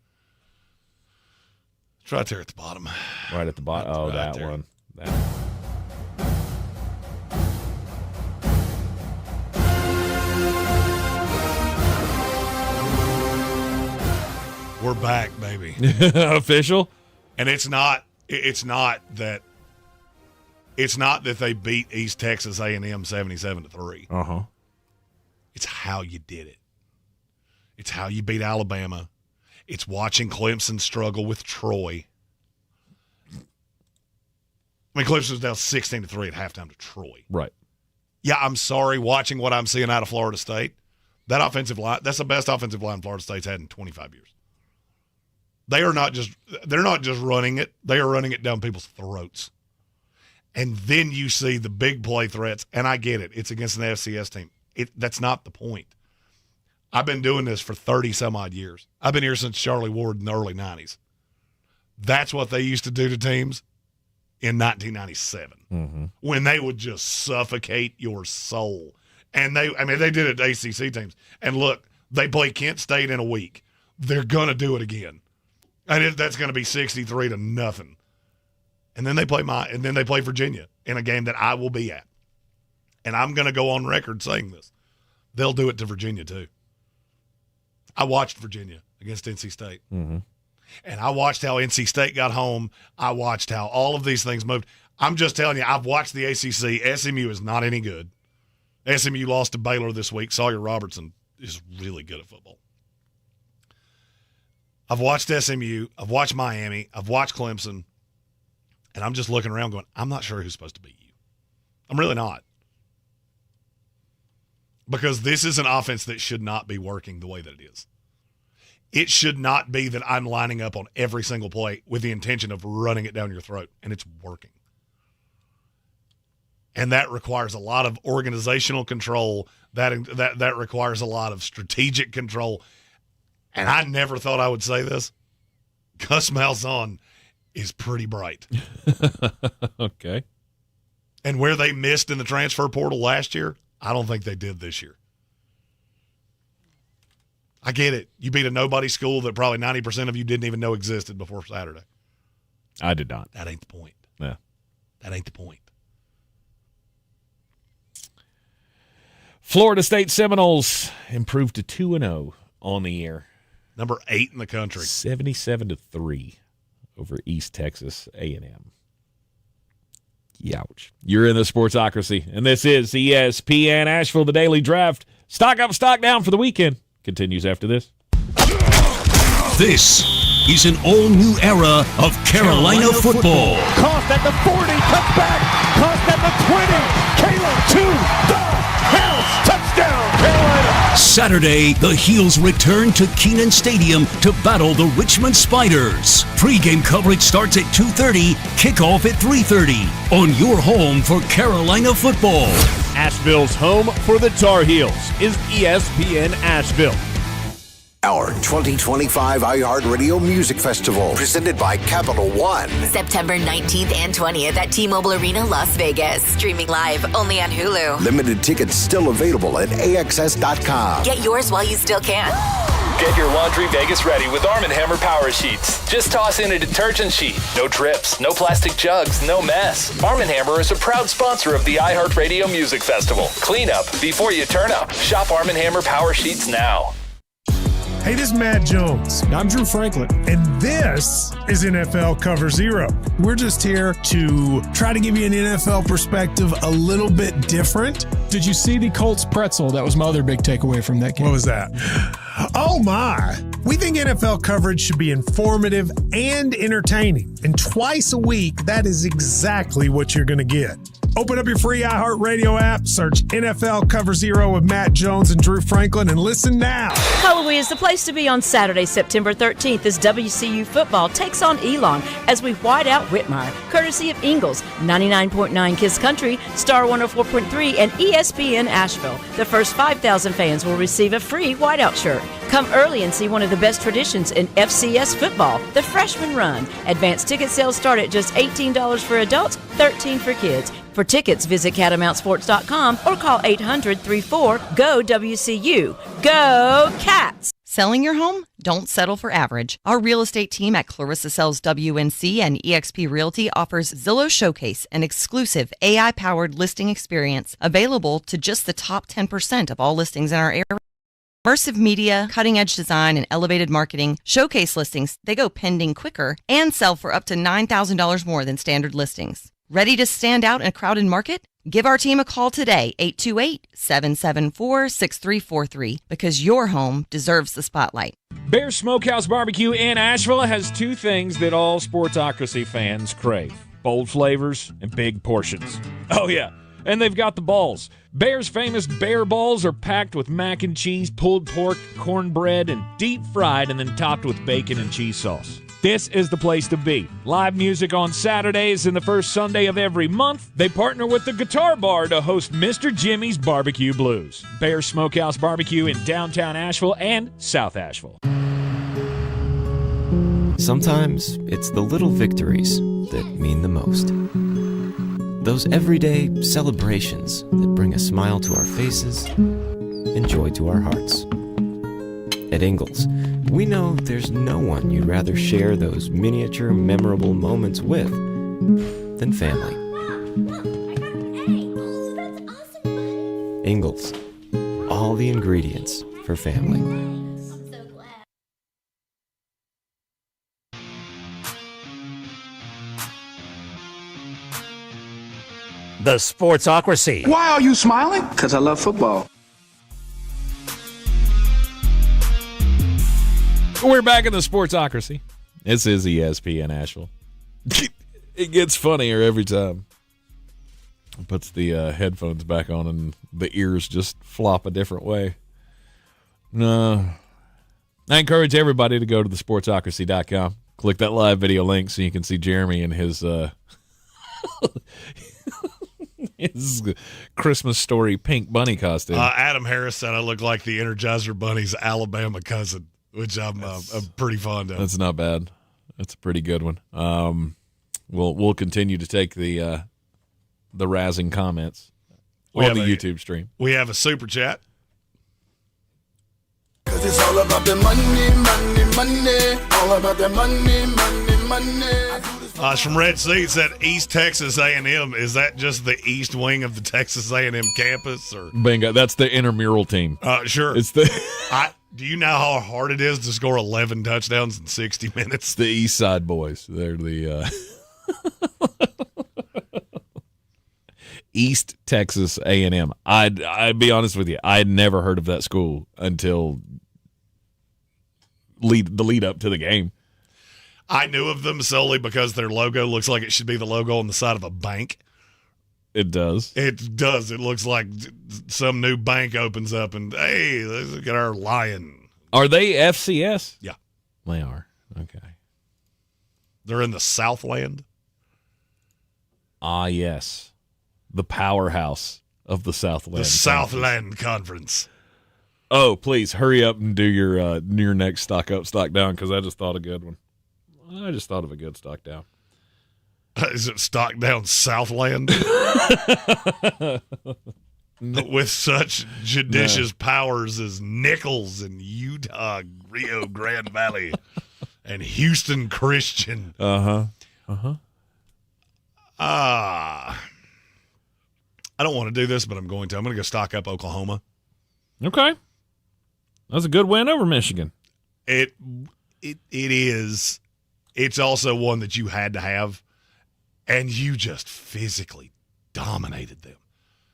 It's right there at the bottom. Right at the bottom. Oh, right that there. one. That. We're back, baby. Official? And it's not that they beat East Texas A&M 77-3. Uh-huh. It's how you did it. It's how you beat Alabama. It's watching Clemson struggle with Troy. I mean, Clemson was down 16-3 at halftime to Troy. Right. Yeah, I'm sorry, watching what I'm seeing out of Florida State, that offensive line, that's the best offensive line Florida State's had in 25 years. They're not just running it. They are running it down people's throats. And then you see the big play threats, and I get it. It's against an FCS team. That's not the point. I've been doing this for 30-some-odd years. I've been here since Charlie Ward in the early 90s. That's what they used to do to teams in 1997 when they would just suffocate your soul. And they did it to ACC teams. And look, they play Kent State in a week. They're going to do it again. And that's going to be 63-0. And then they play Virginia in a game that I will be at. And I'm going to go on record saying this. They'll do it to Virginia too. I watched Virginia against NC State. Mm-hmm. And I watched how NC State got home. I watched how all of these things moved. I'm just telling you, I've watched the ACC. SMU is not any good. SMU lost to Baylor this week. Sawyer Robertson is really good at football. I've watched SMU. I've watched Miami. I've watched Clemson. And I'm just looking around going, I'm not sure who's supposed to beat you. I'm really not. Because this is an offense that should not be working the way that it is. It should not be that I'm lining up on every single play with the intention of running it down your throat, and it's working. And that requires a lot of organizational control. That requires a lot of strategic control. And I never thought I would say this. Gus Malzahn is pretty bright. Okay. And where they missed in the transfer portal last year, I don't think they did this year. I get it. You beat a nobody school that probably 90% of you didn't even know existed before Saturday. I did not. That ain't the point. Yeah. That ain't the point. Florida State Seminoles improved to 2-0 on the year. Number 8 in the country. 77-3 over East Texas A&M. Youch. You're in the Sportsocracy, and this is ESPN Asheville, the Daily Draft. Stock up, stock down for the weekend. Continues after this. This is an all-new era of Carolina football. Cost at the 40, touchback. Cost at the 20. Caleb to the house. Touchdown, Carolina. Saturday, the Heels return to Kenan Stadium to battle the Richmond Spiders. Pre-game coverage starts at 2:30, kickoff at 3:30 on your home for Carolina football. Asheville's home for the Tar Heels is ESPN Asheville. Our 2025 iHeartRadio Music Festival, presented by Capital One. September 19th and 20th at T-Mobile Arena, Las Vegas. Streaming live only on Hulu. Limited tickets still available at AXS.com. Get yours while you still can. Get your laundry Vegas ready with Arm & Hammer Power Sheets. Just toss in a detergent sheet. No drips, no plastic jugs, no mess. Arm & Hammer is a proud sponsor of the iHeartRadio Music Festival. Clean up before you turn up. Shop Arm & Hammer Power Sheets now. Hey, this is Matt Jones. I'm Drew Franklin. And this is NFL Cover Zero. We're just here to try to give you an NFL perspective a little bit different. Did you see the Colts pretzel? That was my other big takeaway from that game. What was that? Oh, my. We think NFL coverage should be informative and entertaining. And twice a week, that is exactly what you're going to get. Open up your free iHeartRadio app, search NFL Cover Zero with Matt Jones and Drew Franklin, and listen now. Halloween is the place to be on Saturday, September 13th, as WCU football takes on Elon as we white out Whitmire, courtesy of Ingles, 99.9 Kiss Country, Star 104.3, and ESPN Asheville. The first 5,000 fans will receive a free whiteout shirt. Come early and see one of the best traditions in FCS football, the Freshman Run. Advanced ticket sales start at just $18 for adults, $13 for kids. For tickets, visit CatamountSports.com or call 800-34-GO-WCU. Go Cats! Selling your home? Don't settle for average. Our real estate team at Clarissa Sells WNC and eXp Realty offers Zillow Showcase, an exclusive AI-powered listing experience available to just the top 10% of all listings in our area. Immersive media, cutting-edge design, and elevated marketing, Showcase listings, they go pending quicker and sell for up to $9,000 more than standard listings. Ready to stand out in a crowded market? Give our team a call today, 828-774-6343, because your home deserves the spotlight. Bear Smokehouse Barbecue in Asheville has two things that all Sportsocracy fans crave: bold flavors and big portions. Oh, yeah. And they've got the balls. Bear's famous bear balls are packed with mac and cheese, pulled pork, cornbread, and deep fried and then topped with bacon and cheese sauce. This is the place to be. Live music on Saturdays and the first Sunday of every month. They partner with the Guitar Bar to host Mr. Jimmy's Barbecue Blues. Bear Smokehouse Barbecue in downtown Asheville and South Asheville. Sometimes it's the little victories that mean the most. Those everyday celebrations that bring a smile to our faces and joy to our hearts. At Ingles, we know there's no one you'd rather share those miniature, memorable moments with than family. Ingles, all the ingredients for family. The Sportsocracy. Why are you smiling? Because I love football. We're back in the Sportsocracy. This is ESPN Asheville. It gets funnier every time. It puts the headphones back on and the ears just flop a different way. No. I encourage everybody to go to the sportsocracy.com. Click that live video link so you can see Jeremy in his his Christmas Story pink bunny costume. Adam Harris said I look like the Energizer Bunny's Alabama cousin, which I'm pretty fond of. That's not bad. That's a pretty good one. We'll continue to take the razzing comments on the YouTube stream. We have a super chat. 'Cause it's all about the money, money, money. All about the money, money, money. It's from Red Seats at East Texas A&M. Is that just the east wing of the Texas A&M campus? Or bingo, that's the intramural team. Sure. It's the. Do you know how hard it is to score 11 touchdowns in 60 minutes? The East Side Boys. They're the East Texas A&M. I'd be honest with you. I'd never heard of that school until the lead up to the game. I knew of them solely because their logo looks like it should be the logo on the side of a bank. It does. It does. It looks like some new bank opens up and, hey, look at our lion. Are they FCS? Yeah. They are. Okay. They're in the Southland. Ah, yes. The powerhouse of the Southland. The Southland Conference. Oh, please hurry up and do your next stock up, stock down, because I just thought a good one. I just thought of a good stock down. Is it stock down Southland? With such judicious powers as Nichols and Utah, Rio Grande Valley, and Houston Christian. I don't want to do this, but I'm going to. I'm going to go stock up Oklahoma. Okay. That's a good win over Michigan. It is. It's also one that you had to have, and you just physically dominated them.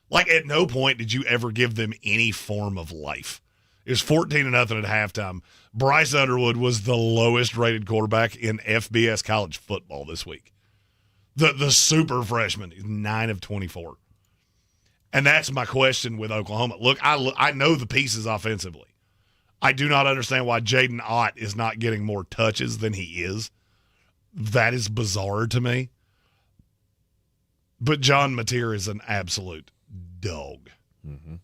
Like, at no point did you ever give them any form of life. It was 14-0 at halftime. Bryce Underwood was the lowest-rated quarterback in FBS college football this week. The super freshman is 9 of 24. And that's my question with Oklahoma. Look, I know the pieces offensively. I do not understand why Jaden Ott is not getting more touches than he is. That is bizarre to me. But John Mateer is an absolute dog. Mm-hmm.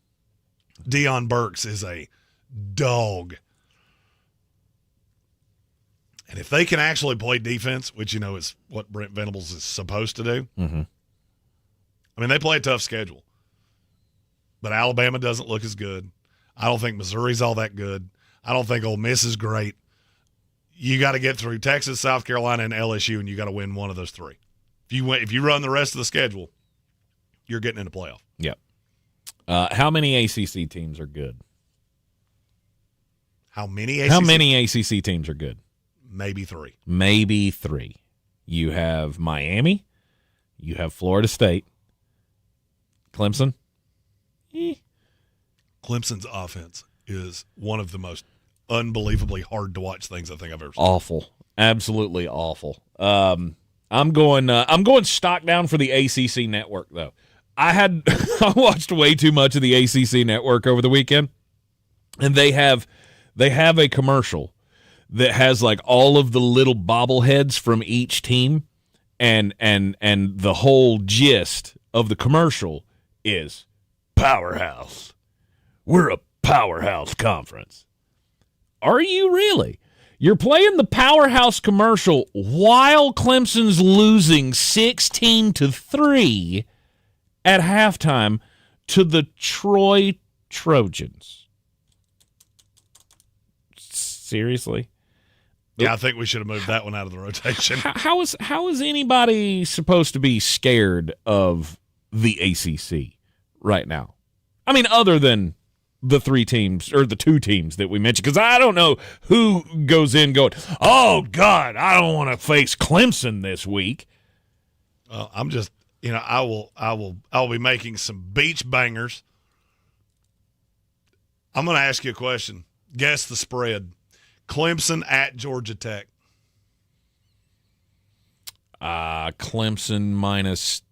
Deion Burks is a dog. And if they can actually play defense, which, is what Brent Venables is supposed to do, mm-hmm. I mean, they play a tough schedule. But Alabama doesn't look as good. I don't think Missouri's all that good. I don't think Ole Miss is great. You got to get through Texas, South Carolina, and LSU, and you got to win one of those three. If you run the rest of the schedule, you're getting into playoff. Yep. How many ACC teams are good? How many ACC teams are good? Maybe 3. Maybe 3. You have Miami. You have Florida State. Clemson. Clemson's offense is one of the most unbelievably hard to watch things I think I've ever seen. Awful. Absolutely awful. I'm going stock down for the ACC network, though. I watched way too much of the ACC network over the weekend, and they have a commercial that has like all of the little bobbleheads from each team, and the whole gist of the commercial is powerhouse. We're a powerhouse conference. Are you really? You're playing the powerhouse commercial while Clemson's losing 16-3 at halftime to the Troy Trojans. Seriously? Yeah, I think we should have moved that one out of the rotation. How is anybody supposed to be scared of the ACC right now? I mean, other than the 3 teams or the 2 teams that we mentioned, because I don't know who goes in going, oh, God, I don't want to face Clemson this week. I'm just, I'll be making some beach bangers. I'm going to ask you a question. Guess the spread. Clemson at Georgia Tech. Clemson minus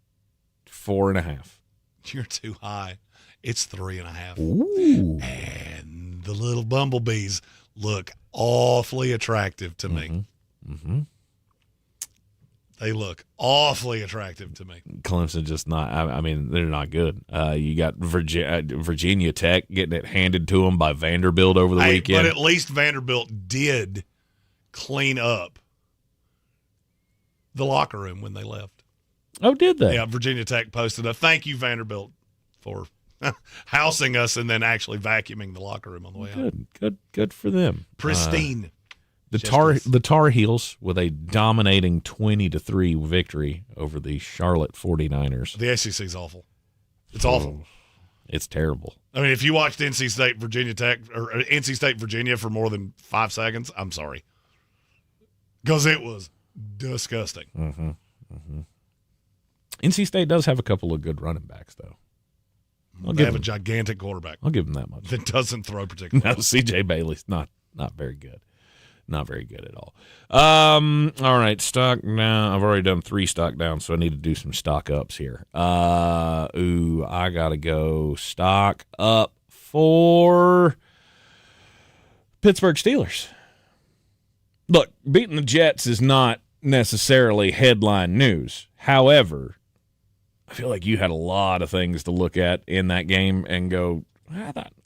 4.5. You're too high. It's 3.5. Ooh. And the little bumblebees look awfully attractive to me. Mm-hmm. They look awfully attractive to me. Clemson just not. I mean, they're not good. You got Virginia Tech getting it handed to them by Vanderbilt over the weekend. But at least Vanderbilt did clean up the locker room when they left. Oh, did they? Yeah, Virginia Tech posted a thank you, Vanderbilt, for housing us and then actually vacuuming the locker room on the way out. Good for them. Pristine. The Tar Heels with a dominating 20-3 victory over the Charlotte 49ers. The SEC's awful. It's awful. It's terrible. I mean, if you watched NC State Virginia Tech or NC State Virginia for more than 5 seconds, I'm sorry, because it was disgusting. Mm-hmm. Mm-hmm. NC State does have a couple of good running backs, though. They have a gigantic quarterback. I'll give them that much. That doesn't throw particularly well. No, C.J. Bailey's not very good. Not very good at all. All right, stock down. I've already done 3 stock downs, so I need to do some stock ups here. I got to go stock up for Pittsburgh Steelers. Look, beating the Jets is not necessarily headline news. However, I feel like you had a lot of things to look at in that game and go,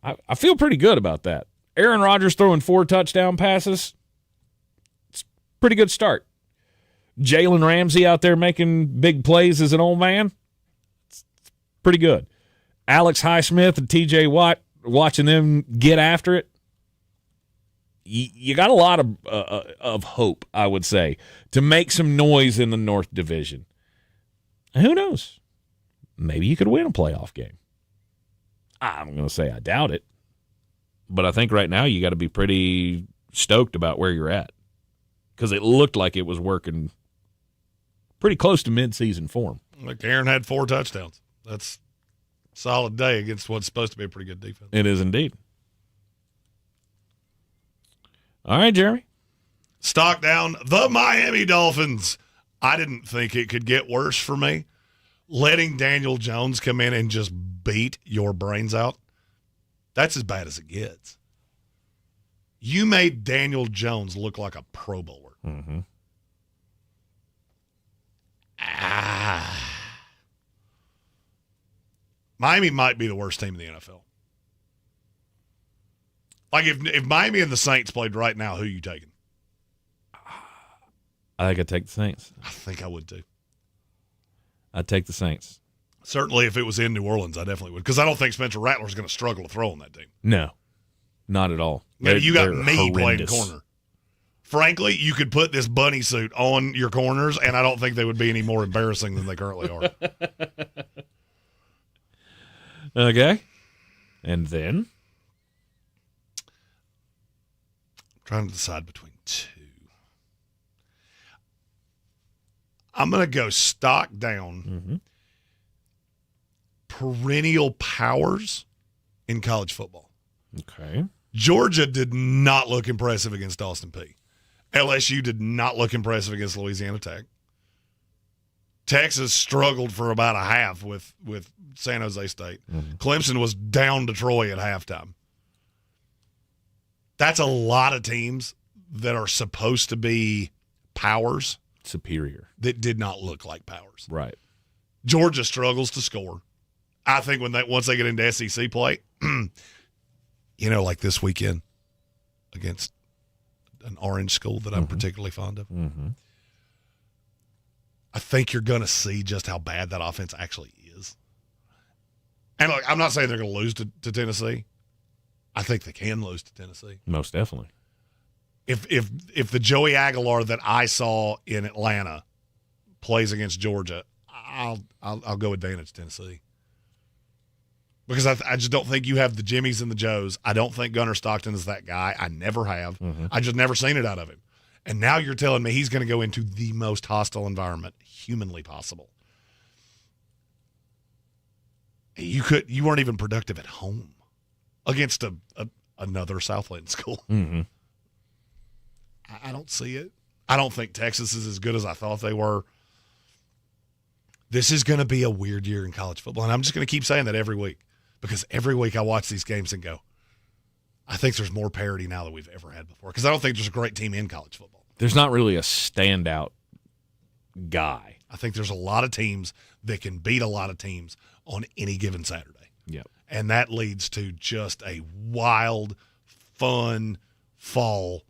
I feel pretty good about that. Aaron Rodgers throwing 4 touchdown passes. It's a pretty good start. Jalen Ramsey out there making big plays as an old man. It's pretty good. Alex Highsmith and TJ Watt, watching them get after it. You got a lot of hope, I would say, to make some noise in the North Division. And who knows? Maybe you could win a playoff game. I'm going to say I doubt it. But I think right now you got to be pretty stoked about where you're at, because it looked like it was working pretty close to midseason form. Look, Aaron had 4 touchdowns. That's a solid day against what's supposed to be a pretty good defense. It is indeed. All right, Jeremy. Stock down the Miami Dolphins I didn't think it could get worse for me. Letting Daniel Jones come in and just beat your brains out, that's as bad as it gets. You made Daniel Jones look like a Pro Bowler. Mm-hmm. Miami might be the worst team in the NFL. Like, if Miami and the Saints played right now, who are you taking? I think I'd take the Saints. I think I would, too. I'd take the Saints. Certainly, if it was in New Orleans, I definitely would. Because I don't think Spencer Rattler's going to struggle to throw on that team. No, not at all. You got me horrendous. playing corner. Frankly, you could put this bunny suit on your corners, and I don't think they would be any more embarrassing than they currently are. Okay. And then? I'm trying to decide between two. I'm going to go stock down perennial powers in college football. Okay. Georgia did not look impressive against Austin Peay. LSU did not look impressive against Louisiana Tech. Texas struggled for about a half with San Jose State. Clemson was down to Troy at halftime. That's a lot of teams that are supposed to be powers. Superior. That did not look like powers. Right. Georgia struggles to score. I think once they get into SEC play, like this weekend against an orange school that I'm particularly fond of, I think you're going to see just how bad that offense actually is. And look, I'm not saying they're going to lose to Tennessee. I think they can lose to Tennessee. Most definitely. If the Joey Aguilar that I saw in Atlanta plays against Georgia, I'll go advantage Tennessee. Because I just don't think you have the Jimmies and the Joes. I don't think Gunnar Stockton is that guy. I never have. I just never seen it out of him. And now you're telling me he's going to go into the most hostile environment humanly possible. You weren't even productive at home against another Southland school. I don't see it. I don't think Texas is as good as I thought they were. This is going to be a weird year in college football, and I'm just going to keep saying that every week because every week I watch these games and go, I think there's more parity now than we've ever had before because I don't think there's a great team in college football. There's not really a standout guy. I think there's a lot of teams that can beat a lot of teams on any given Saturday. Yep. And that leads to just a wild, fun fall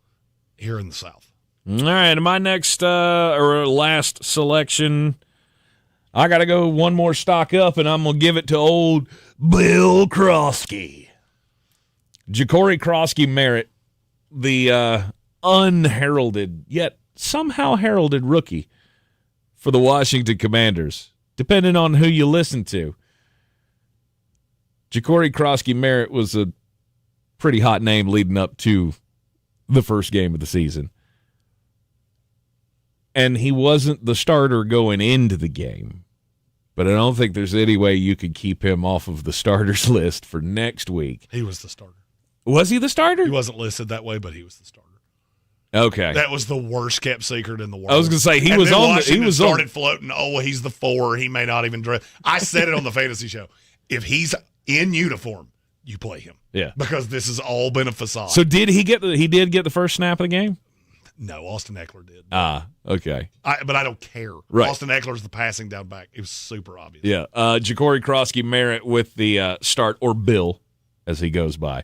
here in the South. All right, my next or last selection, I got to go one more stock up, and I'm going to give it to old Bill Krosky. Ja'Cory Krosky Merritt, the unheralded, yet somehow heralded rookie for the Washington Commanders, depending on who you listen to. Ja'Cory Krosky Merritt was a pretty hot name leading up to the first game of the season. And he wasn't the starter going into the game. But I don't think there's any way you could keep him off of the starters list for next week. He was the starter. Was he the starter? He wasn't listed that way, but he was the starter. Okay. That was the worst kept secret in the world. I was going to say, he was on Washington he was started floating, he's the 4, he may not even dress. I said it on the fantasy show. If he's in uniform, you play him. Yeah. Because this has all been a facade. So did he get the first snap of the game? No, Austin Eckler did. Okay. But I don't care. Right. Austin Eckler's the passing down back. It was super obvious. Yeah. Ja'Cory Krosky Merritt with the start, or Bill, as he goes by.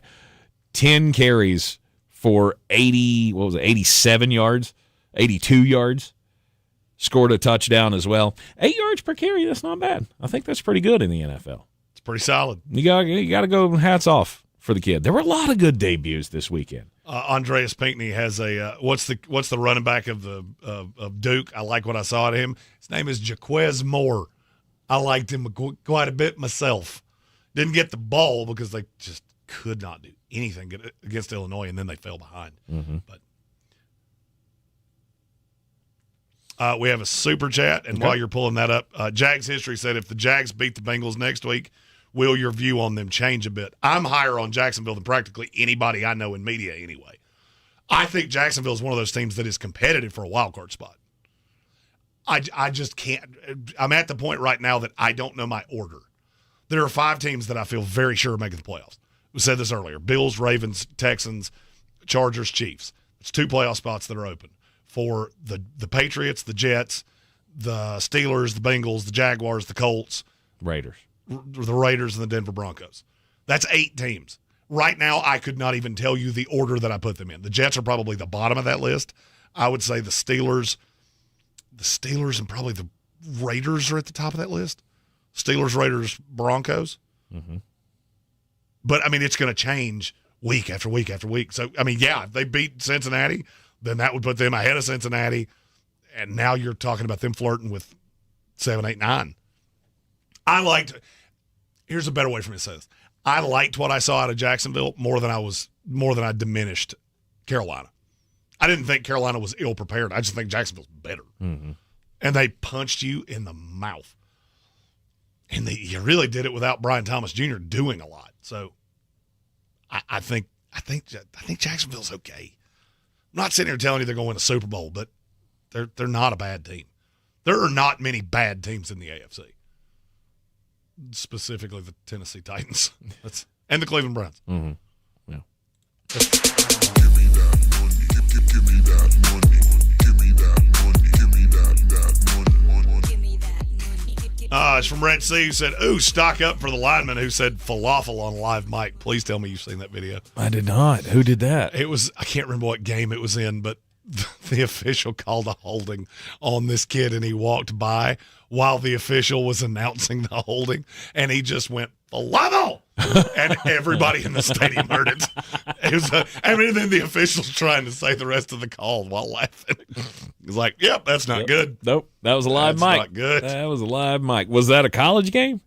10 carries for 87 yards, 82 yards. Scored a touchdown as well. 8 yards per carry, that's not bad. I think that's pretty good in the NFL. It's pretty solid. You got to go hats off for the kid. There were a lot of good debuts this weekend. Andreas Pinckney has a what's the running back of Duke? I like what I saw at him. His name is Jaquez Moore. I liked him quite a bit myself. Didn't get the ball because they just could not do anything against Illinois, and then they fell behind. But we have a super chat, and while you're pulling that up, Jags History said if the Jags beat the Bengals next week, will your view on them change a bit? I'm higher on Jacksonville than practically anybody I know in media anyway. I think Jacksonville is one of those teams that is competitive for a wild card spot. I just can't. I'm at the point right now that I don't know my order. There are 5 teams that I feel very sure are making the playoffs. We said this earlier. Bills, Ravens, Texans, Chargers, Chiefs. It's 2 playoff spots that are open. For the Patriots, the Jets, the Steelers, the Bengals, the Jaguars, the Colts. Raiders. The Raiders and the Denver Broncos. That's 8 teams. Right now, I could not even tell you the order that I put them in. The Jets are probably the bottom of that list. I would say the Steelers and probably the Raiders are at the top of that list. Steelers, Raiders, Broncos. Mm-hmm. But, I mean, it's going to change week after week after week. So, I mean, yeah, if they beat Cincinnati, then that would put them ahead of Cincinnati. And now you're talking about them flirting with 7, 8, 9. Here's a better way for me to say this. I liked what I saw out of Jacksonville more than I diminished Carolina. I didn't think Carolina was ill prepared. I just think Jacksonville's better. Mm-hmm. And they punched you in the mouth. And you really did it without Brian Thomas Jr. doing a lot. So I think Jacksonville's okay. I'm not sitting here telling you they're going to win a Super Bowl, but they're not a bad team. There are not many bad teams in the AFC. Specifically the Tennessee Titans and the Cleveland Browns. Mm-hmm. Yeah. Give me that money. Give me that money. Give me that money. Give me that money. Give me that money. It's from Red Sea, who said, ooh, stock up for the lineman who said falafel on live mic. Please tell me you've seen that video. I did not. Who did that? It was, I can't remember what game it was in, but the official called a holding on this kid, and he walked by while the official was announcing the holding, and he just went, falafel! And everybody in the stadium heard it. Then the official's trying to say the rest of the call while laughing. He's like, yep, that's not good. Nope, that was a live mic. Not good. That was a live mic. Was that a college game?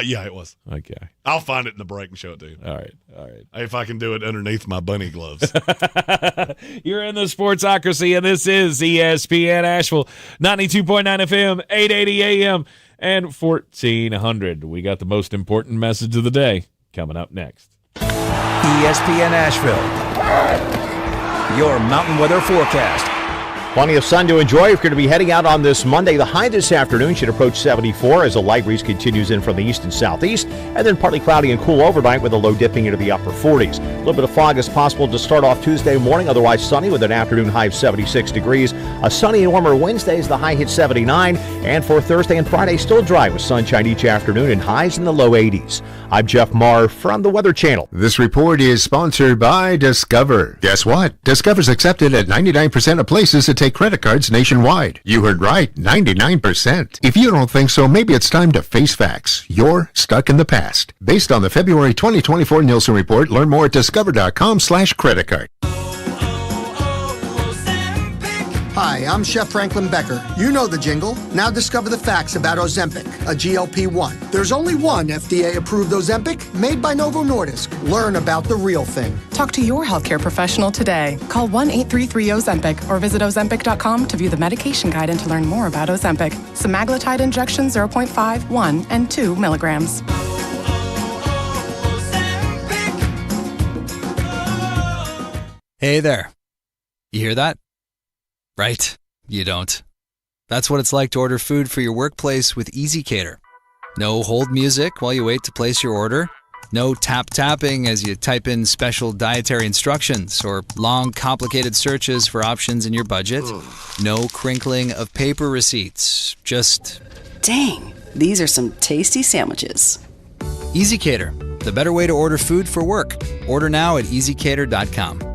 Yeah, it was. Okay. I'll find it in the break and show it to you. All right. If I can do it underneath my bunny gloves. You're in the Sportsocracy, and this is ESPN Asheville, 92.9 FM, 880 AM, and 1400. We got the most important message of the day coming up next. ESPN Asheville, your mountain weather forecast. Plenty of sun to enjoy if you're going to be heading out on this Monday. The high this afternoon should approach 74 as a light breeze continues in from the east and southeast, and then partly cloudy and cool overnight with a low dipping into the upper 40s. A little bit of fog is possible to start off Tuesday morning, otherwise sunny with an afternoon high of 76 degrees. A sunny and warmer Wednesday as the high hits 79, and for Thursday and Friday still dry with sunshine each afternoon and highs in the low 80s. I'm Jeff Marr from the Weather Channel. This report is sponsored by Discover. Guess what? Discover's accepted at 99% of places that take credit cards nationwide. You heard right, 99%. If you don't think so, maybe it's time to face facts. You're stuck in the past. Based on the February 2024 Nielsen report, learn more at discover.com/credit card. Hi, I'm Chef Franklin Becker. You know the jingle. Now discover the facts about Ozempic, a GLP-1. There's only one FDA-approved Ozempic made by Novo Nordisk. Learn about the real thing. Talk to your healthcare professional today. Call 1-833-OZEMPIC or visit Ozempic.com to view the medication guide and to learn more about Ozempic. Semaglutide injection 0.5, 1, and 2 milligrams. Hey there. You hear that? Right, you don't. That's what it's like to order food for your workplace with EasyCater. No hold music while you wait to place your order. No tapping as you type in special dietary instructions or long, complicated searches for options in your budget. No crinkling of paper receipts. Just... Dang, these are some tasty sandwiches. EasyCater, the better way to order food for work. Order now at easycater.com.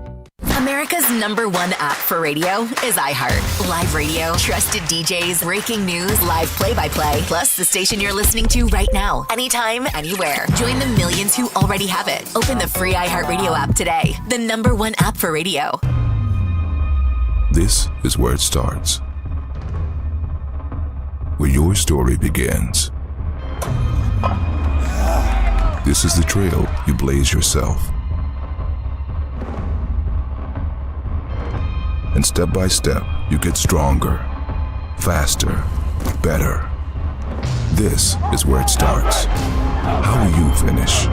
America's #1 app for radio is iHeart. Live radio, trusted DJs, breaking news, live play-by-play, plus the station you're listening to right now, anytime, anywhere. Join the millions who already have it. Open the free iHeart Radio app today. The #1 app for radio. This is where it starts. Where your story begins. This is the trail you blaze yourself. And step by step, you get stronger, faster, better. This is where it starts. How will you finish?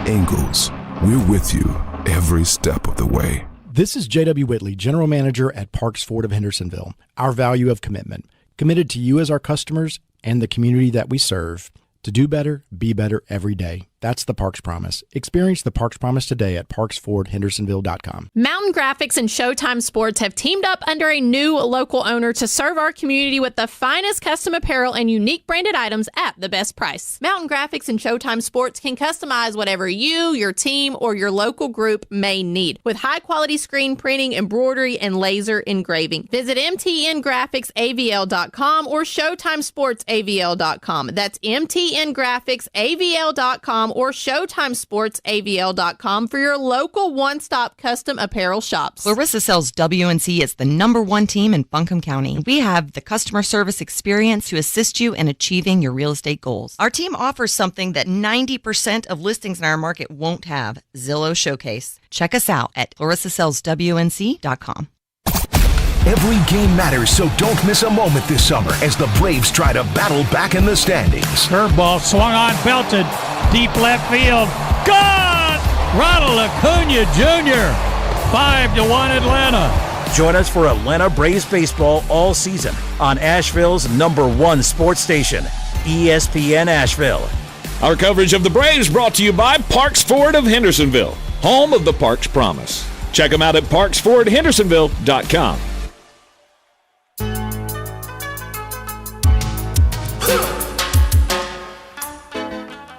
Ingles, we're with you every step of the way. This is J.W. Whitley, General Manager at Parks Ford of Hendersonville. Our value of commitment. Committed to you as our customers and the community that we serve. To do better, be better every day. That's the Parks Promise. Experience the Parks Promise today at parksfordhendersonville.com. Mountain Graphics and Showtime Sports have teamed up under a new local owner to serve our community with the finest custom apparel and unique branded items at the best price. Mountain Graphics and Showtime Sports can customize whatever you, your team, or your local group may need with high-quality screen printing, embroidery, and laser engraving. Visit mtngraphicsavl.com or showtimesportsavl.com. That's mtngraphicsavl.com or showtimesportsavl.com for your local one-stop custom apparel shops. Clarissa Sells WNC is the #1 team in Buncombe County. We have the customer service experience to assist you in achieving your real estate goals. Our team offers something that 90% of listings in our market won't have: Zillow Showcase. Check us out at clarissasellswnc.com. Every game matters, so don't miss a moment this summer as the Braves try to battle back in the standings. Curveball swung on, belted, deep left field. Gone! Ronald Acuna Jr. 5-1 Atlanta. Join us for Atlanta Braves baseball all season on Asheville's #1 sports station, ESPN Asheville. Our coverage of the Braves brought to you by Parks Ford of Hendersonville, home of the Parks Promise. Check them out at parksfordhendersonville.com.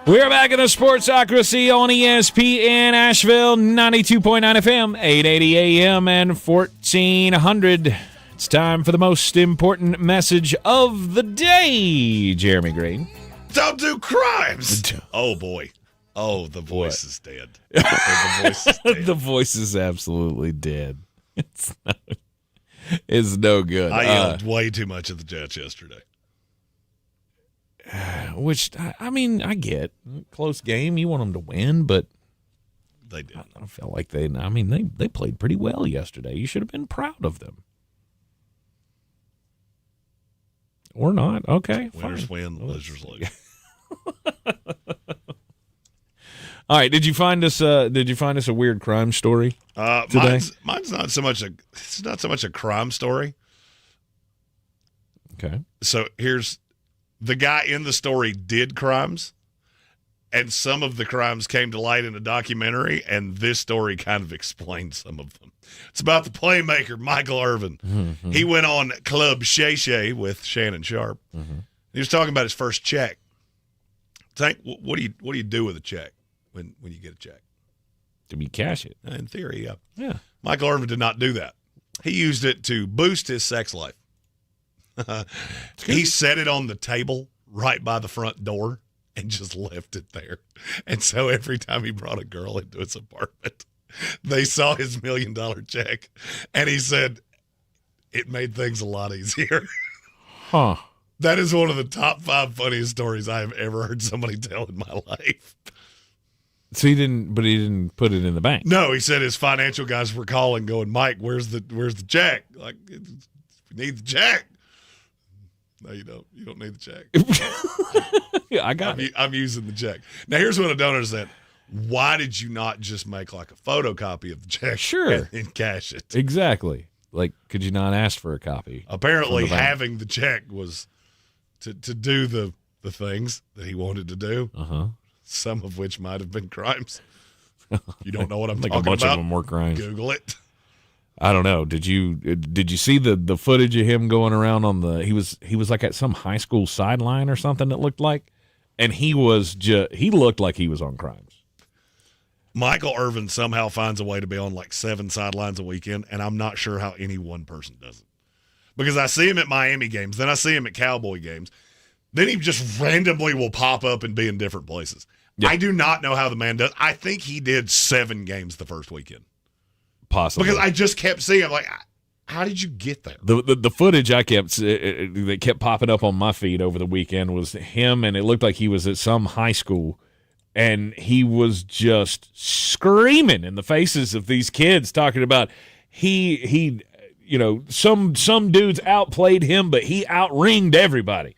We're back in the Sportsocracy on ESPN Asheville, 92.9 FM, 880 AM, and 1400. It's time for the most important message of the day, Jeremy Green. Don't do crimes. Oh, boy. Oh, the voice is dead. The voice is dead. The voice is absolutely dead. It's no good. I yelled way too much at the Jets yesterday. Which, I mean, I get. Close game. You want them to win, but they did. I felt like they played pretty well yesterday. You should have been proud of them. Or not. Okay. Winners fine. win, losers lose. All right. Did you find us a weird crime story today? Mine's not so much a crime story. Okay. So here's the guy in the story did crimes, and some of the crimes came to light in a documentary, and this story kind of explains some of them. It's about the playmaker, Michael Irvin. Mm-hmm. He went on Club Shay Shay with Shannon Sharp. Mm-hmm. He was talking about his first check. Tank, what do you do with a check when you get a check? Do you cash it? In theory, yeah. Yeah. Michael Irvin did not do that. He used it to boost his sex life. He set it on the table right by the front door and just left it there. And so every time he brought a girl into his apartment, they saw his $1 million check. And he said it made things a lot easier. Huh. That is one of the top 5 funniest stories I have ever heard somebody tell in my life. So he didn't put it in the bank. No, he said his financial guys were calling going, Mike, where's the check? Like, we need the check. No, you don't. You don't need the check. Yeah, I got it. I'm using the check. Now, here's what I don't understand. Why did you not just make like a photocopy of the check? Sure. And cash it? Exactly. Like, could you not ask for a copy? Apparently, having the check was to do the things that he wanted to do, some of which might have been crimes. You don't know what I'm like talking a bunch about? of them were crimes. Google it. I don't know. Did you see the footage of him going around on the? He was like at some high school sideline or something. It looked like, and he looked like he was on crimes. Michael Irvin somehow finds a way to be on like 7 sidelines a weekend, and I'm not sure how any one person does it. Because I see him at Miami games, then I see him at Cowboy games, then he just randomly will pop up and be in different places. Yep. I do not know how the man does. I think he did 7 games the first weekend. Possibly. Because I just kept seeing him, like, how did you get there? The footage that kept popping up on my feed over the weekend was him, and it looked like he was at some high school, and he was just screaming in the faces of these kids, talking about he some dudes outplayed him, but he outringed everybody.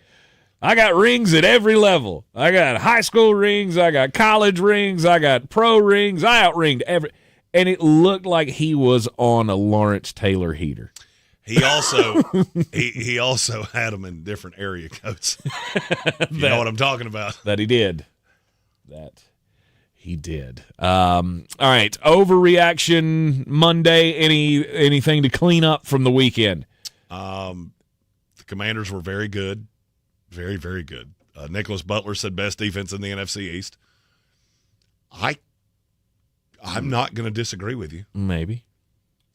I got rings at every level. I got high school rings. I got college rings. I got pro rings. I outringed and it looked like he was on a Lawrence Taylor heater. He also he also had them in different area codes. You know what I'm talking about. That he did. That he did. All right, overreaction Monday. Anything to clean up from the weekend? The Commanders were very good. Very, very good. Nicholas Butler said best defense in the NFC East. I'm not going to disagree with you. Maybe.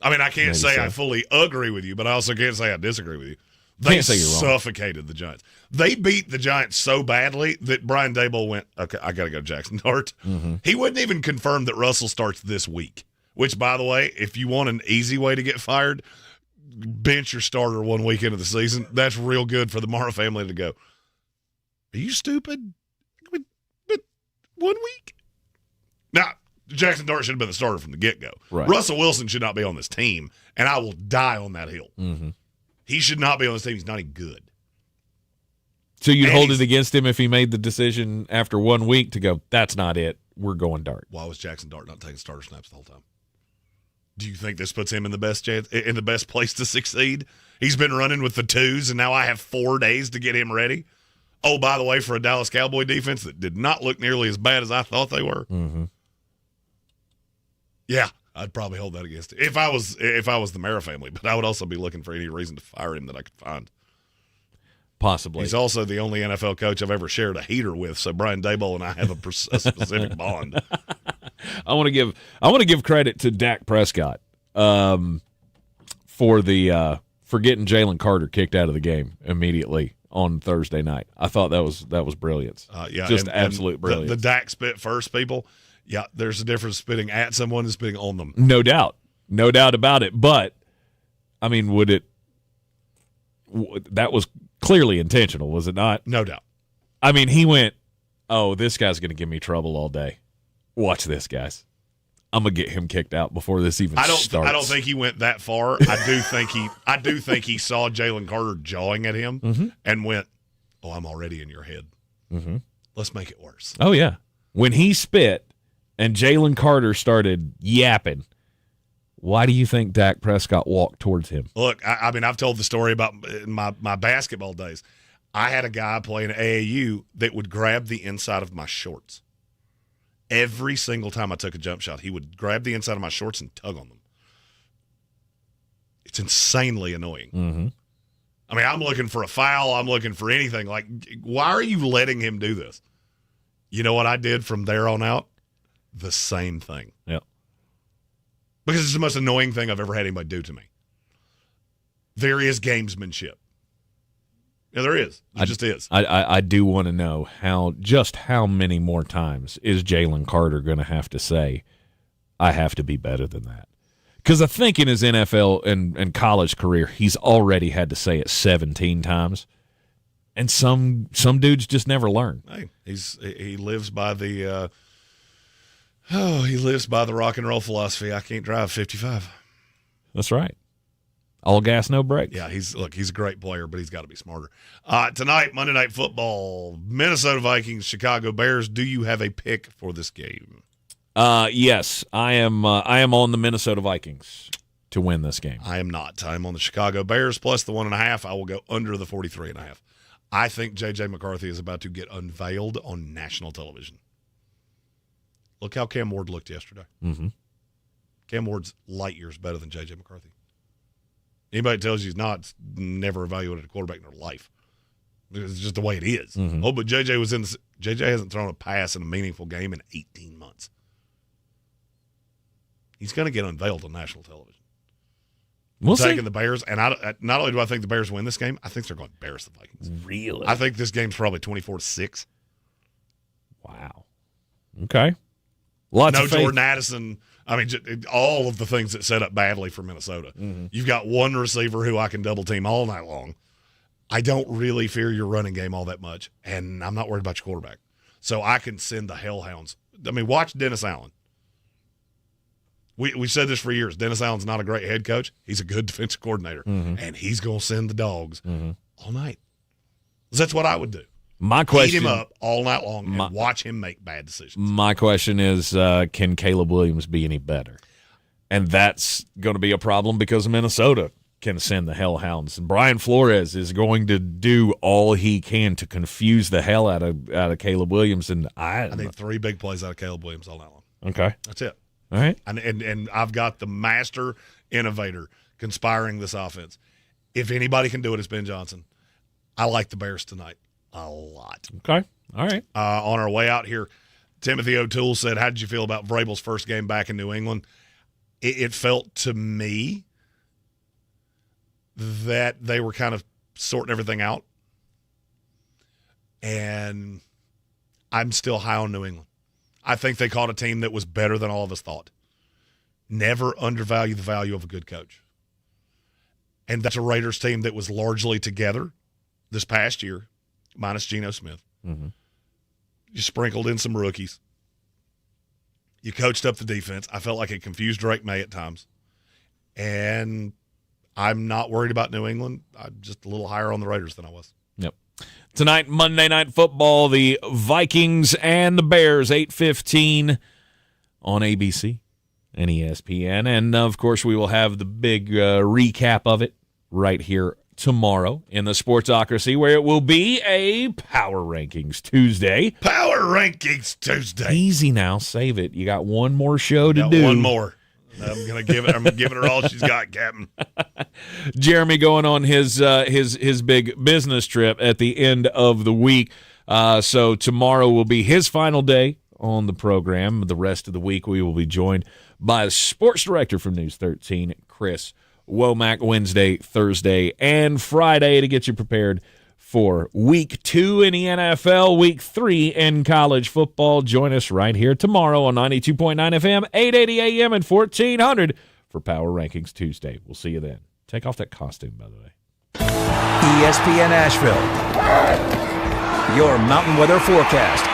I mean, I can't Maybe say so. I fully agree with you, but I also can't say I disagree with you. They Can't say you're wrong. suffocated the Giants. They beat the Giants so badly that Brian Daboll went, okay, I got to go Jackson Dart. Mm-hmm. He wouldn't even confirm that Russell starts this week, which, by the way, if you want an easy way to get fired, bench your starter 1 weekend of the season. That's real good for the Mara family to go, are you stupid? But 1 week? Now, Jackson Dart should have been the starter from the get-go. Right. Russell Wilson should not be on this team, and I will die on that hill. Mm-hmm. He should not be on this team. He's not even good. So you'd And hold he's- it against him if he made the decision after 1 week to go, that's not it. We're going Dart. Why was Jackson Dart not taking starter snaps the whole time? Do you think this puts him in the best chance, in the best place to succeed? He's been running with the twos, and now I have 4 days to get him ready. Oh, by the way, for a Dallas Cowboy defense that did not look nearly as bad as I thought they were. Mm-hmm. Yeah, I'd probably hold that against him if I was the Mara family, but I would also be looking for any reason to fire him that I could find. Possibly. He's also the only NFL coach I've ever shared a heater with, so Brian Daboll and I have a specific bond. I want to give credit to Dak Prescott for getting Jalen Carter kicked out of the game immediately on Thursday night. I thought that was brilliance. Yeah, just absolute brilliance. The Dak spit first, people. Yeah, there's a difference spitting at someone and spitting on them. No doubt about it. But I mean, that was clearly intentional, was it not? No doubt. I mean, he went, "Oh, this guy's going to give me trouble all day. Watch this, guys. I'm gonna get him kicked out before this even starts." I don't think he went that far. I do think he saw Jalen Carter jawing at him and went, "Oh, I'm already in your head. Mm-hmm. Let's make it worse." Oh yeah, when he spit and Jalen Carter started yapping, why do you think Dak Prescott walked towards him? Look, I mean, I've told the story about my basketball days. I had a guy playing AAU that would grab the inside of my shorts. Every single time I took a jump shot, he would grab the inside of my shorts and tug on them. It's insanely annoying. Mm-hmm. I mean, I'm looking for a foul. I'm looking for anything. Like, why are you letting him do this? You know what I did from there on out? The same thing. Yeah. Because it's the most annoying thing I've ever had anybody do to me. There is gamesmanship. Yeah, there is. It just is. I do want to know how many more times is Jalen Carter going to have to say, I have to be better than that? Because I think in his NFL and college career, he's already had to say it 17 times. And some dudes just never learn. Hey, he lives by the he lives by the rock and roll philosophy. I can't drive 55. That's right. All gas, no brakes. Yeah, he's a great player, but he's got to be smarter. Tonight, Monday Night Football, Minnesota Vikings, Chicago Bears. Do you have a pick for this game? Yes, I am on the Minnesota Vikings to win this game. I am not. I'm on the Chicago Bears plus the 1.5. I will go under the 43.5. I think J.J. McCarthy is about to get unveiled on national television. Look how Cam Ward looked yesterday. Mm-hmm. Cam Ward's light years better than J.J. McCarthy. Anybody tells you he's not, never evaluated a quarterback in their life. It's just the way it is. Mm-hmm. Oh, but J.J. hasn't thrown a pass in a meaningful game in 18 months. He's going to get unveiled on national television. We'll see. Taking the Bears, and not only do I think the Bears win this game, I think they're going to embarrass the Vikings. Really? I think this game's probably 24-6. Wow. Okay. Lots no of faith. Jordan Addison. I mean, all of the things that set up badly for Minnesota. Mm-hmm. You've got one receiver who I can double team all night long. I don't really fear your running game all that much, and I'm not worried about your quarterback. So I can send the hellhounds. I mean, watch Dennis Allen. We've said this for years. Dennis Allen's not a great head coach. He's a good defensive coordinator, and he's going to send the dogs all night. That's what I would do. My question, Heat him up all night long and watch him make bad decisions. My question is, can Caleb Williams be any better? And that's going to be a problem because Minnesota can send the hellhounds. And Brian Flores is going to do all he can to confuse the hell out of Caleb Williams. And I need 3 big plays out of Caleb Williams all night long. Okay. That's it. All right. And I've got the master innovator conspiring this offense. If anybody can do it, it's Ben Johnson. I like the Bears tonight a lot. Okay. All right. On our way out here, Timothy O'Toole said, how did you feel about Vrabel's first game back in New England? It felt to me that they were kind of sorting everything out. And I'm still high on New England. I think they caught a team that was better than all of us thought. Never undervalue the value of a good coach. And that's a Raiders team that was largely together this past year, minus Geno Smith. Mm-hmm. You sprinkled in some rookies. You coached up the defense. I felt like it confused Drake May at times. And I'm not worried about New England. I'm just a little higher on the Raiders than I was. Yep. Tonight, Monday Night Football, the Vikings and the Bears, 8:15 on ABC and ESPN. And, of course, we will have the big recap of it right here tomorrow in the Sportsocracy, where it will be a Power Rankings Tuesday. Power Rankings Tuesday. Easy now. Save it. You got one more show to do. One more. I'm giving her all she's got, Captain. Jeremy going on his big business trip at the end of the week. So tomorrow will be his final day on the program. The rest of the week we will be joined by the sports director from News 13, Chris Womack, Wednesday, Thursday, and Friday to get you prepared for Week 2 in the NFL, Week 3 in college football. Join us right here tomorrow on 92.9 FM, 880 AM, and 1400 for Power Rankings Tuesday. We'll see you then. Take off that costume, by the way. ESPN Asheville, your mountain weather forecast.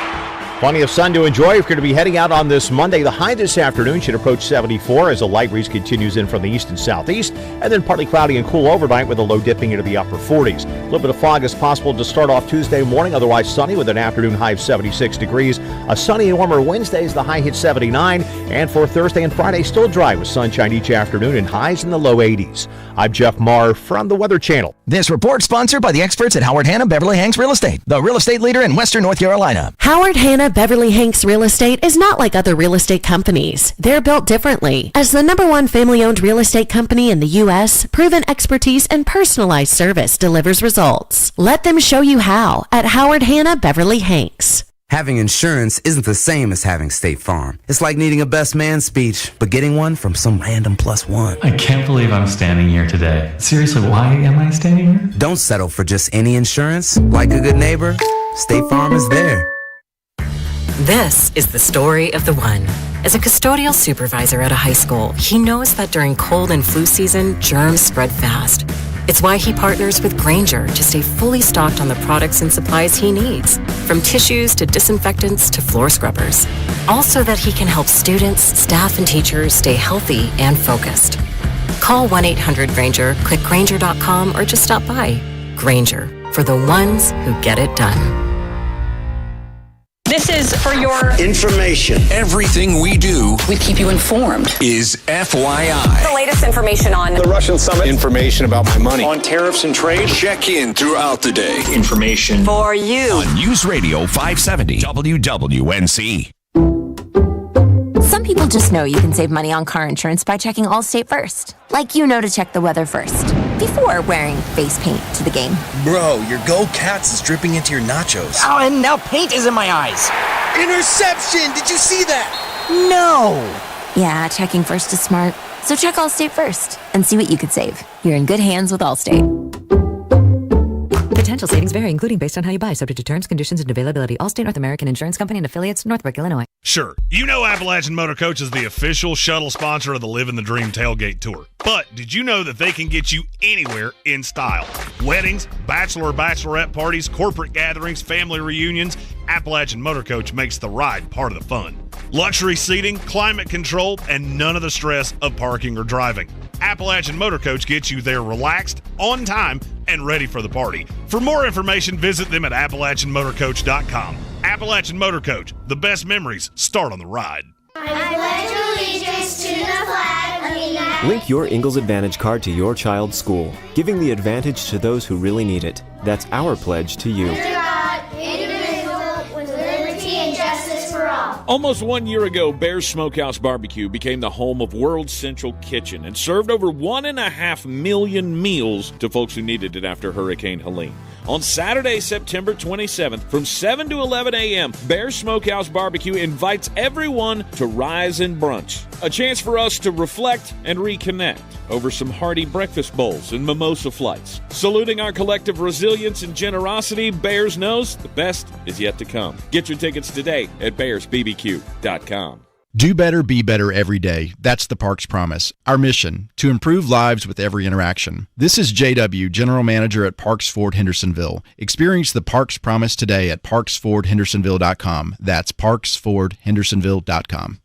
Plenty of sun to enjoy. We're going to be heading out on this Monday. The high this afternoon should approach 74 as a light breeze continues in from the east and southeast, and then partly cloudy and cool overnight with a low dipping into the upper 40s. A little bit of fog is possible to start off Tuesday morning, otherwise sunny with an afternoon high of 76 degrees. A sunny and warmer Wednesday as the high hits 79, and for Thursday and Friday, still dry with sunshine each afternoon and highs in the low 80s. I'm Jeff Marr from the Weather Channel. This report sponsored by the experts at Howard Hanna Beverly Hanks Real Estate, the real estate leader in Western North Carolina. Howard Hanna Beverly Hanks Real Estate is not like other real estate companies. They're built differently. As the #1 family-owned real estate company in the U.S., proven expertise and personalized service delivers results. Let them show you how at Howard Hanna Beverly Hanks. Having insurance isn't the same as having State Farm. It's like needing a best man speech, but getting one from some random +1. I can't believe I'm standing here today. Seriously, why am I standing here? Don't settle for just any insurance. Like a good neighbor, State Farm is there. This is the story of the one. As a custodial supervisor at a high school, he knows that during cold and flu season, germs spread fast. It's why he partners with Grainger to stay fully stocked on the products and supplies he needs, from tissues to disinfectants to floor scrubbers. All so that he can help students, staff, and teachers stay healthy and focused. Call 1-800-GRAINGER, click Grainger.com, or just stop by. Grainger, for the ones who get it done. This is for your information. Everything we do, we keep you informed, is FYI. The latest information on the Russian summit. Information about my money. On tariffs and trade. Check in throughout the day. Information for you. On News Radio 570 WWNC. Some people just know you can save money on car insurance by checking Allstate first. Like you know to check the weather first, before wearing face paint to the game. Bro, your Go Cats is dripping into your nachos. Oh, and now paint is in my eyes. Interception! Did you see that? No! Yeah, checking first is smart. So check Allstate first and see what you could save. You're in good hands with Allstate. Potential savings vary, including based on how you buy, subject to terms, conditions, and availability. Allstate North American Insurance Company and affiliates, Northbrook, Illinois. Sure, you know Appalachian Motor Coach is the official shuttle sponsor of the Living the Dream Tailgate Tour. But did you know that they can get you anywhere in style? Weddings, bachelorette parties, corporate gatherings, family reunions, Appalachian Motor Coach makes the ride part of the fun. Luxury seating, climate control, and none of the stress of parking or driving. Appalachian Motor Coach gets you there relaxed, on time, and ready for the party. For more information, visit them at AppalachianMotorCoach.com. Appalachian Motor Coach, the best memories start on the ride. I pledge allegiance to the flag Link your Ingles Advantage card to your child's school, giving the advantage to those who really need it. That's our pledge to you. Almost 1 year ago, Bear's Smokehouse Barbecue became the home of World Central Kitchen and served over 1.5 million meals to folks who needed it after Hurricane Helene. On Saturday, September 27th, from 7 to 11 a.m., Bear's Smokehouse Barbecue invites everyone to rise and brunch. A chance for us to reflect and reconnect over some hearty breakfast bowls and mimosa flights. Saluting our collective resilience and generosity, Bears knows the best is yet to come. Get your tickets today at bearsbbq.com. Do better, be better every day. That's the Parks Promise. Our mission, to improve lives with every interaction. This is JW, General Manager at Parks Ford Hendersonville. Experience the Parks Promise today at parksfordhendersonville.com. That's parksfordhendersonville.com.